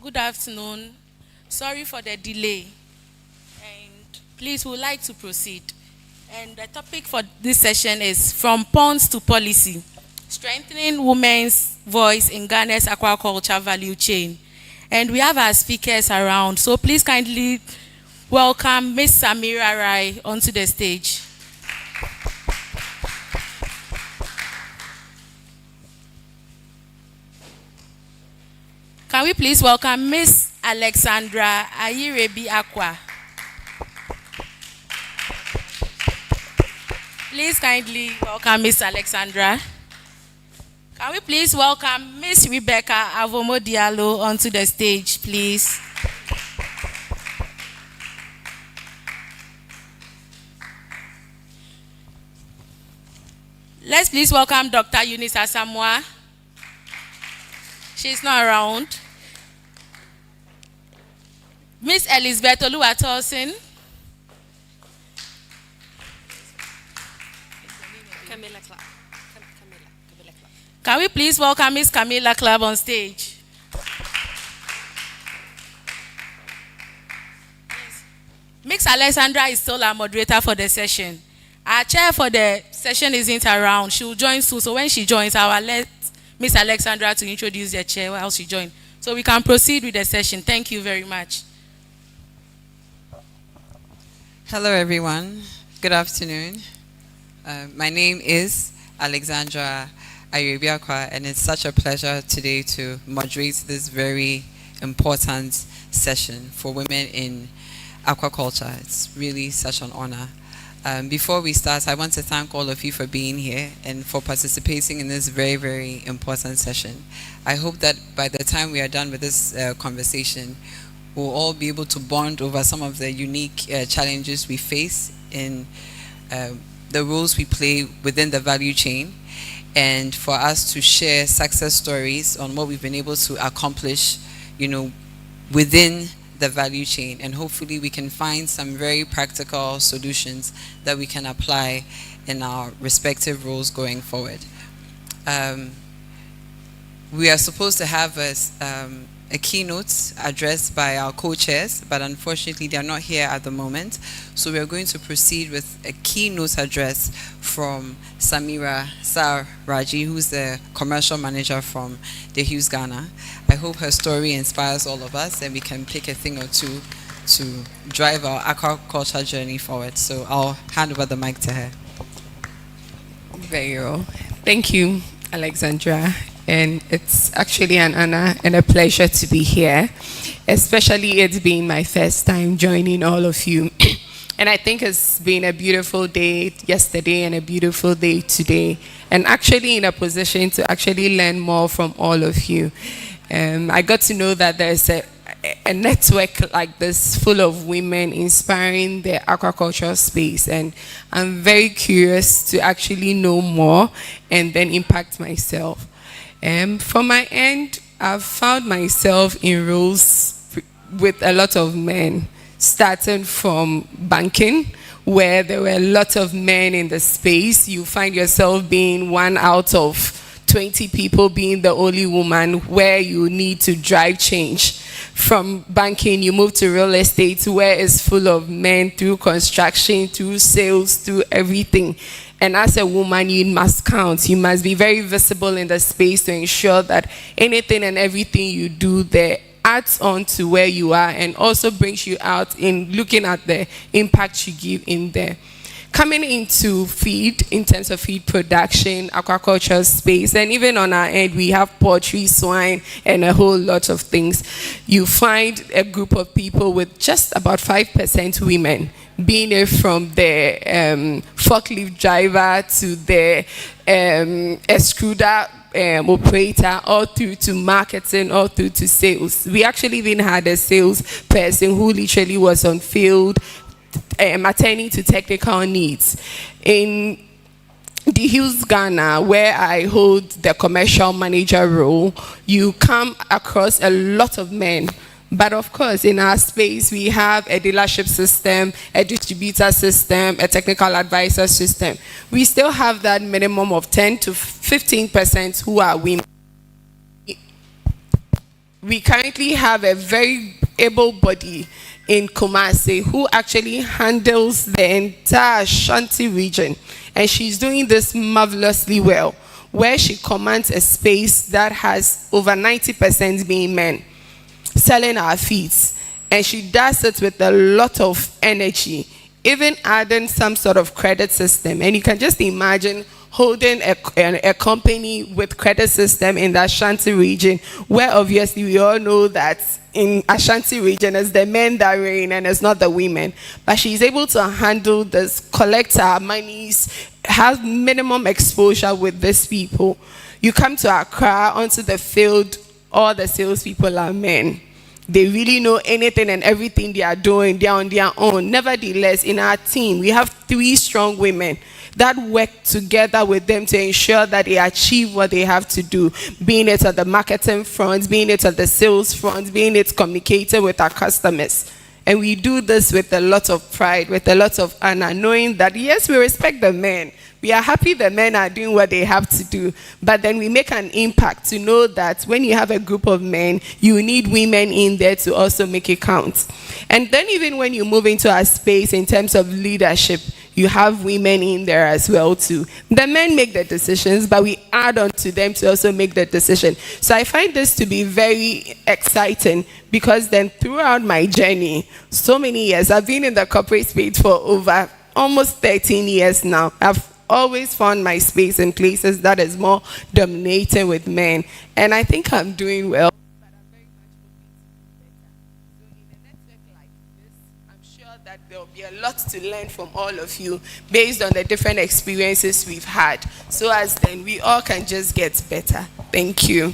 Good afternoon. Sorry for the delay. And please, we would like to proceed. And the topic for this session is From Ponds to Policy, Strengthening Women's Voice in Ghana's Aquaculture Value Chain. And we have our speakers around, so please kindly welcome Ms. Samira Rai onto the stage. Can we please welcome Ms. Alexandra Ayirebi Aqua? Please kindly welcome Ms. Alexandra. Can we please welcome Ms. Rebecca Avomo Diallo onto the stage, please? Let's please welcome Dr. Eunice Asamoah. She's not around. Miss Elizabeth Oluwatosin. Can we please welcome Miss Camilla Club on stage? Miss Alexandra is still our moderator for the session. Our chair for the session isn't around. She will join soon. So when she joins, I will let Miss Alexandra to introduce the chair while she joins. So we can proceed with the session. Thank you very much. Hello, everyone. Good afternoon. My name is Alexandra Ayirebi Aqua, and it's such a pleasure today to moderate this very important session for women in aquaculture. It's really such an honor. Before we start, I want to thank all of you for being here and for participating in this very, very important session. I hope that by the time we are done with this conversation, we'll all be able to bond over some of the unique challenges we face in the roles we play within the value chain, and for us to share success stories on what we've been able to accomplish, within the value chain, and hopefully we can find some very practical solutions that we can apply in our respective roles going forward. We are supposed to have a keynote addressed by our co-chairs, but unfortunately they are not here at the moment. So we are going to proceed with a keynote address from Samira Raji, who's the commercial manager from the Hughes Ghana. I hope her story inspires all of us and we can pick a thing or two to drive our aquaculture journey forward. So I'll hand over the mic to her. Very well. Thank you, Alexandra. And it's actually an honor and a pleasure to be here, especially it being my first time joining all of you. And I think it's been a beautiful day yesterday and a beautiful day today, and actually in a position to actually learn more from all of you. I got to know that there's a network like this full of women inspiring the aquaculture space, and I'm very curious to actually know more and then impact myself. From my end, I've found myself in roles with a lot of men, starting from banking, where there were a lot of men in the space. You find yourself being one out of 20 people, being the only woman, where you need to drive change. From banking, you move to real estate, where it's full of men, through construction, through sales, through everything. And as a woman, you must count. You must be very visible in the space to ensure that anything and everything you do there adds on to where you are and also brings you out in looking at the impact you give in there. Coming into feed, in terms of feed production, aquaculture space, and even on our end, we have poultry, swine, and a whole lot of things. You find a group of people with just about 5% women, being it from the forklift driver to the extruder operator, all through to marketing, all through to sales. We actually even had a sales person who literally was on field attending to technical needs. In the Hughes Ghana, where I hold the commercial manager role, you come across a lot of men. But of course, in our space, we have a dealership system, a distributor system, a technical advisor system. We still have that minimum of 10 to 15% who are women. we currently have a very able body in Kumasi who actually handles the entire Ashanti region. And she's doing this marvelously well, where she commands a space that has over 90% being men, selling our feeds. And she does it with a lot of energy, even adding some sort of credit system. And you can just imagine holding a company with credit system in the Ashanti region, where obviously we all know that in Ashanti region it's the men that reign and it's not the women. But she's able to handle this, collect our monies, have minimum exposure with these people. You come to Accra, onto the field, all the salespeople are men. They really know anything and everything they are doing. They are on their own. Nevertheless, in our team, we have 3 strong women that work together with them to ensure that they achieve what they have to do, being it at the marketing front, being it at the sales front, being it communicating with our customers. And we do this with a lot of pride, with a lot of honor, knowing that yes, we respect the men. We are happy the men are doing what they have to do, but then we make an impact to know that when you have a group of men, you need women in there to also make it count. And then even when you move into our space in terms of leadership, you have women in there as well too. The men make the decisions, but we add on to them to also make the decision. So I find this to be very exciting, because then throughout my journey, so many years, I've been in the corporate space for over almost 13 years now. I've always found my space in places that is more dominated with men. And I think I'm doing well. There will be a lot to learn from all of you based on the different experiences we've had, so as then we all can just get better. Thank you.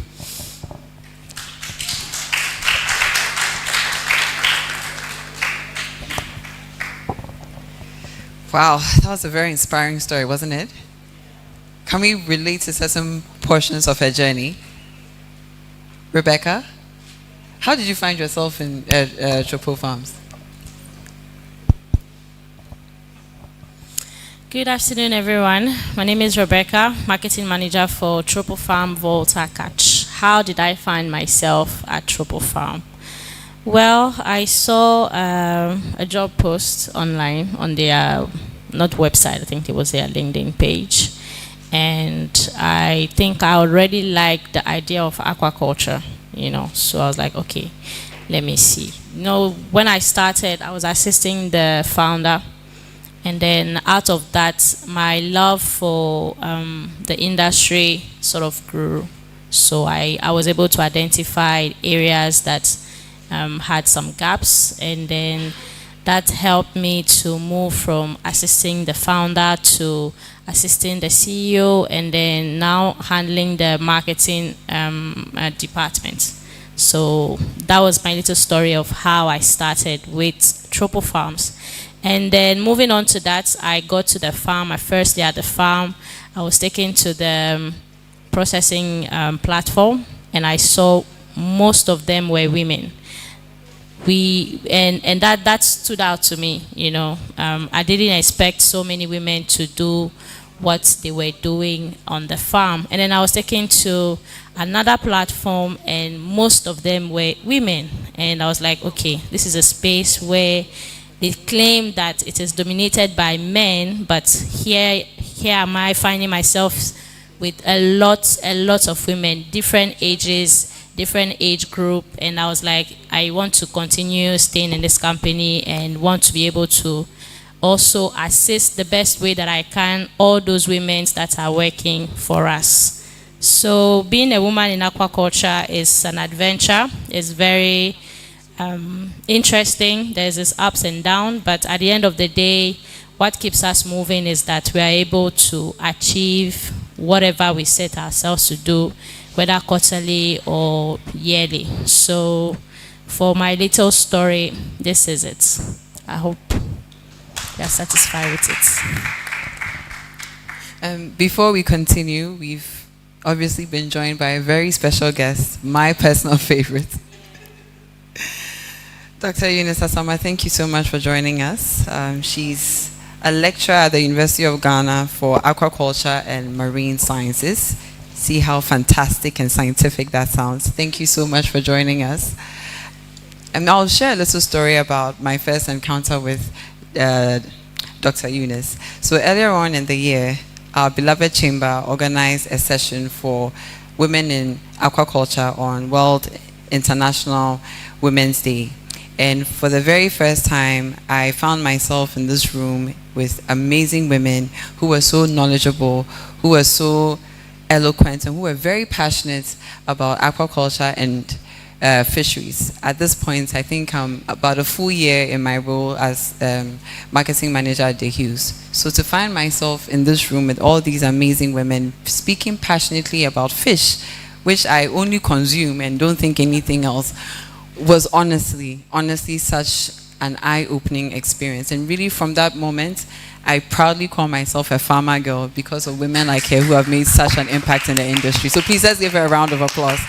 Wow, that was a very inspiring story, wasn't it? Can we relate to certain portions of her journey? Rebecca, how did you find yourself in Chopo Farms? Good afternoon, everyone. My name is Rebecca, marketing manager for Tropo Farm Volta Catch. How did I find myself at Tropo Farm? Well, I saw a job post online on their, not website, I think it was their LinkedIn page. And I think I already liked the idea of aquaculture, so I was like, okay, let me see. When I started, I was assisting the founder. And then out of that, my love for the industry sort of grew. So I was able to identify areas that had some gaps, and then that helped me to move from assisting the founder to assisting the CEO, and then now handling the marketing department. So that was my little story of how I started with Tropo Farms. And then moving on to that, I got to the farm. My first day at the farm, I was taken to the processing platform, and I saw most of them were women. And that stood out to me, I didn't expect so many women to do what they were doing on the farm. And then I was taken to another platform, and most of them were women. And I was like, okay, this is a space where they claim that it is dominated by men, but here am I finding myself with a lot of women, different ages, different age group, and I was like, I want to continue staying in this company and want to be able to also assist the best way that I can all those women that are working for us. So being a woman in aquaculture is an adventure. It's very interesting. There's this ups and downs, but at the end of the day, what keeps us moving is that we are able to achieve whatever we set ourselves to do, whether quarterly or yearly. So for my little story, this is it. I hope you're satisfied with it. Before we continue, we've obviously been joined by a very special guest, my personal favorite. Dr. Eunice Asama, thank you so much for joining us. She's a lecturer at the University of Ghana for Aquaculture and Marine Sciences. see how fantastic and scientific that sounds. Thank you so much for joining us. And I'll share a little story about my first encounter with Dr. Eunice. So earlier on in the year, our beloved chamber organized a session for women in aquaculture on World International Women's Day. And for the very first time, I found myself in this room with amazing women who were so knowledgeable, who were so eloquent, and who were very passionate about aquaculture and fisheries. At this point, I think I'm about a full year in my role as marketing manager at the Hughes. So to find myself in this room with all these amazing women speaking passionately about fish, which I only consume and don't think anything else, was honestly such an eye-opening experience. And really from that moment, I proudly call myself a farmer girl because of women like her who have made such an impact in the industry. So please let's give her a round of applause.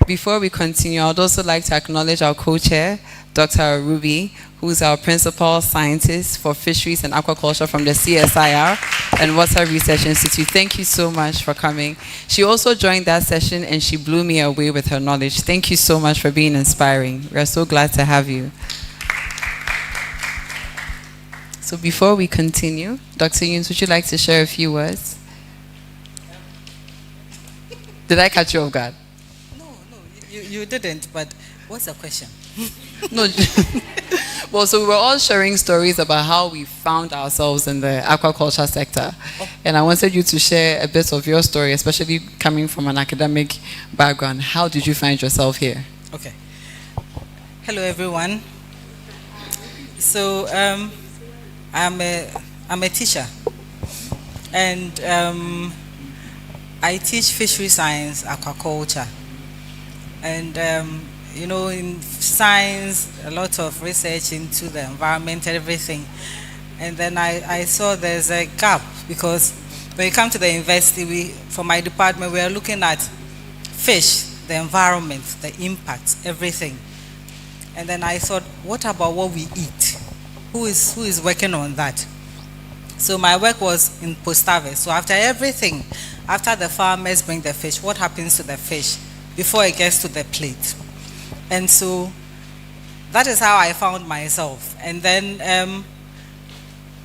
Before we continue, I would also like to acknowledge our co-chair, Dr. Ruby, who's our principal scientist for fisheries and aquaculture from the CSIR and Water Research Institute. Thank you so much for coming. She also joined that session and she blew me away with her knowledge. Thank you so much for being inspiring. We're so glad to have you. So before we continue, Dr. Yunes, would you like to share a few words? Did I catch you off guard? You didn't, but what's the question? No. Well, so we were all sharing stories about how we found ourselves in the aquaculture sector. And I wanted you to share a bit of your story, especially coming from an academic background. How did you find yourself here? Okay. Hello, everyone. So I'm a teacher. And I teach fishery science, aquaculture. And you know, in science, a lot of research into the environment and everything. And then I saw there's a gap because when you come to the university, from my department, we are looking at fish, the environment, the impact, everything. And then I thought, what about what we eat? Who is working on that? So my work was in post-harvest. So after everything, after the farmers bring the fish, what happens to the fish before it gets to the plate? And so that is how I found myself. And then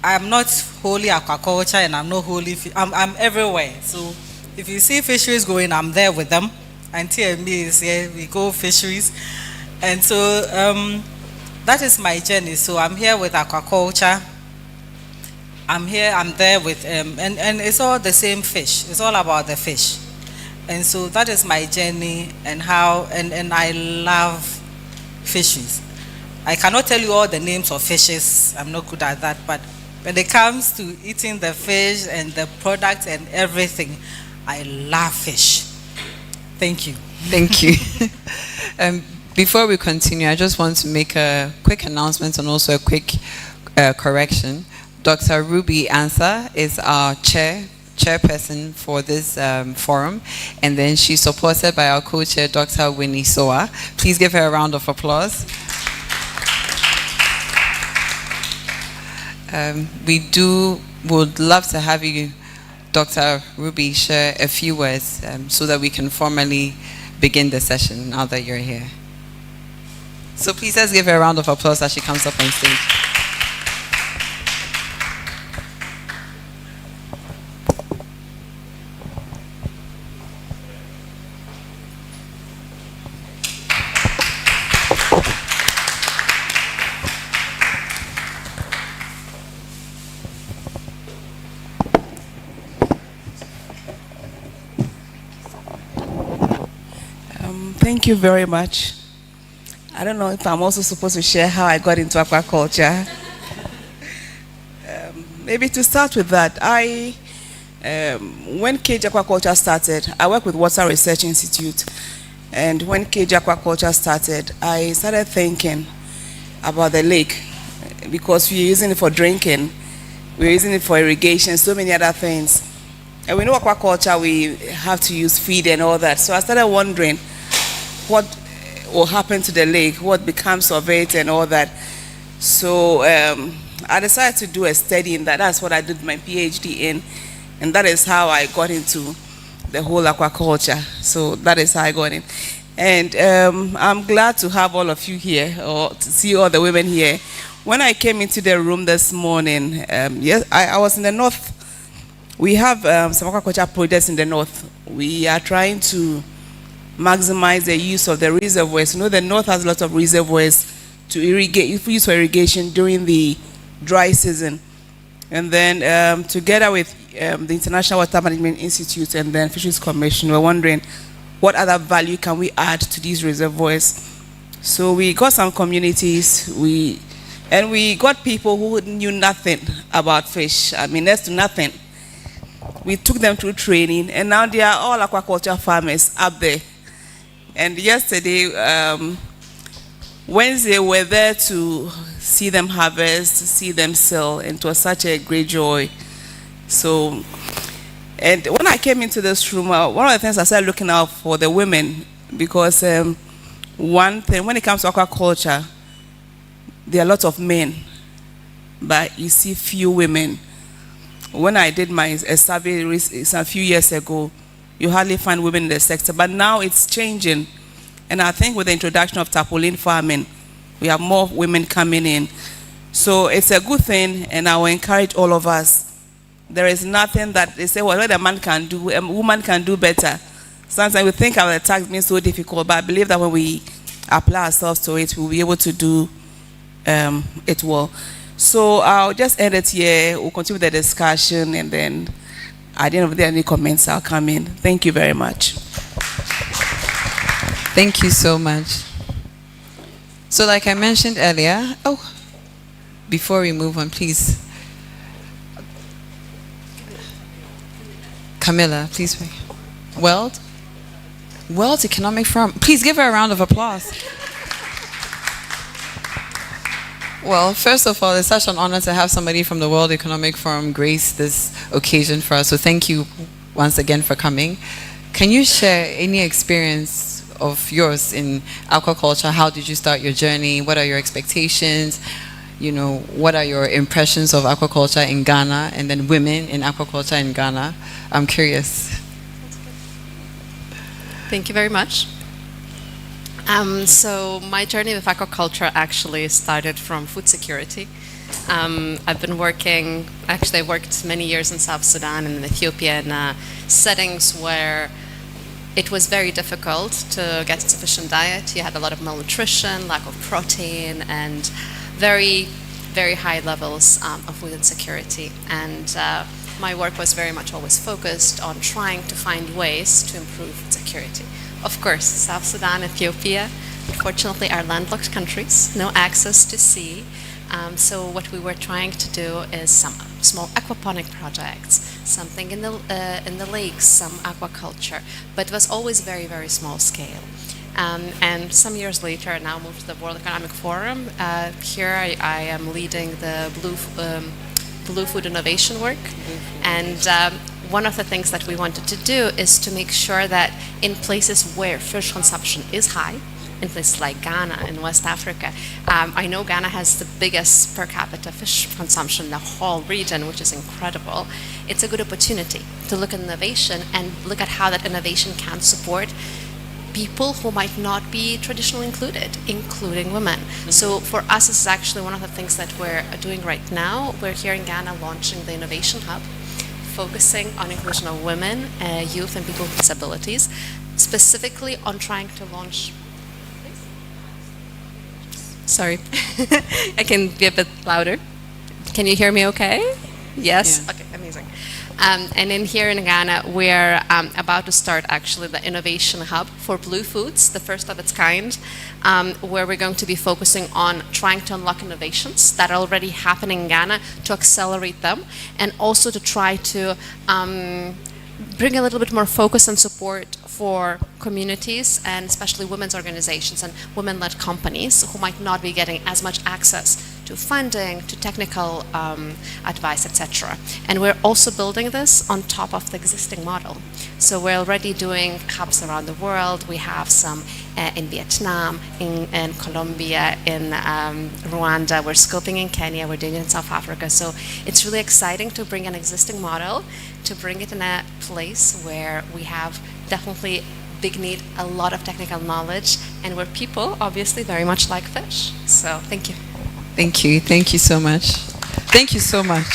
I'm not wholly aquaculture and I'm not wholly, I'm everywhere. So if you see fisheries going, I'm there with them. Auntie and me is here, we go fisheries. And so that is my journey. So I'm here with aquaculture. I'm there with, and it's all the same fish. It's all about the fish. And so that is my journey and how, and I love fishes. I cannot tell you all the names of fishes. I'm not good at that. But when it comes to eating the fish and the product and everything, I love fish. Thank you. Thank you. Before we continue, I just want to make a quick announcement and also a quick correction. Dr. Ruby Ansah is our chairperson for this forum, and then she's supported by our co-chair, Dr. Winnie Soa. Please give her a round of applause. Would love to have you, Dr. Ruby, share a few words so that we can formally begin the session now that you're here. So please let's give her a round of applause as she comes up on stage. Thank you very much. I don't know if I'm also supposed to share how I got into aquaculture. Maybe to start with that, when Cage Aquaculture started, I work with Water Research Institute, and when Cage Aquaculture started, I started thinking about the lake because we're using it for drinking, we're using it for irrigation, so many other things. And we know aquaculture, we have to use feed and all that. So I started wondering what will happen to the lake, what becomes of it and all that. So I decided to do a study in that. That's what I did my PhD in. And that is how I got into the whole aquaculture. So that is how I got in. And I'm glad to have all of you here, or to see all the women here. When I came into the room this morning, yes, I was in the north. We have some aquaculture projects in the north. We are trying to maximize the use of the reservoirs. You know, the north has lots of reservoirs to irrigate, use for irrigation during the dry season. And then together with the International Water Management Institute and then Fisheries Commission, we're wondering what other value can we add to these reservoirs. So we got some communities, we got people who knew nothing about fish, I mean next to nothing. We took them through training, and now they are all aquaculture farmers up there. And yesterday, Wednesday, we were there to see them harvest, see them sell, and it was such a great joy. So, and when I came into this room, one of the things I started looking out for the women, because one thing, when it comes to aquaculture, there are lots of men, but you see few women. When I did my survey a few years ago, you hardly find women in the sector, but now it's changing. And I think with the introduction of tarpaulin farming, we have more women coming in. So it's a good thing, and I will encourage all of us. There is nothing that they say, well, what a man can do, a woman can do better. Sometimes we think our task being so difficult, but I believe that when we apply ourselves to it, we'll be able to do it well. So I'll just end it here. We'll continue the discussion, and then at the end of the day, any comments, I'll come in. Thank you very much. Thank you so much. So like I mentioned earlier, before we move on, please. Camilla, please. World Economic Forum. Please give her a round of applause. Well, first of all, it's such an honor to have somebody from the World Economic Forum grace this occasion for us. So thank you once again for coming. Can you share any experience of yours in aquaculture? How did you start your journey? What are your expectations? You know, what are your impressions of aquaculture in Ghana and then women in aquaculture in Ghana? I'm curious. Thank you very much. So my journey with aquaculture actually started from food security. I've been working, actually I worked many years in South Sudan and in Ethiopia in settings where it was very difficult to get a sufficient diet. You had a lot of malnutrition, lack of protein, and very, very high levels of food insecurity. And my work was very much always focused on trying to find ways to improve food security. Of course, South Sudan, Ethiopia, unfortunately are landlocked countries, no access to sea. So what we were trying to do is some small aquaponic projects, something in the lakes, some aquaculture, but it was always very, very small scale. And some years later, I now moved to the World Economic Forum. Here I am leading the Blue Food Innovation work. And one of the things that we wanted to do is to make sure that in places where fish consumption is high, in places like Ghana in West Africa, I know Ghana has the biggest per capita fish consumption in the whole region, which is incredible. It's a good opportunity to look at innovation and look at how that innovation can support people who might not be traditionally included, including women. So for us, this is actually one of the things that we're doing right now. We're here in Ghana launching the Innovation Hub, focusing on inclusion of women, youth, and people with disabilities, specifically on trying to launch. Sorry, I can be a bit louder. Can you hear me okay? Yes? Yeah. Okay, amazing. And in here in Ghana, we're about to start actually the Innovation Hub for Blue Foods, the first of its kind, where we're going to be focusing on trying to unlock innovations that are already happening in Ghana, to accelerate them, and also to try to bring a little bit more focus and support for communities, and especially women's organizations and women-led companies who might not be getting as much access to to funding, to technical advice, etc. And we're also building this on top of the existing model. So we're already doing hubs around the world. We have some in Vietnam, in Colombia, in Rwanda. We're scoping in Kenya. We're doing it in South Africa. So it's really exciting to bring an existing model, to bring it in a place where we have definitely big need, a lot of technical knowledge, and where people obviously very much like fish. So thank you. Thank you. Thank you so much. Thank you so much.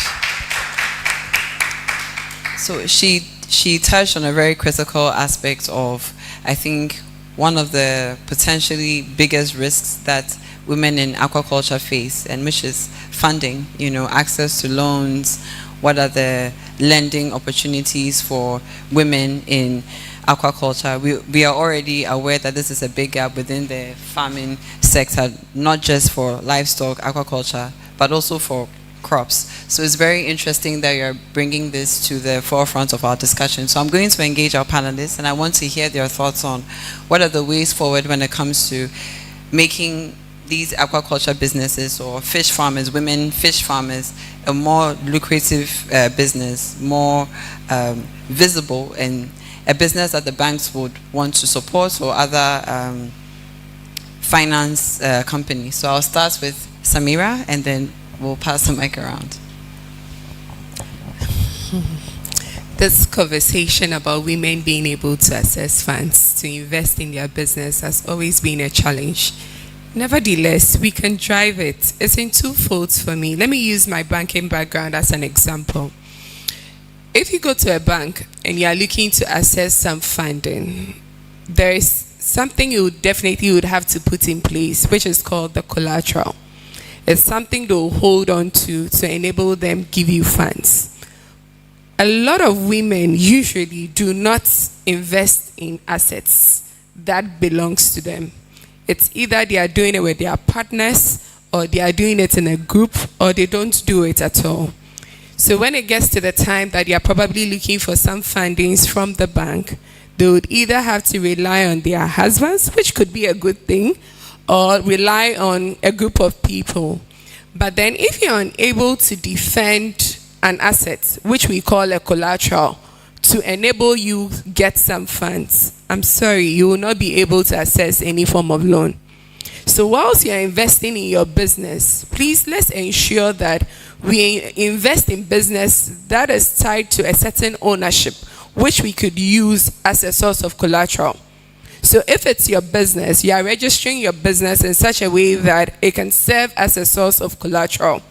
So she touched on a very critical aspect of, I think, one of the potentially biggest risks that women in aquaculture face, and which is funding, access to loans. What are the lending opportunities for women in aquaculture? We are already aware that this is a big gap within the farming sector, not just for livestock aquaculture, but also for crops. So it's very interesting that you're bringing this to the forefront of our discussion. So I'm going to engage our panelists, and I want to hear their thoughts on what are the ways forward when it comes to making these aquaculture businesses, or fish farmers, women fish farmers, a more lucrative business, more visible, and a business that the banks would want to support, or other finance companies. So I'll start with Samira, and then we'll pass the mic around. This conversation about women being able to access funds to invest in their business has always been a challenge. Nevertheless, we can drive it. It's in two folds for me. Let me use my banking background as an example. If you go to a bank and you are looking to access some funding, there is something you definitely would have to put in place, which is called the collateral. It's something they'll hold on to enable them give you funds. A lot of women usually do not invest in assets that belongs to them. It's either they are doing it with their partners, or they are doing it in a group, or they don't do it at all. So when it gets to the time that they are probably looking for some fundings from the bank, they would either have to rely on their husbands, which could be a good thing, or rely on a group of people. But then if you're unable to defend an asset, which we call a collateral, to enable you get some funds, I'm sorry, you will not be able to access any form of loan. So whilst you're investing in your business, please let's ensure that we invest in business that is tied to a certain ownership, which we could use as a source of collateral. So if it's your business, you are registering your business in such a way that it can serve as a source of collateral.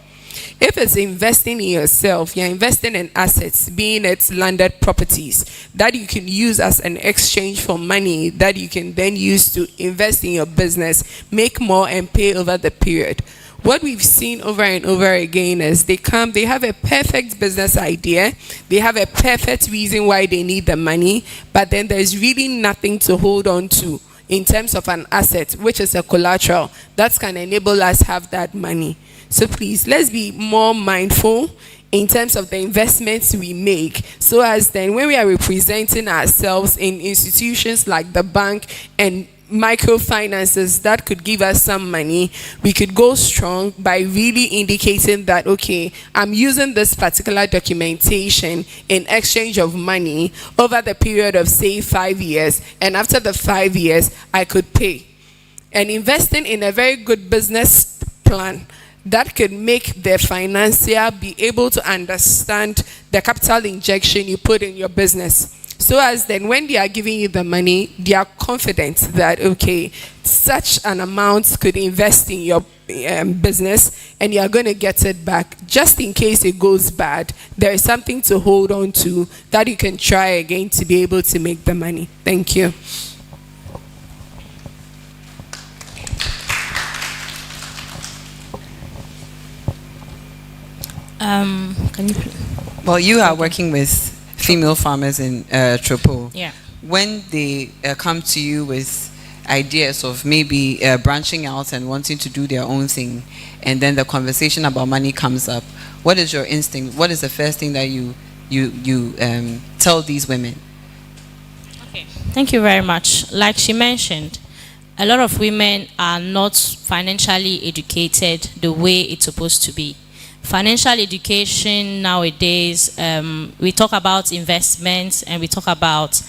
If it's investing in yourself, you're investing in assets, being it landed properties, that you can use as an exchange for money that you can then use to invest in your business, make more and pay over the period. What we've seen over and over again is they have a perfect business idea, they have a perfect reason why they need the money, but then there's really nothing to hold on to in terms of an asset, which is a collateral that can enable us have that money. So please, let's be more mindful in terms of the investments we make, so as then when we are representing ourselves in institutions like the bank and microfinances that could give us some money, we could go strong by really indicating that, okay, I'm using this particular documentation in exchange of money over the period of say 5 years, and after the 5 years I could pay. And investing in a very good business plan that could make the financier be able to understand the capital injection you put in your business. So as then when they are giving you the money, they are confident that, okay, such an amount could invest in your business and you are going to get it back. Just in case it goes bad, there is something to hold on to that you can try again to be able to make the money. Thank you. Can you? Well, you are working with female farmers in Tropo. Yeah. When they come to you with ideas of maybe branching out and wanting to do their own thing, and then the conversation about money comes up, what is your instinct? What is the first thing that you tell these women? Okay. Thank you very much. Like she mentioned, a lot of women are not financially educated the way it's supposed to be. Financial education nowadays, we talk about investments and we talk about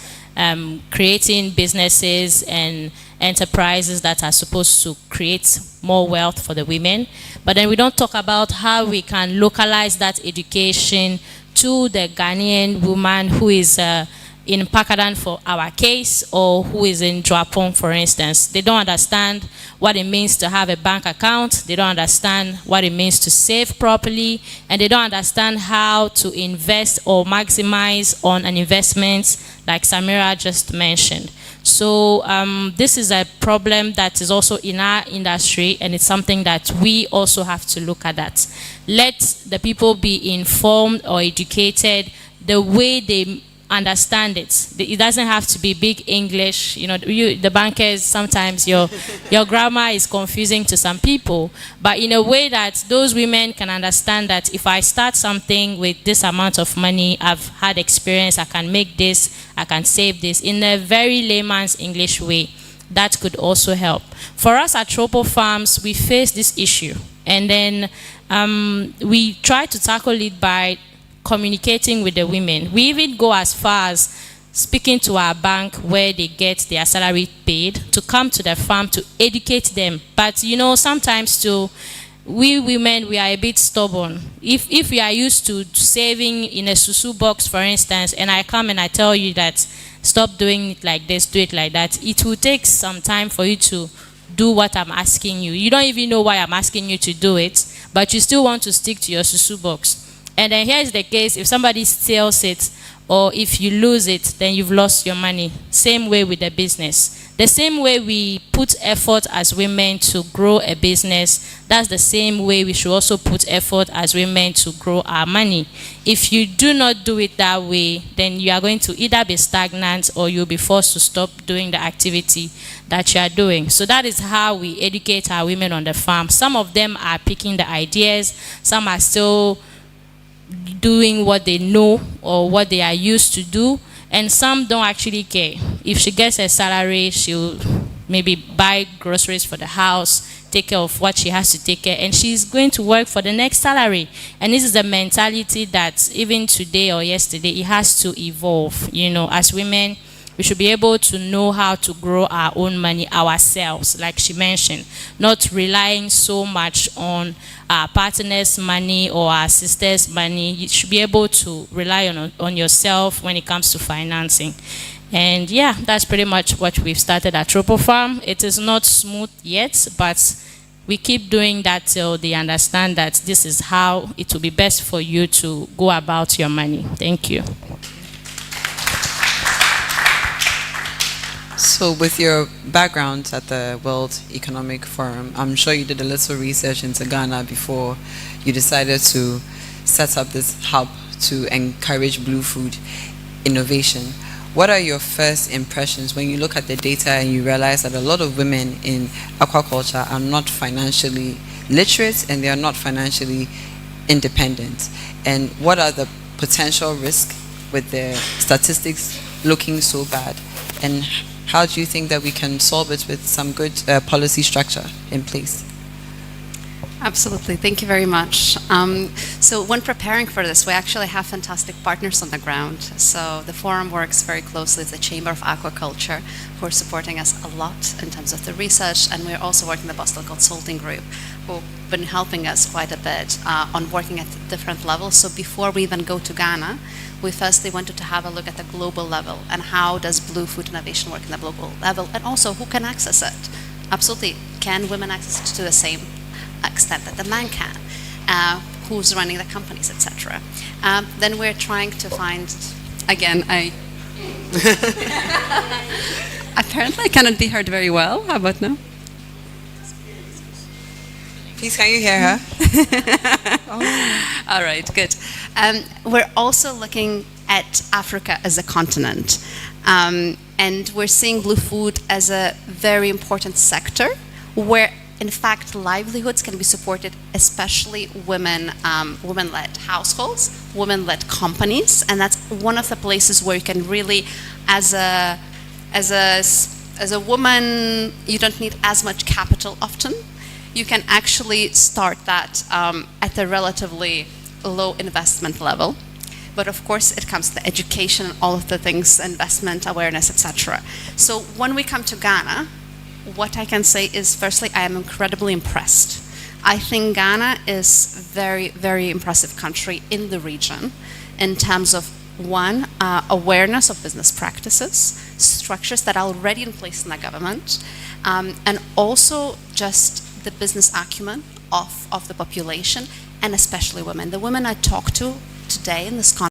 creating businesses and enterprises that are supposed to create more wealth for the women. But then we don't talk about how we can localize that education to the Ghanaian woman who is in Pakadan for our case, or who is in Joapong, for instance. They don't understand what it means to have a bank account. They don't understand what it means to save properly, and they don't understand how to invest or maximize on an investment like Samira just mentioned. So this is a problem that is also in our industry, and it's something that we also have to look at that. Let the people be informed or educated the way they understand it. It doesn't have to be big English. You know, the bankers, sometimes your grammar is confusing to some people, but in a way that those women can understand that if I start something with this amount of money, I've had experience, I can make this, I can save this, in a very layman's English way. That could also help. For us at Tropo Farms, we face this issue, and then we try to tackle it by communicating with the women. We even go as far as speaking to our bank where they get their salary paid to come to the farm to educate them. But you know, sometimes too, we women, we are a bit stubborn. If we are used to saving in a susu box, for instance, and I come and I tell you that stop doing it like this, do it like that, it will take some time for you to do what I'm asking you. You don't even know why I'm asking you to do it, but you still want to stick to your susu box. And then here's the case: if somebody steals it or if you lose it, then you've lost your money. Same way with the business. The same way we put effort as women to grow a business, that's the same way we should also put effort as women to grow our money. If you do not do it that way, then you are going to either be stagnant or you'll be forced to stop doing the activity that you are doing. So that is how we educate our women on the farm. Some of them are picking the ideas, some are still doing what they know or what they are used to do, and some don't actually care. If she gets a salary, she'll maybe buy groceries for the house, take care of what she has to take care, and she's going to work for the next salary. And this is a mentality that even today or yesterday, it has to evolve. You know, as women, we should be able to know how to grow our own money ourselves, like she mentioned, not relying so much on our partner's money or our sister's money. You should be able to rely on yourself when it comes to financing. And yeah, that's pretty much what we've started at Tropo Farm. It is not smooth yet, but we keep doing that till they understand that this is how it will be best for you to go about your money. Thank you. So with your background at the World Economic Forum, I'm sure you did a little research into Ghana before you decided to set up this hub to encourage blue food innovation. What are your first impressions when you look at the data and you realize that a lot of women in aquaculture are not financially literate and they are not financially independent? And what are the potential risks with the statistics looking so bad? And how do you think that we can solve it with some good policy structure in place? Absolutely, thank you very much. So when preparing for this, we actually have fantastic partners on the ground. So the forum works very closely with the Chamber of Aquaculture, who are supporting us a lot in terms of the research, and we're also working with the Boston Consulting Group, who've been helping us quite a bit on working at different levels. So before we even go to Ghana, we firstly wanted to have a look at the global level and how does blue food innovation work in the global level, and also who can access it. Absolutely, can women access it to the same extent that the man can? Who's running the companies, etc. Then we're trying to find, again, apparently I cannot be heard very well. How about now? Please, can you hear her? All right, good. We're also looking at Africa as a continent. And we're seeing blue food as a very important sector where, in fact, livelihoods can be supported, especially women, women-led households, women-led companies. And that's one of the places where you can really, as a as a woman, you don't need as much capital often. You can actually start that at a relatively low investment level. But of course, it comes to education and all of the things, investment, awareness, etc. So when we come to Ghana, what I can say is, firstly, I am incredibly impressed. I think Ghana is a very, very impressive country in the region in terms of, one, awareness of business practices, structures that are already in place in the government, and also just the business acumen of the population, and especially women. The women I talked to today in this conference